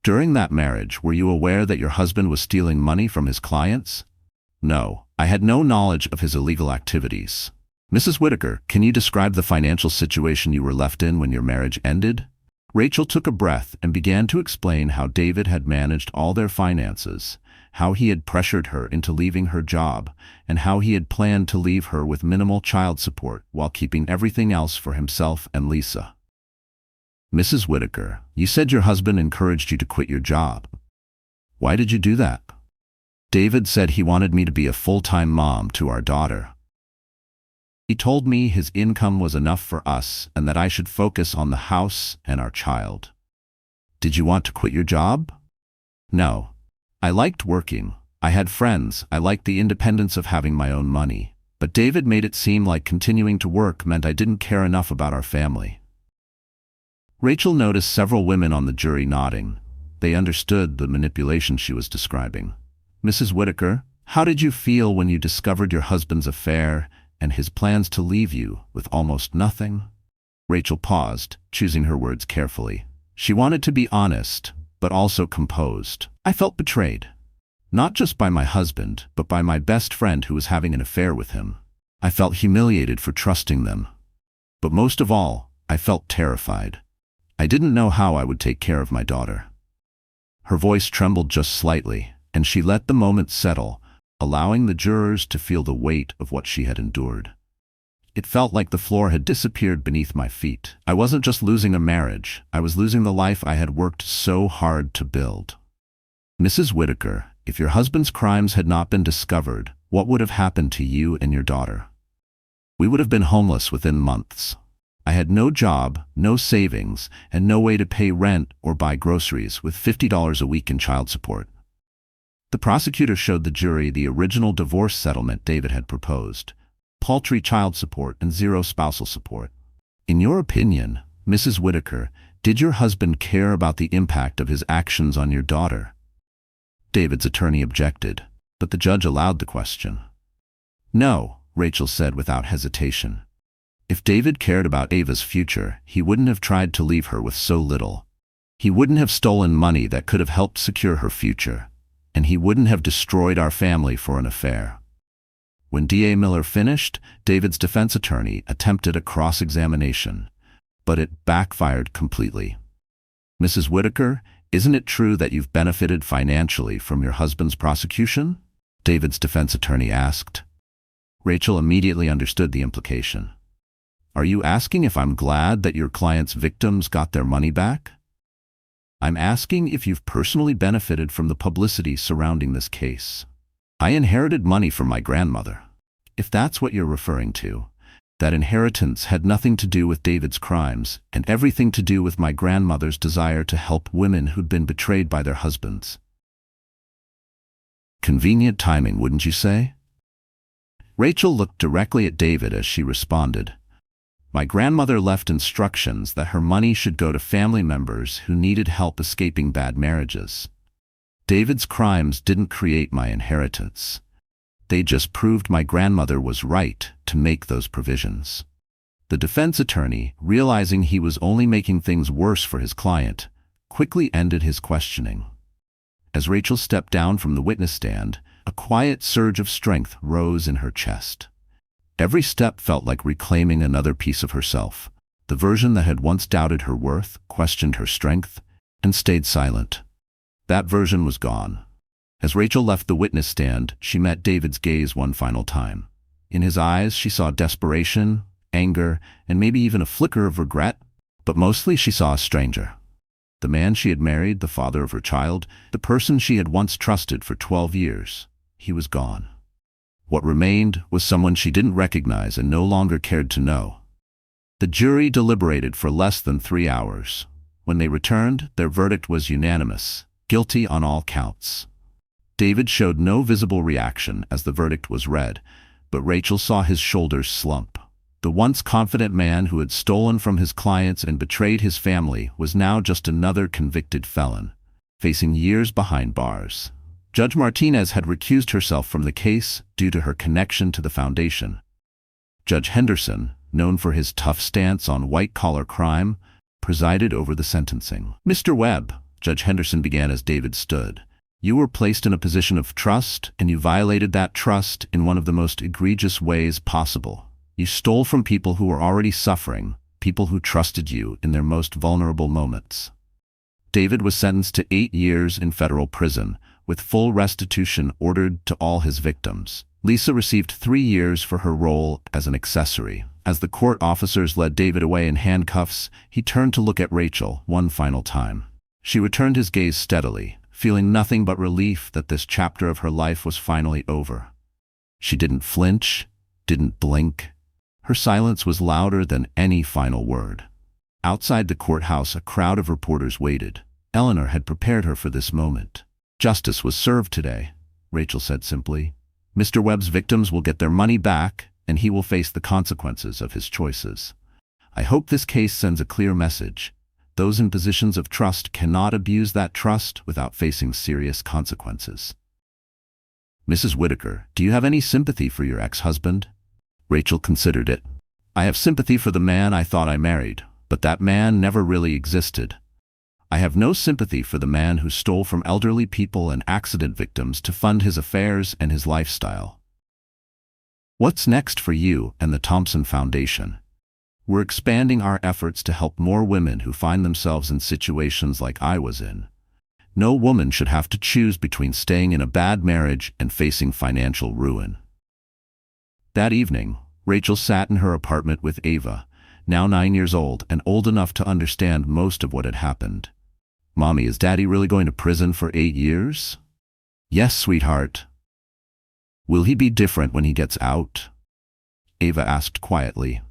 "During that marriage, were you aware that your husband was stealing money from his clients?" "No, I had no knowledge of his illegal activities." "Mrs. Whitaker, can you describe the financial situation you were left in when your marriage ended?" Rachel took a breath and began to explain how David had managed all their finances, how he had pressured her into leaving her job, and how he had planned to leave her with minimal child support while keeping everything else for himself and Lisa. "Mrs. Whitaker, you said your husband encouraged you to quit your job. Why did you do that?" "David said he wanted me to be a full-time mom to our daughter. He told me his income was enough for us and that I should focus on the house and our child." "Did you want to quit your job?" "No. I liked working. I had friends. I liked the independence of having my own money. But David made it seem like continuing to work meant I didn't care enough about our family." Rachel noticed several women on the jury nodding. They understood the manipulation she was describing. "Mrs. Whitaker, how did you feel when you discovered your husband's affair and his plans to leave you with almost nothing?" Rachel paused, choosing her words carefully. She wanted to be honest, but also composed. "I felt betrayed. Not just by my husband, but by my best friend who was having an affair with him. I felt humiliated for trusting them. But most of all, I felt terrified. I didn't know how I would take care of my daughter." Her voice trembled just slightly, and she let the moment settle, allowing the jurors to feel the weight of what she had endured. It felt like the floor had disappeared beneath my feet. I wasn't just losing a marriage, I was losing the life I had worked so hard to build. Mrs. Whitaker, if your husband's crimes had not been discovered, what would have happened to you and your daughter? We would have been homeless within months. I had no job, no savings, and no way to pay rent or buy groceries with $50 a week in child support. The prosecutor showed the jury the original divorce settlement David had proposed: paltry child support and zero spousal support. In your opinion, Mrs. Whitaker, did your husband care about the impact of his actions on your daughter? David's attorney objected, but the judge allowed the question. No, Rachel said without hesitation. If David cared about Ava's future, he wouldn't have tried to leave her with so little. He wouldn't have stolen money that could have helped secure her future, and he wouldn't have destroyed our family for an affair. When D.A. Miller finished, David's defense attorney attempted a cross-examination, but it backfired completely. Mrs. Whitaker, isn't it true that you've benefited financially from your husband's prosecution? David's defense attorney asked. Rachel immediately understood the implication. Are you asking if I'm glad that your client's victims got their money back? I'm asking if you've personally benefited from the publicity surrounding this case. I inherited money from my grandmother. If that's what you're referring to, that inheritance had nothing to do with David's crimes and everything to do with my grandmother's desire to help women who'd been betrayed by their husbands. Convenient timing, wouldn't you say? Rachel looked directly at David as she responded. My grandmother left instructions that her money should go to family members who needed help escaping bad marriages. David's crimes didn't create my inheritance. They just proved my grandmother was right to make those provisions. The defense attorney, realizing he was only making things worse for his client, quickly ended his questioning. As Rachel stepped down from the witness stand, a quiet surge of strength rose in her chest. Every step felt like reclaiming another piece of herself, the version that had once doubted her worth, questioned her strength, and stayed silent. That version was gone. As Rachel left the witness stand, she met David's gaze one final time. In his eyes, she saw desperation, anger, and maybe even a flicker of regret, but mostly she saw a stranger. The man she had married, the father of her child, the person she had once trusted for 12 years. He was gone. What remained was someone she didn't recognize and no longer cared to know. The jury deliberated for less than 3 hours. When they returned, their verdict was unanimous: guilty on all counts. David showed no visible reaction as the verdict was read, but Rachel saw his shoulders slump. The once confident man who had stolen from his clients and betrayed his family was now just another convicted felon, facing years behind bars. Judge Martinez had recused herself from the case due to her connection to the foundation. Judge Henderson, known for his tough stance on white-collar crime, presided over the sentencing. Mr. Webb, Judge Henderson began as David stood, you were placed in a position of trust, and you violated that trust in one of the most egregious ways possible. You stole from people who were already suffering, people who trusted you in their most vulnerable moments. David was sentenced to 8 years in federal prison, with full restitution ordered to all his victims. Lisa received 3 years for her role as an accessory. As the court officers led David away in handcuffs, he turned to look at Rachel one final time. She returned his gaze steadily, feeling nothing but relief that this chapter of her life was finally over. She didn't flinch, didn't blink. Her silence was louder than any final word. Outside the courthouse, a crowd of reporters waited. Eleanor had prepared her for this moment. Justice was served today, Rachel said simply. Mr. Webb's victims will get their money back, and he will face the consequences of his choices. I hope this case sends a clear message. Those in positions of trust cannot abuse that trust without facing serious consequences. Mrs. Whitaker, do you have any sympathy for your ex-husband? Rachel considered it. I have sympathy for the man I thought I married, but that man never really existed. I have no sympathy for the man who stole from elderly people and accident victims to fund his affairs and his lifestyle. What's next for you and the Thompson Foundation? We're expanding our efforts to help more women who find themselves in situations like I was in. No woman should have to choose between staying in a bad marriage and facing financial ruin. That evening, Rachel sat in her apartment with Ava, now 9 years old and old enough to understand most of what had happened. "Mommy, is Daddy really going to prison for 8 years?" "Yes, sweetheart." "Will he be different when he gets out?" Ava asked quietly.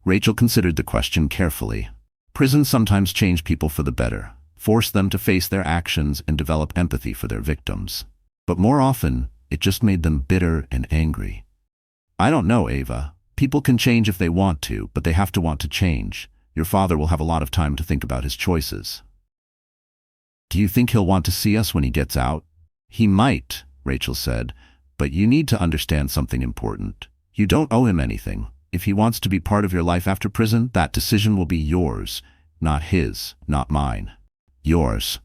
Rachel considered the question carefully. Prisons sometimes change people for the better, force them to face their actions and develop empathy for their victims. But more often, it just made them bitter and angry. "I don't know, Ava. People can change if they want to, but they have to want to change. Your father will have a lot of time to think about his choices." "Do you think he'll want to see us when he gets out?" "He might," Rachel said, "but you need to understand something important. You don't owe him anything. If he wants to be part of your life after prison, that decision will be yours, not his, not mine." "Yours."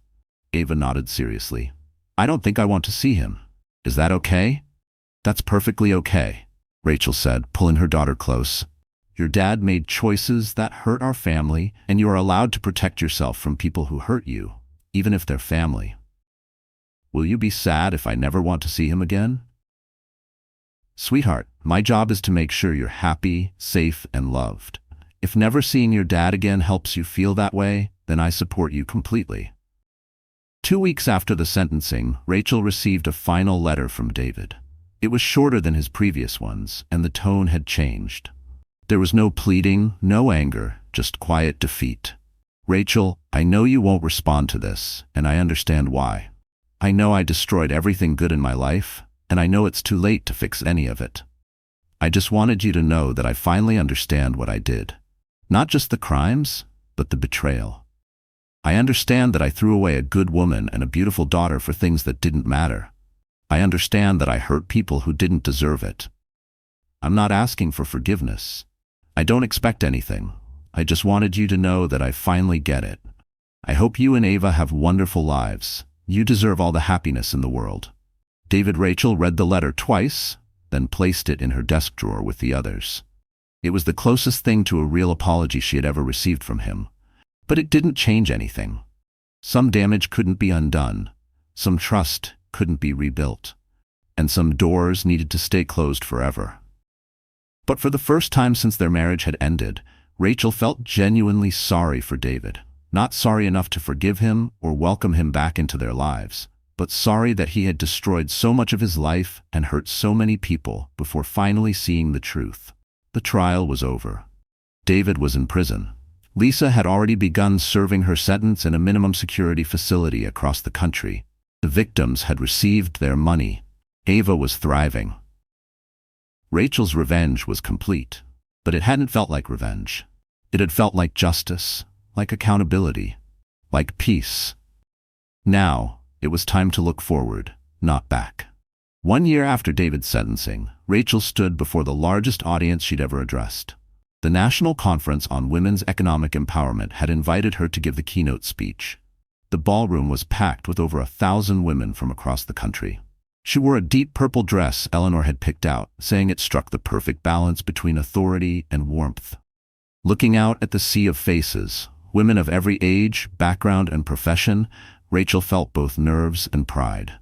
Ava nodded seriously. "I don't think I want to see him. Is that okay?" "That's perfectly okay," Rachel said, pulling her daughter close. "Your dad made choices that hurt our family, and you are allowed to protect yourself from people who hurt you, even if they're family." "Will you be sad if I never want to see him again?" "Sweetheart, my job is to make sure you're happy, safe, and loved. If never seeing your dad again helps you feel that way, then I support you completely." 2 weeks after the sentencing, Rachel received a final letter from David. It was shorter than his previous ones, and the tone had changed. There was no pleading, no anger, just quiet defeat. "Rachel, I know you won't respond to this, and I understand why. I know I destroyed everything good in my life, and I know it's too late to fix any of it. I just wanted you to know that I finally understand what I did. Not just the crimes, but the betrayal. I understand that I threw away a good woman and a beautiful daughter for things that didn't matter. I understand that I hurt people who didn't deserve it. I'm not asking for forgiveness. I don't expect anything. I just wanted you to know that I finally get it. I hope you and Ava have wonderful lives. You deserve all the happiness in the world." Rachel read the letter twice, then placed it in her desk drawer with the others. It was the closest thing to a real apology she had ever received from him. But it didn't change anything. Some damage couldn't be undone. Some trust couldn't be rebuilt. And some doors needed to stay closed forever. But for the first time since their marriage had ended, Rachel felt genuinely sorry for David. Not sorry enough to forgive him or welcome him back into their lives, but sorry that he had destroyed so much of his life and hurt so many people before finally seeing the truth. The trial was over. David was in prison. Lisa had already begun serving her sentence in a minimum security facility across the country. The victims had received their money. Ava was thriving. Rachel's revenge was complete, but it hadn't felt like revenge. It had felt like justice, like accountability, like peace. Now, it was time to look forward, not back. 1 year after David's sentencing, Rachel stood before the largest audience she'd ever addressed. The National Conference on Women's Economic Empowerment had invited her to give the keynote speech. The ballroom was packed with over 1,000 women from across the country. She wore a deep purple dress Eleanor had picked out, saying it struck the perfect balance between authority and warmth. Looking out at the sea of faces, women of every age, background, and profession, Rachel felt both nerves and pride.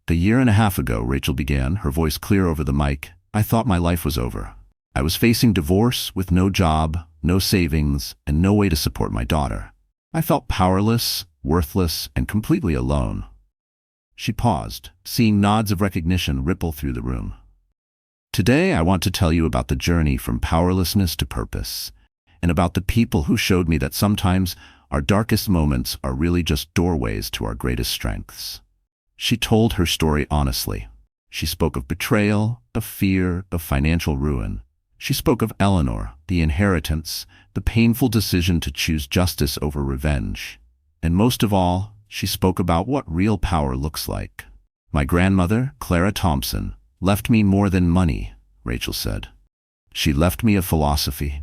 A year and a half ago, Rachel began, her voice clear over the mic, "I thought my life was over. I was facing divorce with no job, no savings, and no way to support my daughter. I felt powerless, worthless, and completely alone." She paused, seeing nods of recognition ripple through the room. "Today I want to tell you about the journey from powerlessness to purpose, and about the people who showed me that sometimes our darkest moments are really just doorways to our greatest strengths." She told her story honestly. She spoke of betrayal, of fear, of financial ruin. She spoke of Eleanor, the inheritance, the painful decision to choose justice over revenge. And most of all, she spoke about what real power looks like. "My grandmother, Clara Thompson, left me more than money," Rachel said. "She left me a philosophy."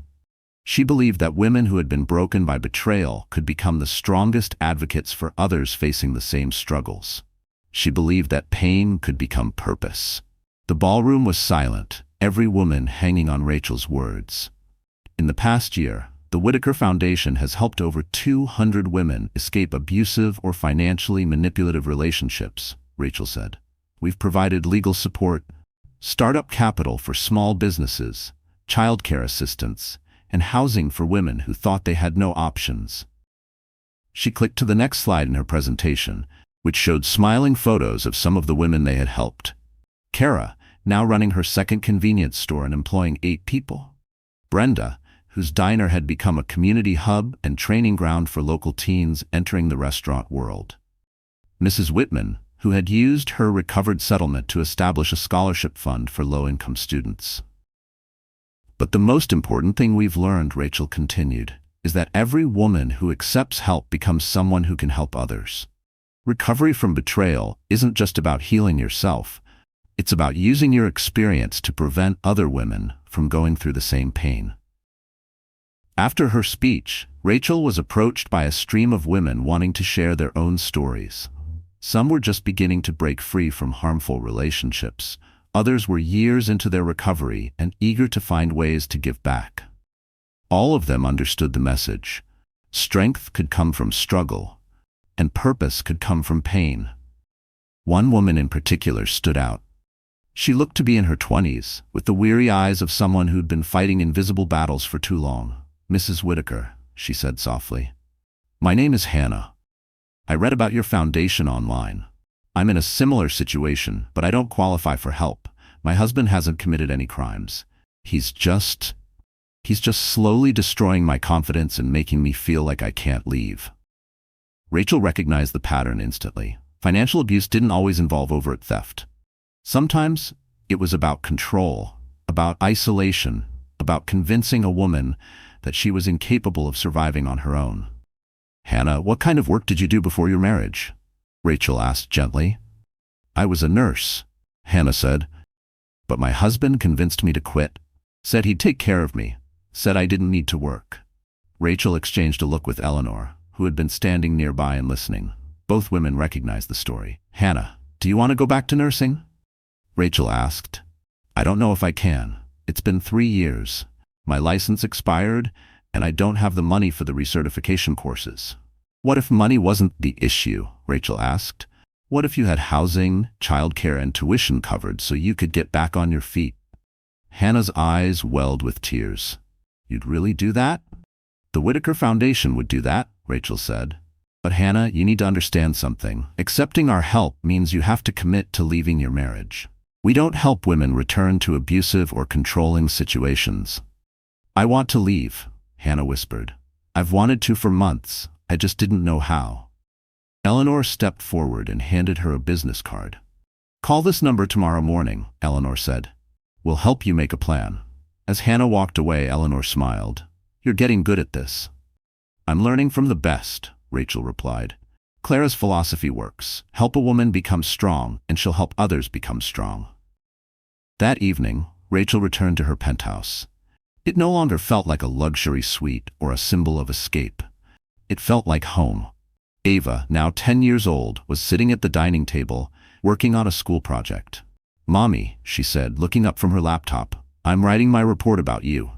She believed that women who had been broken by betrayal could become the strongest advocates for others facing the same struggles. She believed that pain could become purpose. The ballroom was silent, every woman hanging on Rachel's words. In the past year, The Whitaker Foundation has helped over 200 women escape abusive or financially manipulative relationships, Rachel said. We've provided legal support, startup capital for small businesses, childcare assistance, and housing for women who thought they had no options. She clicked to the next slide in her presentation, which showed smiling photos of some of the women they had helped. Kara, now running her second convenience store and employing 8 people. Brenda, whose diner had become a community hub and training ground for local teens entering the restaurant world. Mrs. Whitman, who had used her recovered settlement to establish a scholarship fund for low-income students. But the most important thing we've learned, Rachel continued, is that every woman who accepts help becomes someone who can help others. Recovery from betrayal isn't just about healing yourself. It's about using your experience to prevent other women from going through the same pain. After her speech, Rachel was approached by a stream of women wanting to share their own stories. Some were just beginning to break free from harmful relationships. Others were years into their recovery and eager to find ways to give back. All of them understood the message. Strength could come from struggle, and purpose could come from pain. One woman in particular stood out. She looked to be in her 20s, with the weary eyes of someone who'd been fighting invisible battles for too long. "Mrs. Whitaker," she said softly. "My name is Hannah. I read about your foundation online. I'm in a similar situation, but I don't qualify for help. My husband hasn't committed any crimes. He's just slowly destroying my confidence and making me feel like I can't leave." Rachel recognized the pattern instantly. Financial abuse didn't always involve overt theft. Sometimes it was about control, about isolation, about convincing a woman that she was incapable of surviving on her own. "Hannah, what kind of work did you do before your marriage?" Rachel asked gently. "I was a nurse," Hannah said. "But my husband convinced me to quit, said he'd take care of me, said I didn't need to work." Rachel exchanged a look with Eleanor, who had been standing nearby and listening. Both women recognized the story. "Hannah, do you want to go back to nursing?" Rachel asked. "I don't know if I can. It's been 3 years. My license expired, and I don't have the money for the recertification courses." "What if money wasn't the issue?" Rachel asked. "What if you had housing, childcare, and tuition covered so you could get back on your feet?" Hannah's eyes welled with tears. "You'd really do that?" "The Whitaker Foundation would do that," Rachel said. "But Hannah, you need to understand something. Accepting our help means you have to commit to leaving your marriage. We don't help women return to abusive or controlling situations." "I want to leave," Hannah whispered. "I've wanted to for months. I just didn't know how." Eleanor stepped forward and handed her a business card. "Call this number tomorrow morning," Eleanor said. "We'll help you make a plan." As Hannah walked away, Eleanor smiled. "You're getting good at this." "I'm learning from the best," Rachel replied. "Clara's philosophy works. Help a woman become strong, and she'll help others become strong." That evening, Rachel returned to her penthouse. It no longer felt like a luxury suite or a symbol of escape. It felt like home. Ava, now 10 years old, was sitting at the dining table, working on a school project. "Mommy," she said, looking up from her laptop, "I'm writing my report about you."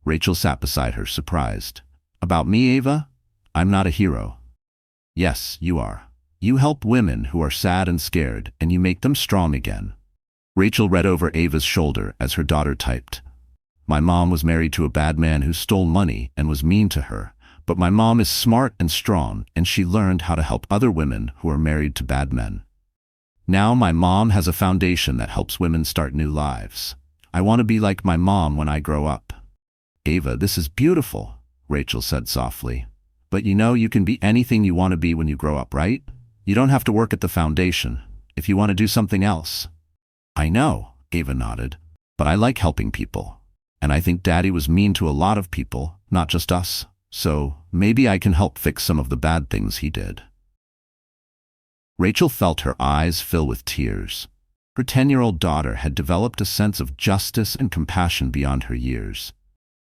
Rachel sat beside her, surprised. "About me, Ava? I'm not a hero." "Yes, you are. You help women who are sad and scared, and you make them strong again." Rachel read over Ava's shoulder as her daughter typed. "My mom was married to a bad man who stole money and was mean to her. But my mom is smart and strong, and she learned how to help other women who are married to bad men. Now my mom has a foundation that helps women start new lives. I want to be like my mom when I grow up." "Ava, this is beautiful," Rachel said softly. "But you can be anything you want to be when you grow up, right? You don't have to work at the foundation if you want to do something else." "I know," Ava nodded, "but I like helping people. And I think Daddy was mean to a lot of people, not just us. So maybe I can help fix some of the bad things he did." Rachel felt her eyes fill with tears. Her 10-year-old daughter had developed a sense of justice and compassion beyond her years.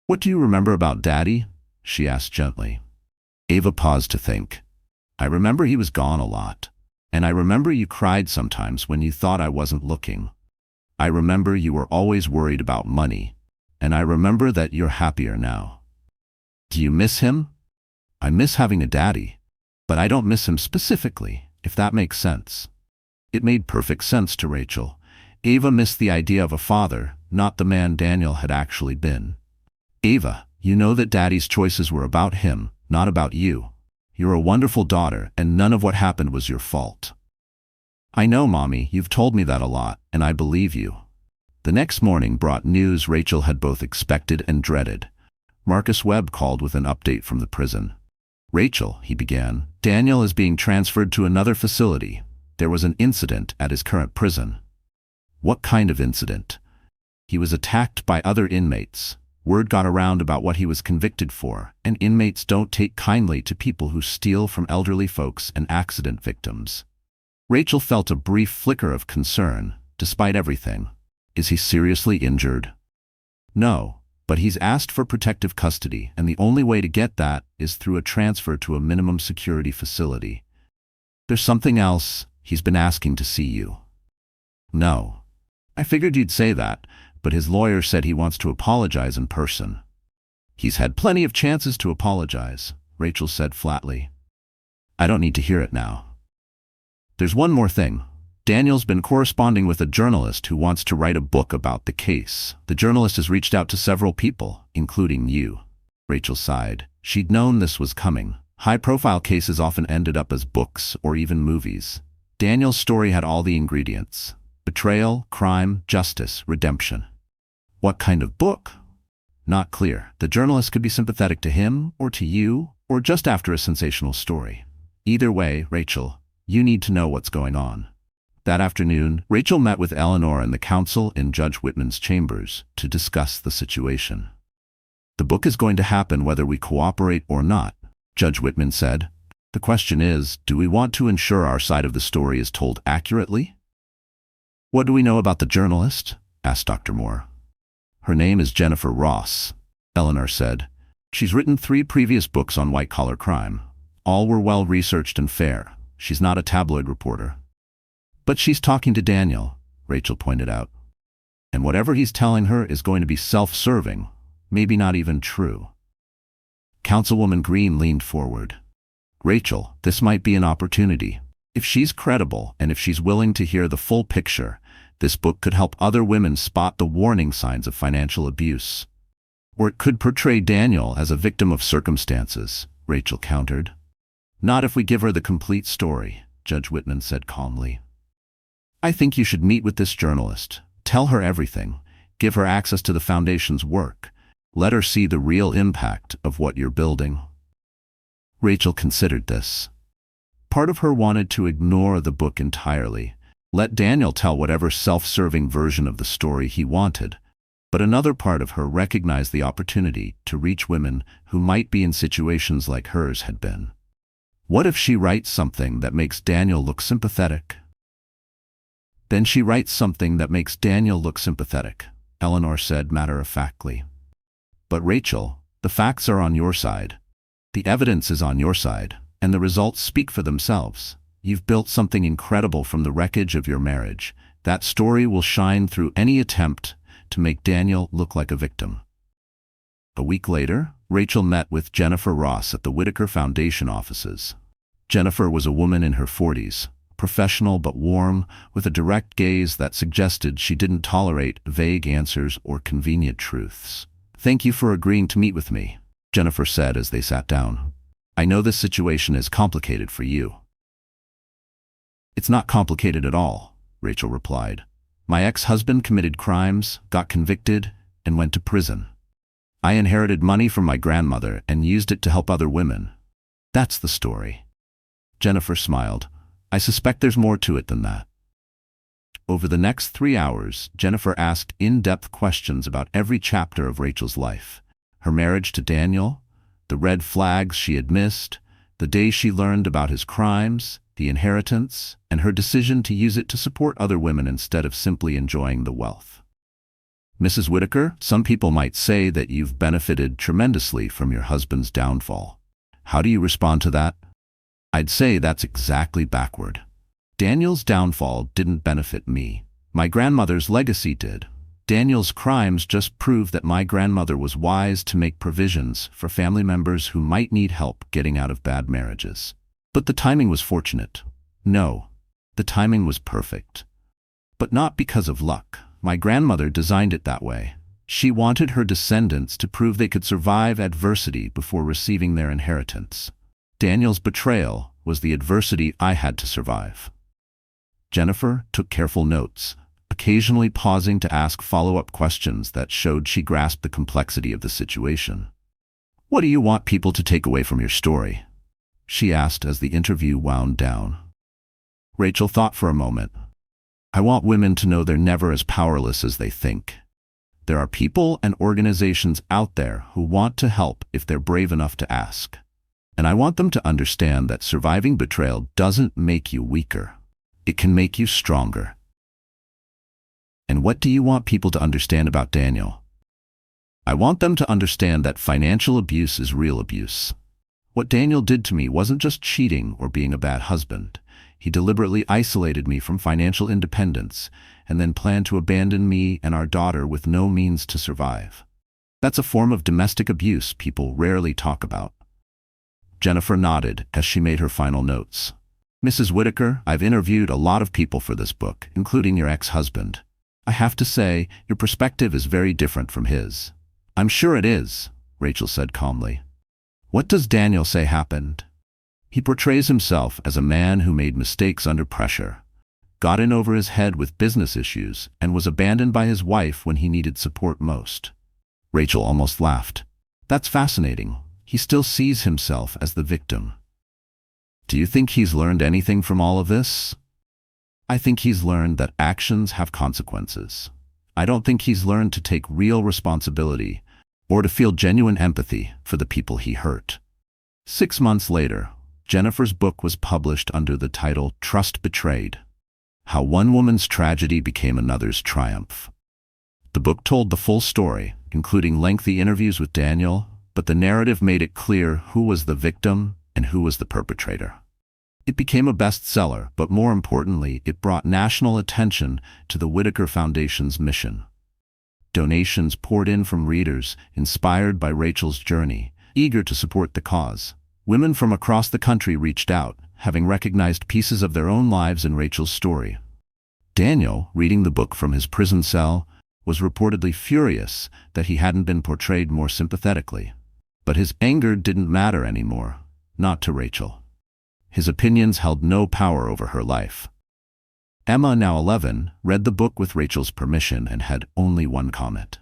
"What do you remember about Daddy?" she asked gently. Ava paused to think. "I remember he was gone a lot. And I remember you cried sometimes when you thought I wasn't looking. I remember you were always worried about money. And I remember that you're happier now." Do you miss him? I miss having a daddy, but I don't miss him specifically, if that makes sense. It made perfect sense to Rachel. Ava missed the idea of a father, not the man Daniel had actually been. Ava, you know that Daddy's choices were about him, not about you. You're a wonderful daughter, and none of what happened was your fault. I know, Mommy, you've told me that a lot, and I believe you. The next morning brought news Rachel had both expected and dreaded. Marcus Webb called with an update from the prison. Rachel, he began, Daniel is being transferred to another facility. There was an incident at his current prison. What kind of incident? He was attacked by other inmates. Word got around about what he was convicted for, and inmates don't take kindly to people who steal from elderly folks and accident victims. Rachel felt a brief flicker of concern, despite everything. Is he seriously injured? No, but he's asked for protective custody, and the only way to get that is through a transfer to a minimum security facility. There's something else. He's been asking to see you. No. I figured you'd say that, but his lawyer said he wants to apologize in person. He's had plenty of chances to apologize, Rachel said flatly. I don't need to hear it now. There's one more thing. Daniel's been corresponding with a journalist who wants to write a book about the case. The journalist has reached out to several people, including you. Rachel sighed. She'd known this was coming. High-profile cases often ended up as books or even movies. Daniel's story had all the ingredients. Betrayal, crime, justice, redemption. What kind of book? Not clear. The journalist could be sympathetic to him, or to you, or just after a sensational story. Either way, Rachel, you need to know what's going on. That afternoon, Rachel met with Eleanor and the counsel in Judge Whitman's chambers to discuss the situation. The book is going to happen whether we cooperate or not, Judge Whitman said. The question is, do we want to ensure our side of the story is told accurately? What do we know about the journalist? Asked Dr. Moore. Her name is Jennifer Ross, Eleanor said. She's written 3 previous books on white-collar crime. All were well-researched and fair. She's not a tabloid reporter. But she's talking to Daniel, Rachel pointed out. And whatever he's telling her is going to be self-serving, maybe not even true. Councilwoman Green leaned forward. Rachel, this might be an opportunity. If she's credible and if she's willing to hear the full picture, this book could help other women spot the warning signs of financial abuse. Or it could portray Daniel as a victim of circumstances, Rachel countered. Not if we give her the complete story, Judge Whitman said calmly. I think you should meet with this journalist. Tell her everything. Give her access to the Foundation's work. Let her see the real impact of what you're building. Rachel considered this. Part of her wanted to ignore the book entirely, let Daniel tell whatever self-serving version of the story he wanted, but another part of her recognized the opportunity to reach women who might be in situations like hers had been. What if she writes something that makes Daniel look sympathetic? Then she writes something that makes Daniel look sympathetic, Eleanor said matter-of-factly. But Rachel, the facts are on your side. The evidence is on your side, and the results speak for themselves. You've built something incredible from the wreckage of your marriage. That story will shine through any attempt to make Daniel look like a victim. A week later, Rachel met with Jennifer Ross at the Whitaker Foundation offices. Jennifer was a woman in her 40s, professional but warm, with a direct gaze that suggested she didn't tolerate vague answers or convenient truths. Thank you for agreeing to meet with me, Jennifer said as they sat down. I know this situation is complicated for you. It's not complicated at all, Rachel replied. My ex-husband committed crimes, got convicted, and went to prison. I inherited money from my grandmother and used it to help other women. That's the story. Jennifer smiled. I suspect there's more to it than that. Over the next 3 hours, Jennifer asked in-depth questions about every chapter of Rachel's life. Her marriage to Daniel, the red flags she had missed, the day she learned about his crimes, the inheritance, and her decision to use it to support other women instead of simply enjoying the wealth. Mrs. Whitaker, some people might say that you've benefited tremendously from your husband's downfall. How do you respond to that? I'd say that's exactly backward. Daniel's downfall didn't benefit me. My grandmother's legacy did. Daniel's crimes just prove that my grandmother was wise to make provisions for family members who might need help getting out of bad marriages. But the timing was fortunate. No, the timing was perfect. But not because of luck. My grandmother designed it that way. She wanted her descendants to prove they could survive adversity before receiving their inheritance. Daniel's betrayal was the adversity I had to survive. Jennifer took careful notes, occasionally pausing to ask follow-up questions that showed she grasped the complexity of the situation. "What do you want people to take away from your story?" she asked as the interview wound down. Rachel thought for a moment. "I want women to know they're never as powerless as they think. There are people and organizations out there who want to help if they're brave enough to ask. And I want them to understand that surviving betrayal doesn't make you weaker. It can make you stronger." And what do you want people to understand about Daniel? I want them to understand that financial abuse is real abuse. What Daniel did to me wasn't just cheating or being a bad husband. He deliberately isolated me from financial independence and then planned to abandon me and our daughter with no means to survive. That's a form of domestic abuse people rarely talk about. Jennifer nodded as she made her final notes. "Mrs. Whitaker, I've interviewed a lot of people for this book, including your ex-husband. I have to say, your perspective is very different from his." "I'm sure it is," Rachel said calmly. "What does Daniel say happened?" "He portrays himself as a man who made mistakes under pressure, got in over his head with business issues, and was abandoned by his wife when he needed support most." Rachel almost laughed. "That's fascinating. He still sees himself as the victim." "Do you think he's learned anything from all of this?" "I think he's learned that actions have consequences. I don't think he's learned to take real responsibility or to feel genuine empathy for the people he hurt." 6 months later, Jennifer's book was published under the title Trust Betrayed: How One Woman's Tragedy Became Another's Triumph. The book told the full story, including lengthy interviews with Daniel, but the narrative made it clear who was the victim and who was the perpetrator. It became a bestseller, but more importantly, it brought national attention to the Whitaker Foundation's mission. Donations poured in from readers, inspired by Rachel's journey, eager to support the cause. Women from across the country reached out, having recognized pieces of their own lives in Rachel's story. Daniel, reading the book from his prison cell, was reportedly furious that he hadn't been portrayed more sympathetically. But his anger didn't matter anymore, not to Rachel. His opinions held no power over her life. Emma, now 11, read the book with Rachel's permission and had only one comment.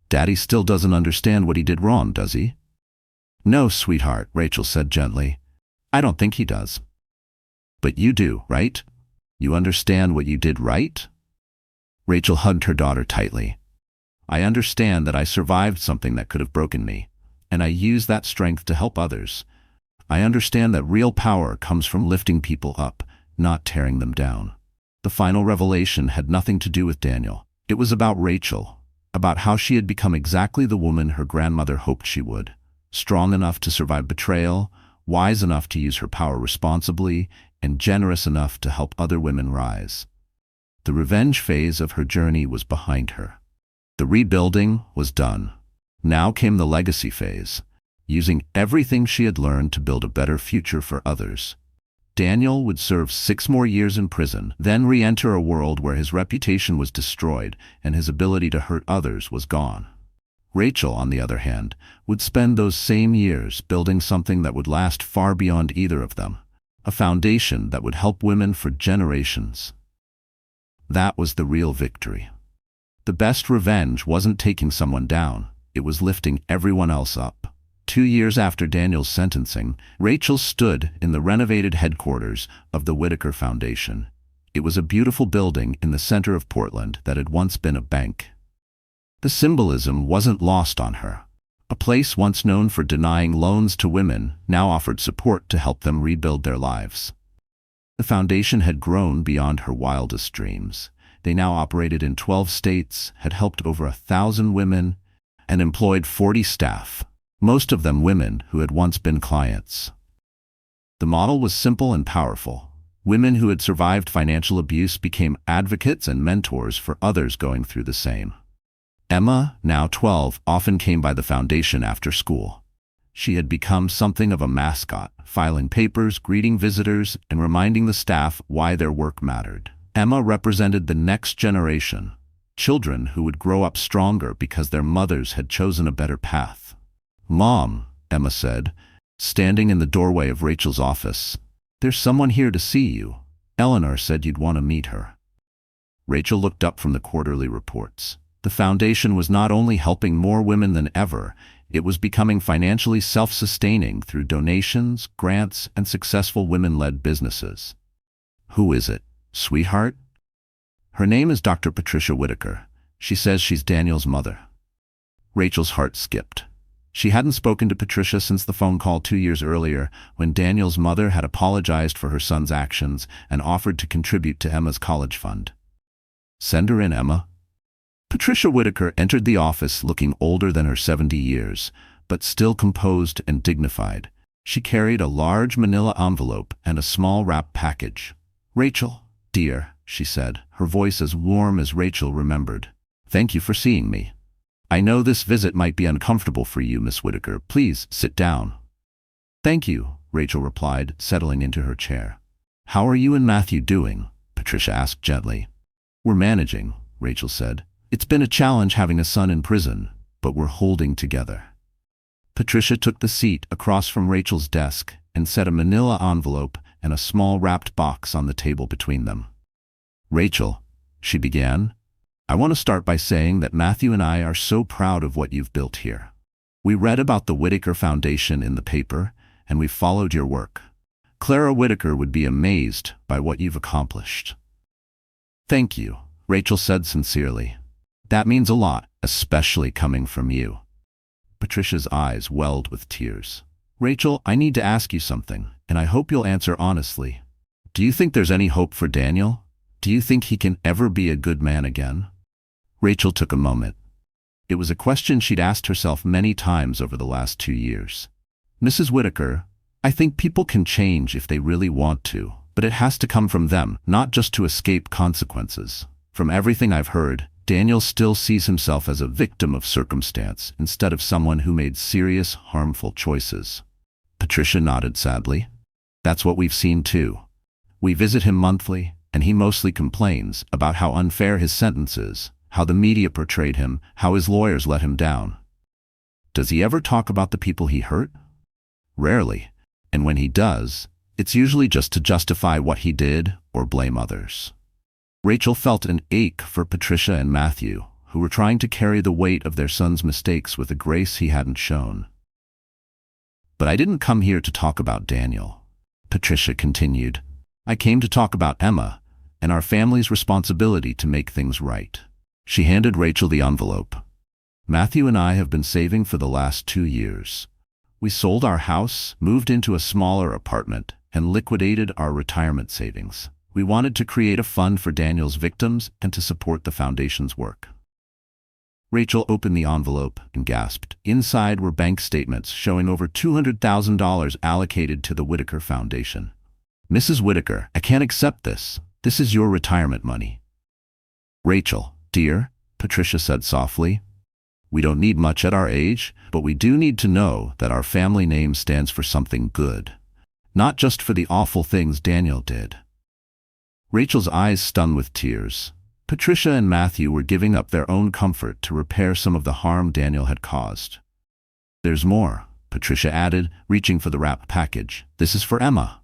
"Daddy still doesn't understand what he did wrong, does he?" "No, sweetheart," Rachel said gently. "I don't think he does." "But you do, right? You understand what you did right?" Rachel hugged her daughter tightly. "I understand that I survived something that could have broken me, and I use that strength to help others. I understand that real power comes from lifting people up, not tearing them down." The final revelation had nothing to do with Daniel. It was about Rachel, about how she had become exactly the woman her grandmother hoped she would. Strong enough to survive betrayal, wise enough to use her power responsibly, and generous enough to help other women rise. The revenge phase of her journey was behind her. The rebuilding was done. Now came the legacy phase, using everything she had learned to build a better future for others. Daniel would serve 6 more years in prison, then re-enter a world where his reputation was destroyed and his ability to hurt others was gone. Rachel, on the other hand, would spend those same years building something that would last far beyond either of them, a foundation that would help women for generations. That was the real victory. The best revenge wasn't taking someone down, it was lifting everyone else up. 2 years after Daniel's sentencing, Rachel stood in the renovated headquarters of the Whitaker Foundation. It was a beautiful building in the center of Portland that had once been a bank. The symbolism wasn't lost on her. A place once known for denying loans to women now offered support to help them rebuild their lives. The foundation had grown beyond her wildest dreams. They now operated in 12 states, had helped over 1,000 women, and employed 40 staff, most of them women who had once been clients. The model was simple and powerful. Women who had survived financial abuse became advocates and mentors for others going through the same. Emma, now 12, often came by the foundation after school. She had become something of a mascot, filing papers, greeting visitors, and reminding the staff why their work mattered. Emma represented the next generation, children who would grow up stronger because their mothers had chosen a better path. "Mom," Emma said, standing in the doorway of Rachel's office, "there's someone here to see you. Eleanor said you'd want to meet her." Rachel looked up from the quarterly reports. The foundation was not only helping more women than ever, it was becoming financially self-sustaining through donations, grants, and successful women-led businesses. "Who is it, sweetheart?" "Her name is Dr. Patricia Whitaker. She says she's Daniel's mother." Rachel's heart skipped. She hadn't spoken to Patricia since the phone call 2 years earlier, when Daniel's mother had apologized for her son's actions and offered to contribute to Emma's college fund. "Send her in, Emma." Patricia Whitaker entered the office looking older than her 70 years, but still composed and dignified. She carried a large manila envelope and a small wrapped package. "Rachel, dear," she said, her voice as warm as Rachel remembered. "Thank you for seeing me. I know this visit might be uncomfortable for you, Miss Whitaker. Please sit down." "Thank you," Rachel replied, settling into her chair. "How are you and Matthew doing?" Patricia asked gently. "We're managing," Rachel said. "It's been a challenge having a son in prison, but we're holding together." Patricia took the seat across from Rachel's desk and set a manila envelope and a small wrapped box on the table between them. "Rachel," she began, "I want to start by saying that Matthew and I are so proud of what you've built here. We read about the Whitaker Foundation in the paper, and we've followed your work. Clara Whitaker would be amazed by what you've accomplished." "Thank you," Rachel said sincerely. "That means a lot, especially coming from you." Patricia's eyes welled with tears. "Rachel, I need to ask you something, and I hope you'll answer honestly. Do you think there's any hope for Daniel? Do you think he can ever be a good man again?" Rachel took a moment. It was a question she'd asked herself many times over the last 2 years. "Mrs. Whitaker, I think people can change if they really want to, but it has to come from them, not just to escape consequences. From everything I've heard, Daniel still sees himself as a victim of circumstance instead of someone who made serious, harmful choices." Patricia nodded sadly. "That's what we've seen too. We visit him monthly, and he mostly complains about how unfair his sentence is, how the media portrayed him, how his lawyers let him down." "Does he ever talk about the people he hurt?" "Rarely, and when he does, it's usually just to justify what he did or blame others." Rachel felt an ache for Patricia and Matthew, who were trying to carry the weight of their son's mistakes with a grace he hadn't shown. "But I didn't come here to talk about Daniel," Patricia continued. "I came to talk about Emma and our family's responsibility to make things right." She handed Rachel the envelope. "Matthew and I have been saving for the last 2 years. We sold our house, moved into a smaller apartment, and liquidated our retirement savings. We wanted to create a fund for Daniel's victims and to support the foundation's work." Rachel opened the envelope and gasped. Inside were bank statements showing over $200,000 allocated to the Whitaker Foundation. "Mrs. Whitaker, I can't accept this. This is your retirement money." "Rachel, dear," Patricia said softly, "we don't need much at our age, but we do need to know that our family name stands for something good, not just for the awful things Daniel did." Rachel's eyes stung with tears. Patricia and Matthew were giving up their own comfort to repair some of the harm Daniel had caused. "There's more," Patricia added, reaching for the wrapped package. "This is for Emma."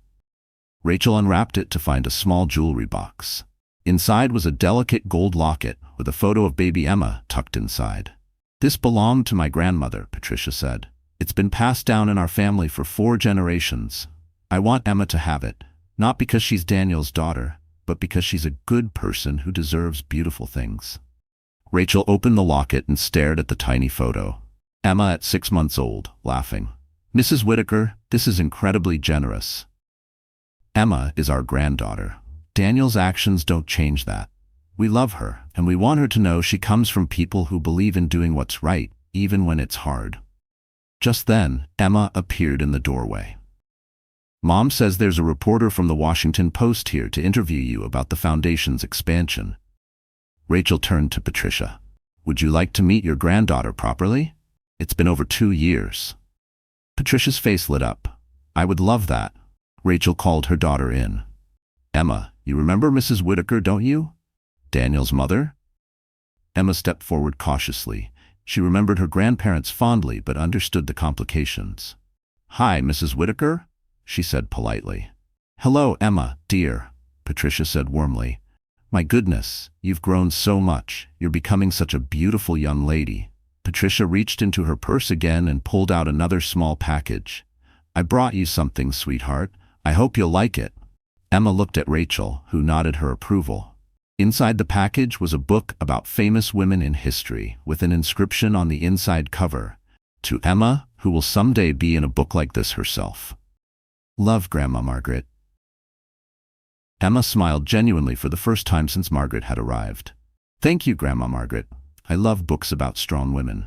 Rachel unwrapped it to find a small jewelry box. Inside was a delicate gold locket with a photo of baby Emma tucked inside. "This belonged to my grandmother," Patricia said. "It's been passed down in our family for 4 generations. I want Emma to have it, not because she's Daniel's daughter, but because she's a good person who deserves beautiful things." Rachel opened the locket and stared at the tiny photo. Emma at 6 months old, laughing. "Mrs. Whitaker, this is incredibly generous. Emma is our granddaughter. Daniel's actions don't change that. We love her, and we want her to know she comes from people who believe in doing what's right, even when it's hard." Just then, Emma appeared in the doorway. "Mom says there's a reporter from the Washington Post here to interview you about the foundation's expansion." Rachel turned to Patricia. Would you like to meet your granddaughter properly? It's been over 2 years. Patricia's face lit up. I would love that. Rachel called her daughter in. Emma, you remember Mrs. Whitaker, don't you? Daniel's mother? Emma stepped forward cautiously. She remembered her grandparents fondly but understood the complications. Hi, Mrs. Whitaker, she said politely. Hello, Emma, dear, Patricia said warmly. My goodness, you've grown so much. You're becoming such a beautiful young lady. Patricia reached into her purse again and pulled out another small package. I brought you something, sweetheart. I hope you'll like it. Emma looked at Rachel, who nodded her approval. Inside the package was a book about famous women in history, with an inscription on the inside cover. To Emma, who will someday be in a book like this herself. Love, Grandma Margaret. Emma smiled genuinely for the first time since Margaret had arrived. Thank you, Grandma Margaret. I love books about strong women.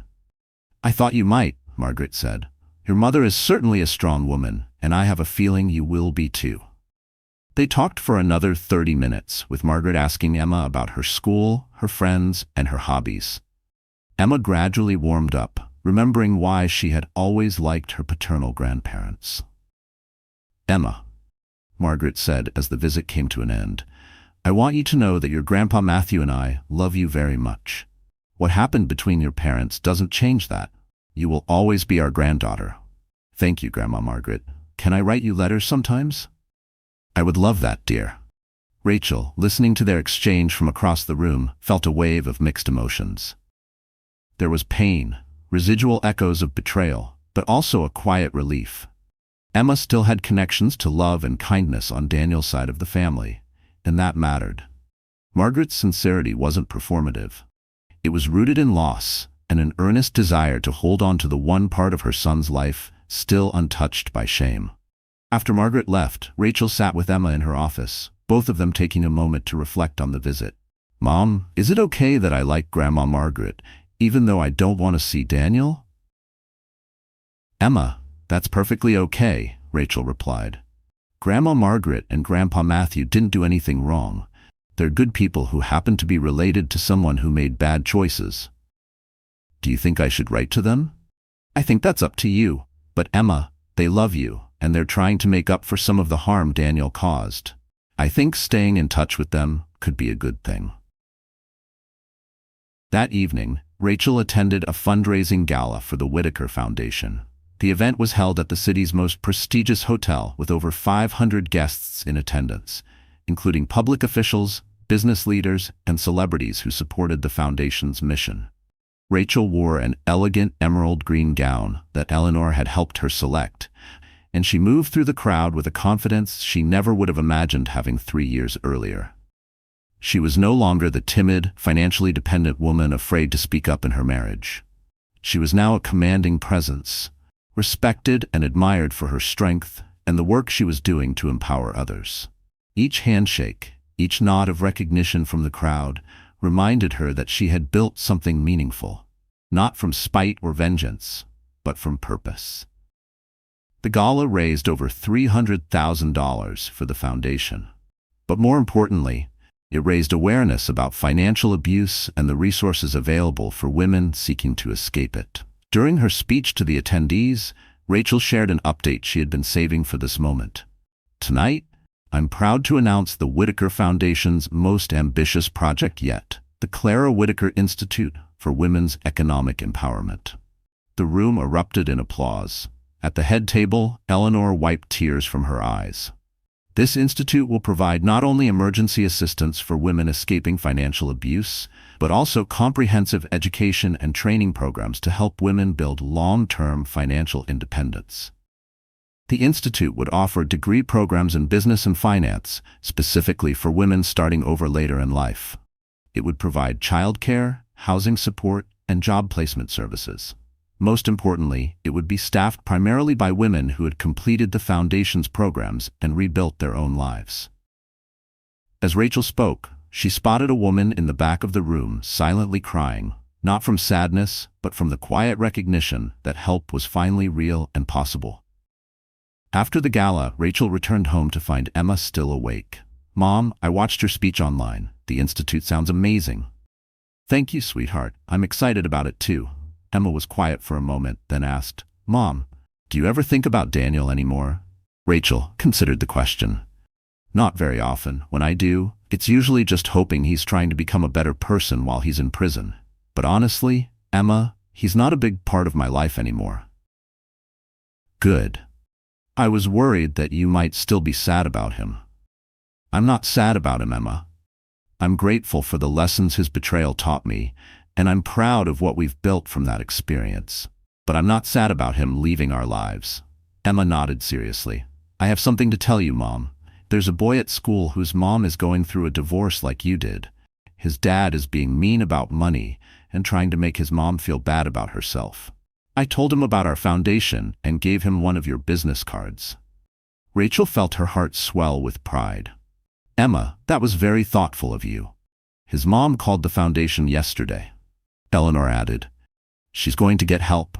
I thought you might, Margaret said. Your mother is certainly a strong woman, and I have a feeling you will be too. They talked for another 30 minutes, with Margaret asking Emma about her school, her friends, and her hobbies. Emma gradually warmed up, remembering why she had always liked her paternal grandparents. Emma, Margaret said as the visit came to an end, I want you to know that your Grandpa Matthew and I love you very much. What happened between your parents doesn't change that. You will always be our granddaughter. Thank you, Grandma Margaret. Can I write you letters sometimes? I would love that, dear. Rachel, listening to their exchange from across the room, felt a wave of mixed emotions. There was pain, residual echoes of betrayal, but also a quiet relief. Emma still had connections to love and kindness on Daniel's side of the family, and that mattered. Margaret's sincerity wasn't performative. It was rooted in loss and an earnest desire to hold on to the one part of her son's life still untouched by shame. After Margaret left, Rachel sat with Emma in her office, both of them taking a moment to reflect on the visit. Mom, is it okay that I like Grandma Margaret, even though I don't want to see Daniel? Emma, that's perfectly okay, Rachel replied. Grandma Margaret and Grandpa Matthew didn't do anything wrong. They're good people who happen to be related to someone who made bad choices. Do you think I should write to them? I think that's up to you. But Emma, they love you, and they're trying to make up for some of the harm Daniel caused. I think staying in touch with them could be a good thing. That evening, Rachel attended a fundraising gala for the Whitaker Foundation. The event was held at the city's most prestigious hotel with over 500 guests in attendance, including public officials, business leaders, and celebrities who supported the foundation's mission. Rachel wore an elegant emerald green gown that Eleanor had helped her select, and she moved through the crowd with a confidence she never would have imagined having 3 years earlier. She was no longer the timid, financially dependent woman afraid to speak up in her marriage. She was now a commanding presence, respected and admired for her strength and the work she was doing to empower others. Each handshake, each nod of recognition from the crowd, reminded her that she had built something meaningful, not from spite or vengeance, but from purpose. The gala raised over $300,000 for the foundation. But more importantly, it raised awareness about financial abuse and the resources available for women seeking to escape it. During her speech to the attendees, Rachel shared an update she had been saving for this moment. Tonight, I'm proud to announce the Whitaker Foundation's most ambitious project yet, the Clara Whitaker Institute for Women's Economic Empowerment. The room erupted in applause. At the head table, Eleanor wiped tears from her eyes. This institute will provide not only emergency assistance for women escaping financial abuse, but also comprehensive education and training programs to help women build long-term financial independence. The institute would offer degree programs in business and finance, specifically for women starting over later in life. It would provide childcare, housing support, and job placement services. Most importantly, it would be staffed primarily by women who had completed the foundation's programs and rebuilt their own lives. As Rachel spoke, she spotted a woman in the back of the room silently crying, not from sadness, but from the quiet recognition that help was finally real and possible. After the gala, Rachel returned home to find Emma still awake. Mom, I watched your speech online. The institute sounds amazing. Thank you, sweetheart. I'm excited about it too. Emma was quiet for a moment, then asked, Mom, do you ever think about Daniel anymore? Rachel considered the question. Not very often. When I do, it's usually just hoping he's trying to become a better person while he's in prison. But honestly, Emma, he's not a big part of my life anymore. Good. I was worried that you might still be sad about him. I'm not sad about him, Emma. I'm grateful for the lessons his betrayal taught me, and I'm proud of what we've built from that experience. But I'm not sad about him leaving our lives. Emma nodded seriously. I have something to tell you, Mom. There's a boy at school whose mom is going through a divorce like you did. His dad is being mean about money and trying to make his mom feel bad about herself. I told him about our foundation and gave him one of your business cards. Rachel felt her heart swell with pride. Emma, that was very thoughtful of you. His mom called the foundation yesterday. Eleanor added, she's going to get help.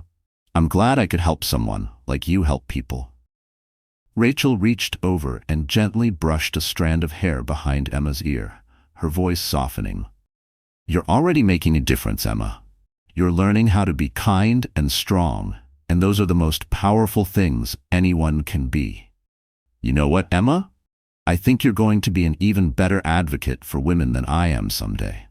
I'm glad I could help someone like you help people. Rachel reached over and gently brushed a strand of hair behind Emma's ear, her voice softening. You're already making a difference, Emma. You're learning how to be kind and strong, and those are the most powerful things anyone can be. You know what, Emma? I think you're going to be an even better advocate for women than I am someday.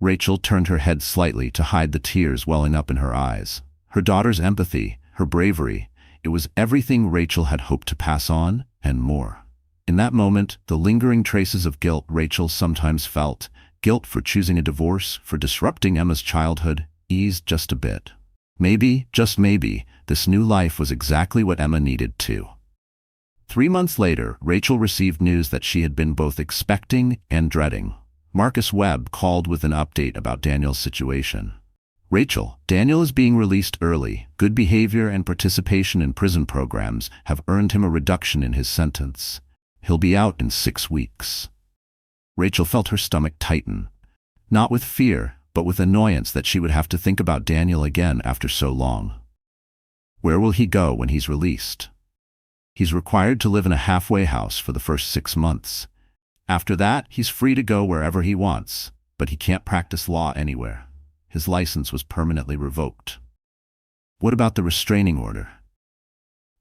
Rachel turned her head slightly to hide the tears welling up in her eyes. Her daughter's empathy, her bravery, it was everything Rachel had hoped to pass on, and more. In that moment, the lingering traces of guilt Rachel sometimes felt, guilt for choosing a divorce, for disrupting Emma's childhood, eased just a bit. Maybe, just maybe, this new life was exactly what Emma needed too. 3 months later, Rachel received news that she had been both expecting and dreading. Marcus Webb called with an update about Daniel's situation. Rachel, Daniel is being released early. Good behavior and participation in prison programs have earned him a reduction in his sentence. He'll be out in 6 weeks. Rachel felt her stomach tighten. Not with fear, but with annoyance that she would have to think about Daniel again after so long. Where will he go when he's released? He's required to live in a halfway house for the first 6 months. After that, he's free to go wherever he wants, but he can't practice law anywhere. His license was permanently revoked. What about the restraining order?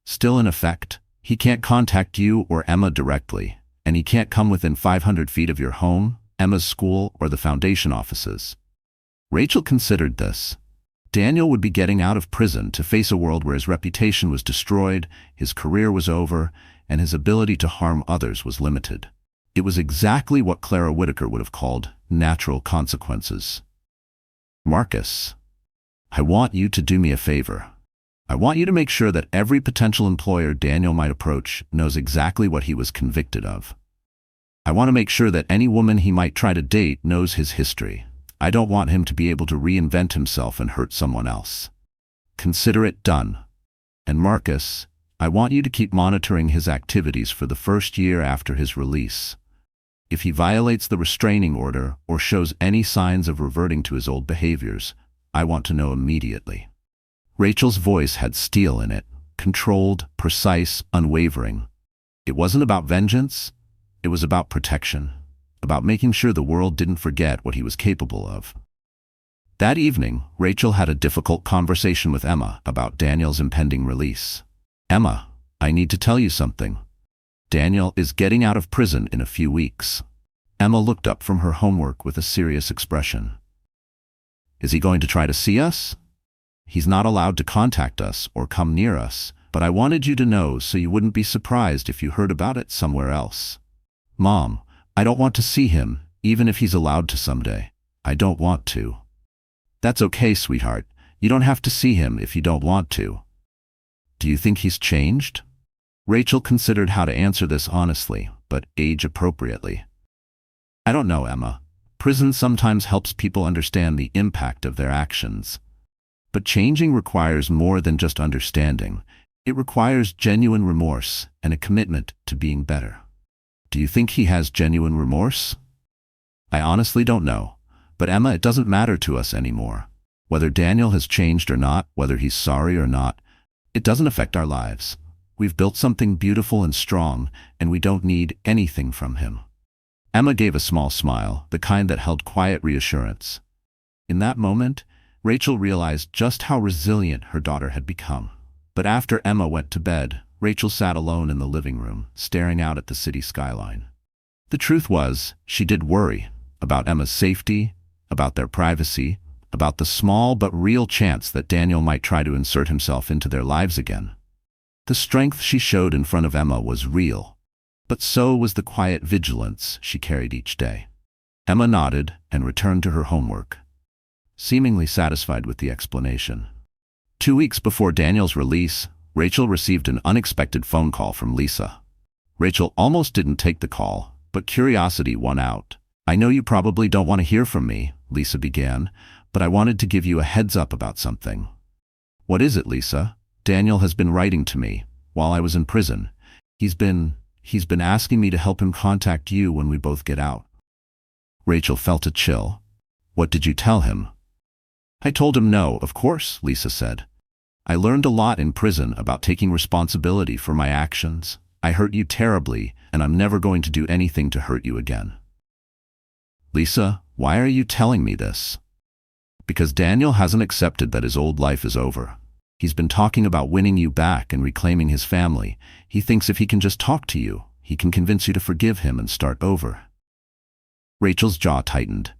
Still in effect. He can't contact you or Emma directly, and he can't come within 500 feet of your home, Emma's school, or the foundation offices. Rachel considered this. Daniel would be getting out of prison to face a world where his reputation was destroyed, his career was over, and his ability to harm others was limited. It was exactly what Clara Whitaker would have called natural consequences. Marcus, I want you to do me a favor. I want you to make sure that every potential employer Daniel might approach knows exactly what he was convicted of. I want to make sure that any woman he might try to date knows his history. I don't want him to be able to reinvent himself and hurt someone else. Consider it done. And Marcus, I want you to keep monitoring his activities for the first year after his release. If he violates the restraining order or shows any signs of reverting to his old behaviors, I want to know immediately. Rachel's voice had steel in it, controlled, precise, unwavering. It wasn't about vengeance, it was about protection, about making sure the world didn't forget what he was capable of. That evening, Rachel had a difficult conversation with Emma about Daniel's impending release. Emma, I need to tell you something. Daniel is getting out of prison in a few weeks. Emma looked up from her homework with a serious expression. Is he going to try to see us? He's not allowed to contact us or come near us, but I wanted you to know so you wouldn't be surprised if you heard about it somewhere else. Mom, I don't want to see him, even if he's allowed to someday. I don't want to. That's okay, sweetheart. You don't have to see him if you don't want to. Do you think he's changed? Rachel considered how to answer this honestly, but age-appropriately. I don't know, Emma. Prison sometimes helps people understand the impact of their actions. But changing requires more than just understanding. It requires genuine remorse and a commitment to being better. Do you think he has genuine remorse? I honestly don't know. But Emma, it doesn't matter to us anymore. Whether Daniel has changed or not, whether he's sorry or not, it doesn't affect our lives. We've built something beautiful and strong, and we don't need anything from him. Emma gave a small smile, the kind that held quiet reassurance. In that moment, Rachel realized just how resilient her daughter had become. But after Emma went to bed, Rachel sat alone in the living room, staring out at the city skyline. The truth was, she did worry about Emma's safety, about their privacy, about the small but real chance that Daniel might try to insert himself into their lives again. The strength she showed in front of Emma was real, but so was the quiet vigilance she carried each day. Emma nodded and returned to her homework, seemingly satisfied with the explanation. 2 weeks before Daniel's release, Rachel received an unexpected phone call from Lisa. Rachel almost didn't take the call, but curiosity won out. "I know you probably don't want to hear from me," Lisa began, "but I wanted to give you a heads up about something." "What is it, Lisa?" "Daniel has been writing to me while I was in prison. He's been asking me to help him contact you when we both get out." Rachel felt a chill. "What did you tell him?" "I told him no, of course," Lisa said. "I learned a lot in prison about taking responsibility for my actions. I hurt you terribly, and I'm never going to do anything to hurt you again." "Lisa, why are you telling me this?" "Because Daniel hasn't accepted that his old life is over. He's been talking about winning you back and reclaiming his family. He thinks if he can just talk to you, he can convince you to forgive him and start over." Rachel's jaw tightened.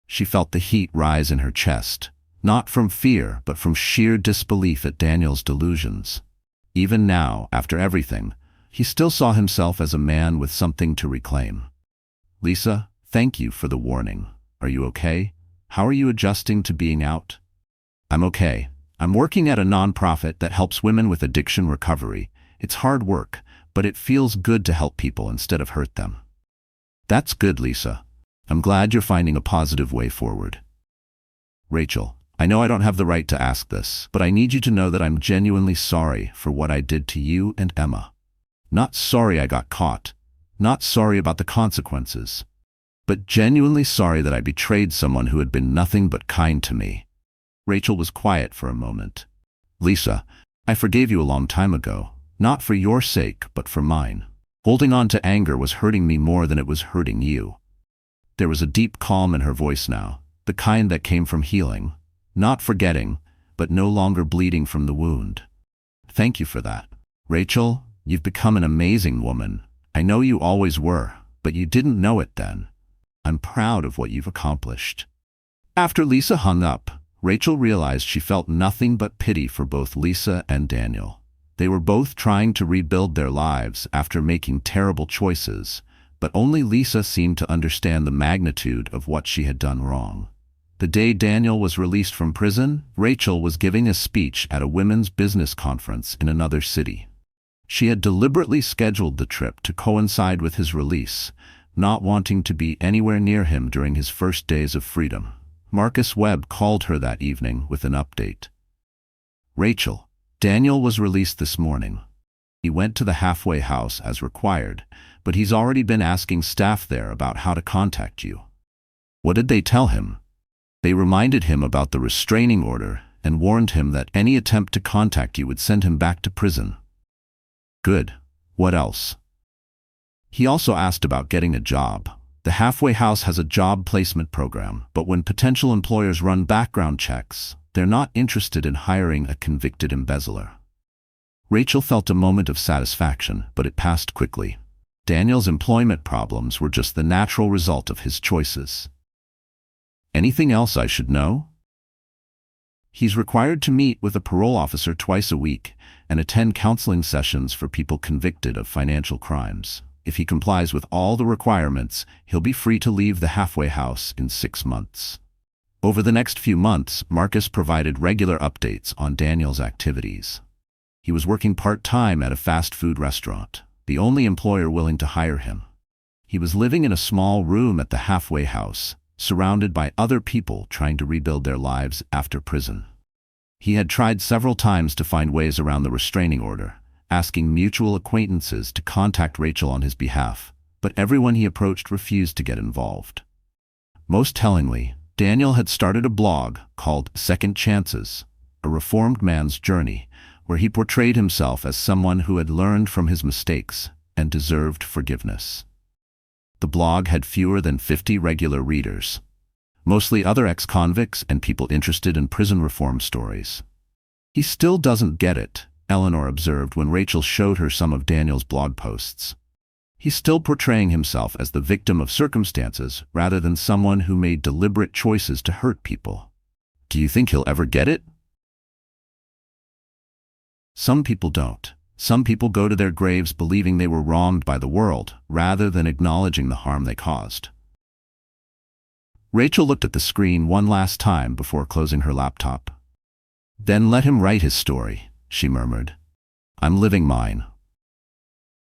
She felt the heat rise in her chest, not from fear, but from sheer disbelief at Daniel's delusions. Even now, after everything, he still saw himself as a man with something to reclaim. "Lisa, thank you for the warning. Are you okay? How are you adjusting to being out?" "I'm okay. I'm working at a nonprofit that helps women with addiction recovery. It's hard work, but it feels good to help people instead of hurt them." "That's good, Lisa. I'm glad you're finding a positive way forward." "Rachel, I know I don't have the right to ask this, but I need you to know that I'm genuinely sorry for what I did to you and Emma. Not sorry I got caught, not sorry about the consequences, but genuinely sorry that I betrayed someone who had been nothing but kind to me." Rachel was quiet for a moment. "Lisa, I forgave you a long time ago, not for your sake, but for mine. Holding on to anger was hurting me more than it was hurting you." There was a deep calm in her voice now, the kind that came from healing, not forgetting, but no longer bleeding from the wound. "Thank you for that. Rachel, you've become an amazing woman. I know you always were, but you didn't know it then. I'm proud of what you've accomplished." After Lisa hung up, Rachel realized she felt nothing but pity for both Lisa and Daniel. They were both trying to rebuild their lives after making terrible choices, but only Lisa seemed to understand the magnitude of what she had done wrong. The day Daniel was released from prison, Rachel was giving a speech at a women's business conference in another city. She had deliberately scheduled the trip to coincide with his release, not wanting to be anywhere near him during his first days of freedom. Marcus Webb called her that evening with an update. "Rachel, Daniel was released this morning. He went to the halfway house as required, but he's already been asking staff there about how to contact you." "What did they tell him?" "They reminded him about the restraining order and warned him that any attempt to contact you would send him back to prison." "Good. What else?" "He also asked about getting a job. The halfway house has a job placement program, but when potential employers run background checks, they're not interested in hiring a convicted embezzler." Rachel felt a moment of satisfaction, but it passed quickly. Daniel's employment problems were just the natural result of his choices. "Anything else I should know?" "He's required to meet with a parole officer twice a week and attend counseling sessions for people convicted of financial crimes. If he complies with all the requirements, he'll be free to leave the halfway house in 6 months." Over the next few months, Marcus provided regular updates on Daniel's activities. He was working part-time at a fast food restaurant, the only employer willing to hire him. He was living in a small room at the halfway house, surrounded by other people trying to rebuild their lives after prison. He had tried several times to find ways around the restraining order, asking mutual acquaintances to contact Rachel on his behalf, but everyone he approached refused to get involved. Most tellingly, Daniel had started a blog called Second Chances, a reformed man's journey, where he portrayed himself as someone who had learned from his mistakes and deserved forgiveness. The blog had fewer than 50 regular readers. mostly other ex-convicts and people interested in prison reform stories. He still doesn't get it, Eleanor observed when Rachel showed her some of Daniel's blog posts. He's still portraying himself as the victim of circumstances rather than someone who made deliberate choices to hurt people. Do you think he'll ever get it? Some people don't. Some people go to their graves believing they were wronged by the world, rather than acknowledging the harm they caused. Rachel looked at the screen one last time before closing her laptop. Then let him write his story, she murmured. I'm living mine.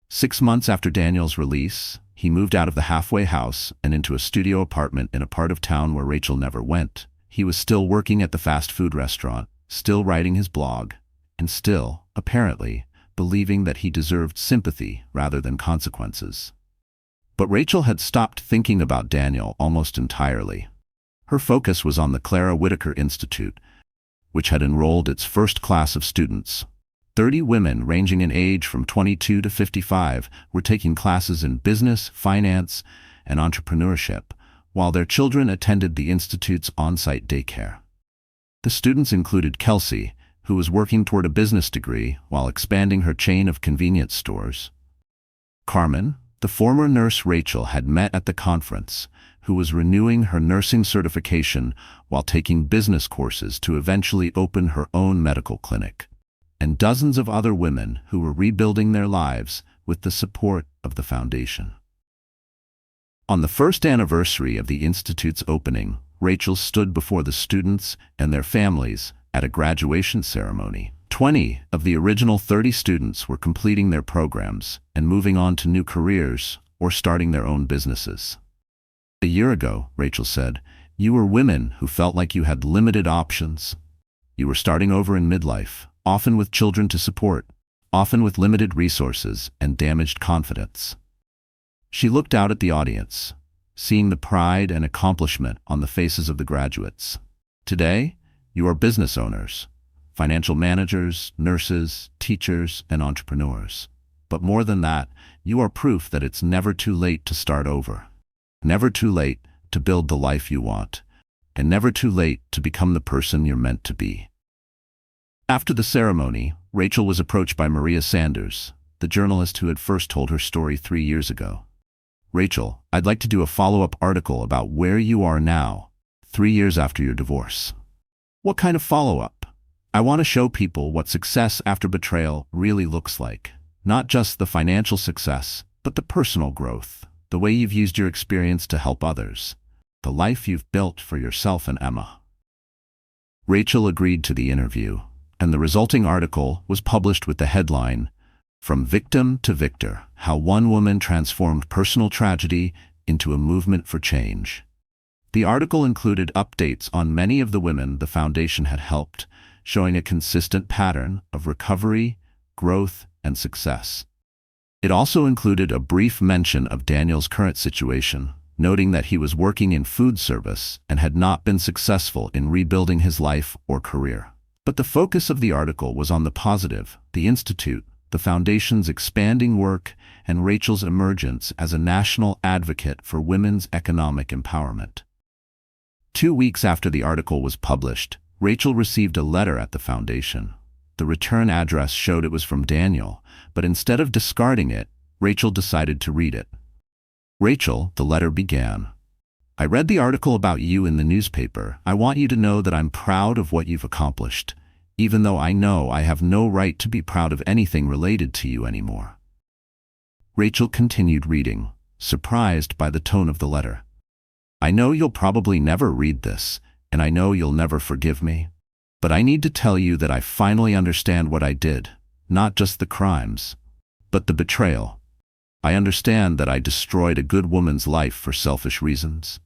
6 months after Daniel's release, he moved out of the halfway house and into a studio apartment in a part of town where Rachel never went. He was still working at the fast food restaurant, still writing his blog, and still, apparently, believing that he deserved sympathy rather than consequences. But Rachel had stopped thinking about Daniel almost entirely. Her focus was on the Clara Whitaker Institute, which had enrolled its first class of students. 30 women ranging in age from 22 to 55 were taking classes in business, finance, and entrepreneurship, while their children attended the institute's on-site daycare. The students included Kelsey, who was working toward a business degree while expanding her chain of convenience stores. Carmen, the former nurse Rachel had met at the conference, who was renewing her nursing certification while taking business courses to eventually open her own medical clinic, and dozens of other women who were rebuilding their lives with the support of the foundation. On the first anniversary of the Institute's opening, Rachel stood before the students and their families at a graduation ceremony. 20 of the original 30 students were completing their programs and moving on to new careers or starting their own businesses. A year ago, Rachel said, you were women who felt like you had limited options. You were starting over in midlife, often with children to support, often with limited resources and damaged confidence. She looked out at the audience, seeing the pride and accomplishment on the faces of the graduates. Today, you are business owners, financial managers, nurses, teachers, and entrepreneurs. But more than that, you are proof that it's never too late to start over. Never too late to build the life you want, and never too late to become the person you're meant to be. After the ceremony, Rachel was approached by Maria Sanders, the journalist who had first told her story 3 years ago. Rachel, I'd like to do a follow-up article about where you are now, 3 years after your divorce. What kind of follow-up? I want to show people what success after betrayal really looks like. Not just the financial success, but the personal growth, the way you've used your experience to help others, the life you've built for yourself and Emma. Rachel agreed to the interview, and the resulting article was published with the headline, From Victim to Victor, How One Woman Transformed Personal Tragedy into a Movement for Change. The article included updates on many of the women the foundation had helped, showing a consistent pattern of recovery, growth, and success. It also included a brief mention of Daniel's current situation, noting that he was working in food service and had not been successful in rebuilding his life or career. But the focus of the article was on the positive, the Institute, the Foundation's expanding work, and Rachel's emergence as a national advocate for women's economic empowerment. 2 weeks after the article was published, Rachel received a letter at the foundation. The return address showed it was from Daniel, but instead of discarding it, Rachel decided to read it. Rachel, the letter began, I read the article about you in the newspaper. I want you to know that I'm proud of what you've accomplished, even though I know I have no right to be proud of anything related to you anymore. Rachel continued reading, surprised by the tone of the letter. I know you'll probably never read this, and I know you'll never forgive me, but I need to tell you that I finally understand what I did, not just the crimes, but the betrayal. I understand that I destroyed a good woman's life for selfish reasons.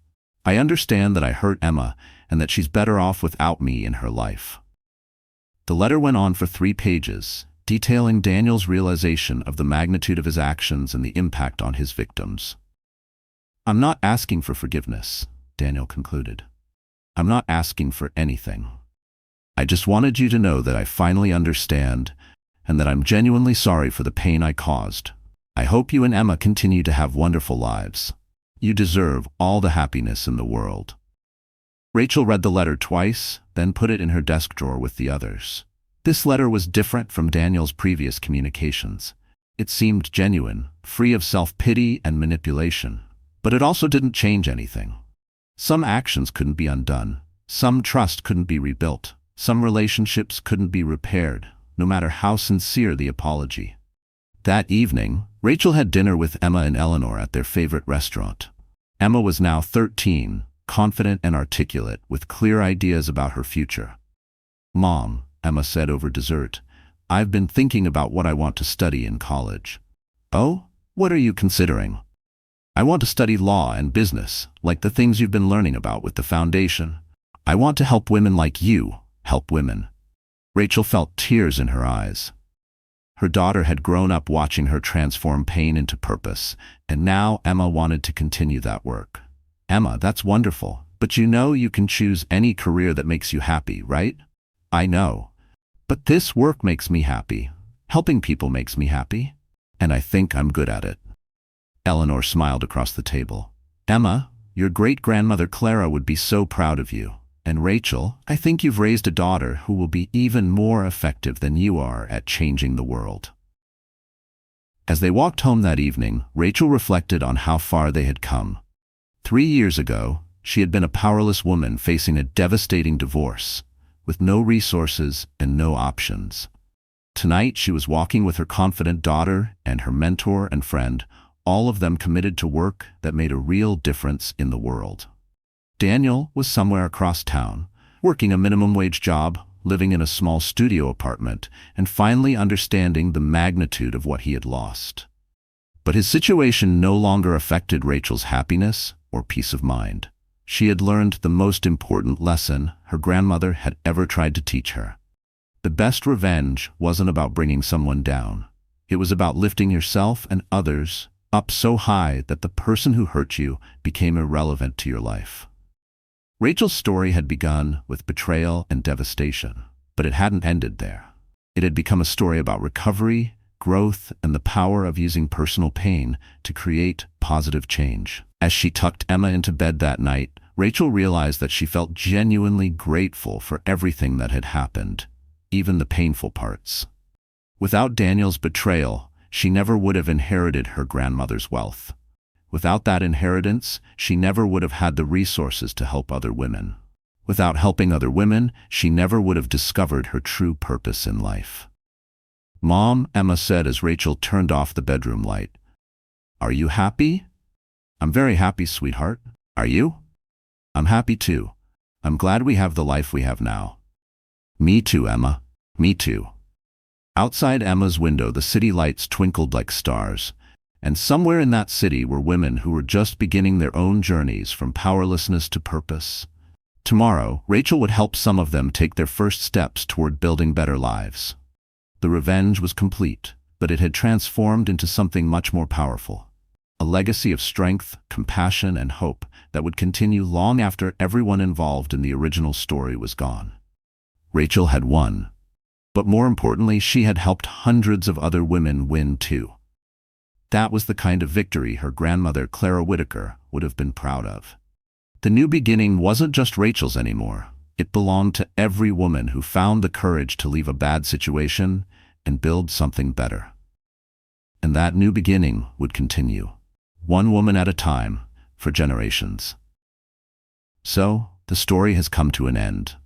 I understand that I hurt Emma and that she's better off without me in her life. The letter went on for 3 pages, detailing Daniel's realization of the magnitude of his actions and the impact on his victims. I'm not asking for forgiveness, Daniel concluded. I'm not asking for anything. I just wanted you to know that I finally understand and that I'm genuinely sorry for the pain I caused. I hope you and Emma continue to have wonderful lives. You deserve all the happiness in the world. Rachel read the letter twice, then put it in her desk drawer with the others. This letter was different from Daniel's previous communications. It seemed genuine, free of self-pity and manipulation. But it also didn't change anything. Some actions couldn't be undone. Some trust couldn't be rebuilt. Some relationships couldn't be repaired, no matter how sincere the apology. That evening, Rachel had dinner with Emma and Eleanor at their favorite restaurant. Emma was now 13, confident and articulate, with clear ideas about her future. "Mom," Emma said over dessert, "I've been thinking about what I want to study in college." "Oh? What are you considering?" "I want to study law and business, like the things you've been learning about with the foundation. I want to help women like you help women." Rachel felt tears in her eyes. Her daughter had grown up watching her transform pain into purpose, and now Emma wanted to continue that work. "Emma, that's wonderful, but you know you can choose any career that makes you happy, right?" "I know. But this work makes me happy. Helping people makes me happy. And I think I'm good at it." Eleanor smiled across the table. "Emma, your great-grandmother Clara would be so proud of you. And Rachel, I think you've raised a daughter who will be even more effective than you are at changing the world." As they walked home that evening, Rachel reflected on how far they had come. 3 years ago, she had been a powerless woman facing a devastating divorce, with no resources and no options. Tonight, she was walking with her confident daughter and her mentor and friend, all of them committed to work that made a real difference in the world. Daniel was somewhere across town, working a minimum-wage job, living in a small studio apartment, and finally understanding the magnitude of what he had lost. But his situation no longer affected Rachel's happiness or peace of mind. She had learned the most important lesson her grandmother had ever tried to teach her. The best revenge wasn't about bringing someone down. It was about lifting yourself and others up so high that the person who hurt you became irrelevant to your life. Rachel's story had begun with betrayal and devastation, but it hadn't ended there. It had become a story about recovery, growth, and the power of using personal pain to create positive change. As she tucked Emma into bed that night, Rachel realized that she felt genuinely grateful for everything that had happened, even the painful parts. Without Daniel's betrayal, she never would have inherited her grandmother's wealth. Without that inheritance, she never would have had the resources to help other women. Without helping other women, she never would have discovered her true purpose in life. "Mom," Emma said as Rachel turned off the bedroom light, "are you happy?" "I'm very happy, sweetheart. Are you?" "I'm happy too. I'm glad we have the life we have now." "Me too, Emma. Me too." Outside Emma's window, the city lights twinkled like stars. And somewhere in that city were women who were just beginning their own journeys from powerlessness to purpose. Tomorrow, Rachel would help some of them take their first steps toward building better lives. The revenge was complete, but it had transformed into something much more powerful. A legacy of strength, compassion, and hope that would continue long after everyone involved in the original story was gone. Rachel had won. But more importantly, she had helped hundreds of other women win too. That was the kind of victory her grandmother Clara Whitaker would have been proud of. The new beginning wasn't just Rachel's anymore. It belonged to every woman who found the courage to leave a bad situation and build something better. And that new beginning would continue, one woman at a time, for generations. So, the story has come to an end.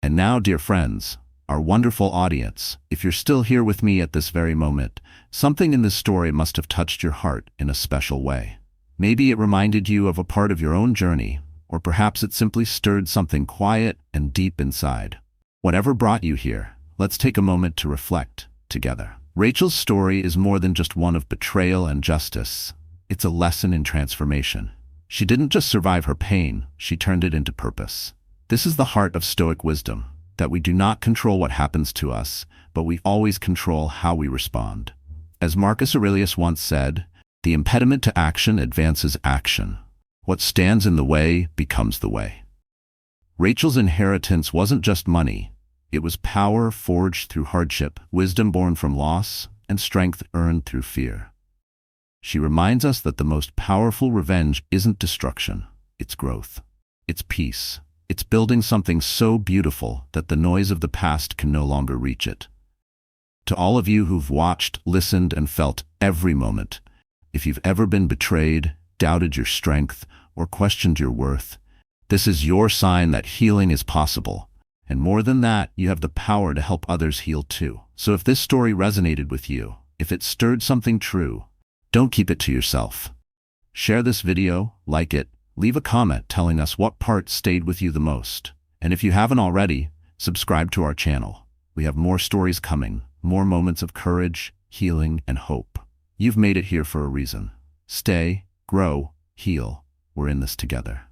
And now, dear friends, our wonderful audience, if you're still here with me at this very moment, something in this story must have touched your heart in a special way. Maybe it reminded you of a part of your own journey, or perhaps it simply stirred something quiet and deep inside. Whatever brought you here, let's take a moment to reflect together. Rachel's story is more than just one of betrayal and justice. It's a lesson in transformation. She didn't just survive her pain, she turned it into purpose. This is the heart of Stoic wisdom, that we do not control what happens to us, but we always control how we respond. As Marcus Aurelius once said, "The impediment to action advances action. What stands in the way becomes the way." Rachel's inheritance wasn't just money. It was power forged through hardship, wisdom born from loss, and strength earned through fear. She reminds us that the most powerful revenge isn't destruction, it's growth. It's peace. It's building something so beautiful that the noise of the past can no longer reach it. To all of you who've watched, listened, and felt every moment, if you've ever been betrayed, doubted your strength, or questioned your worth, this is your sign that healing is possible. And more than that, you have the power to help others heal too. So if this story resonated with you, if it stirred something true, don't keep it to yourself. Share this video, like it, leave a comment telling us what part stayed with you the most. And if you haven't already, subscribe to our channel. We have more stories coming, more moments of courage, healing, and hope. You've made it here for a reason. Stay, grow, heal. We're in this together.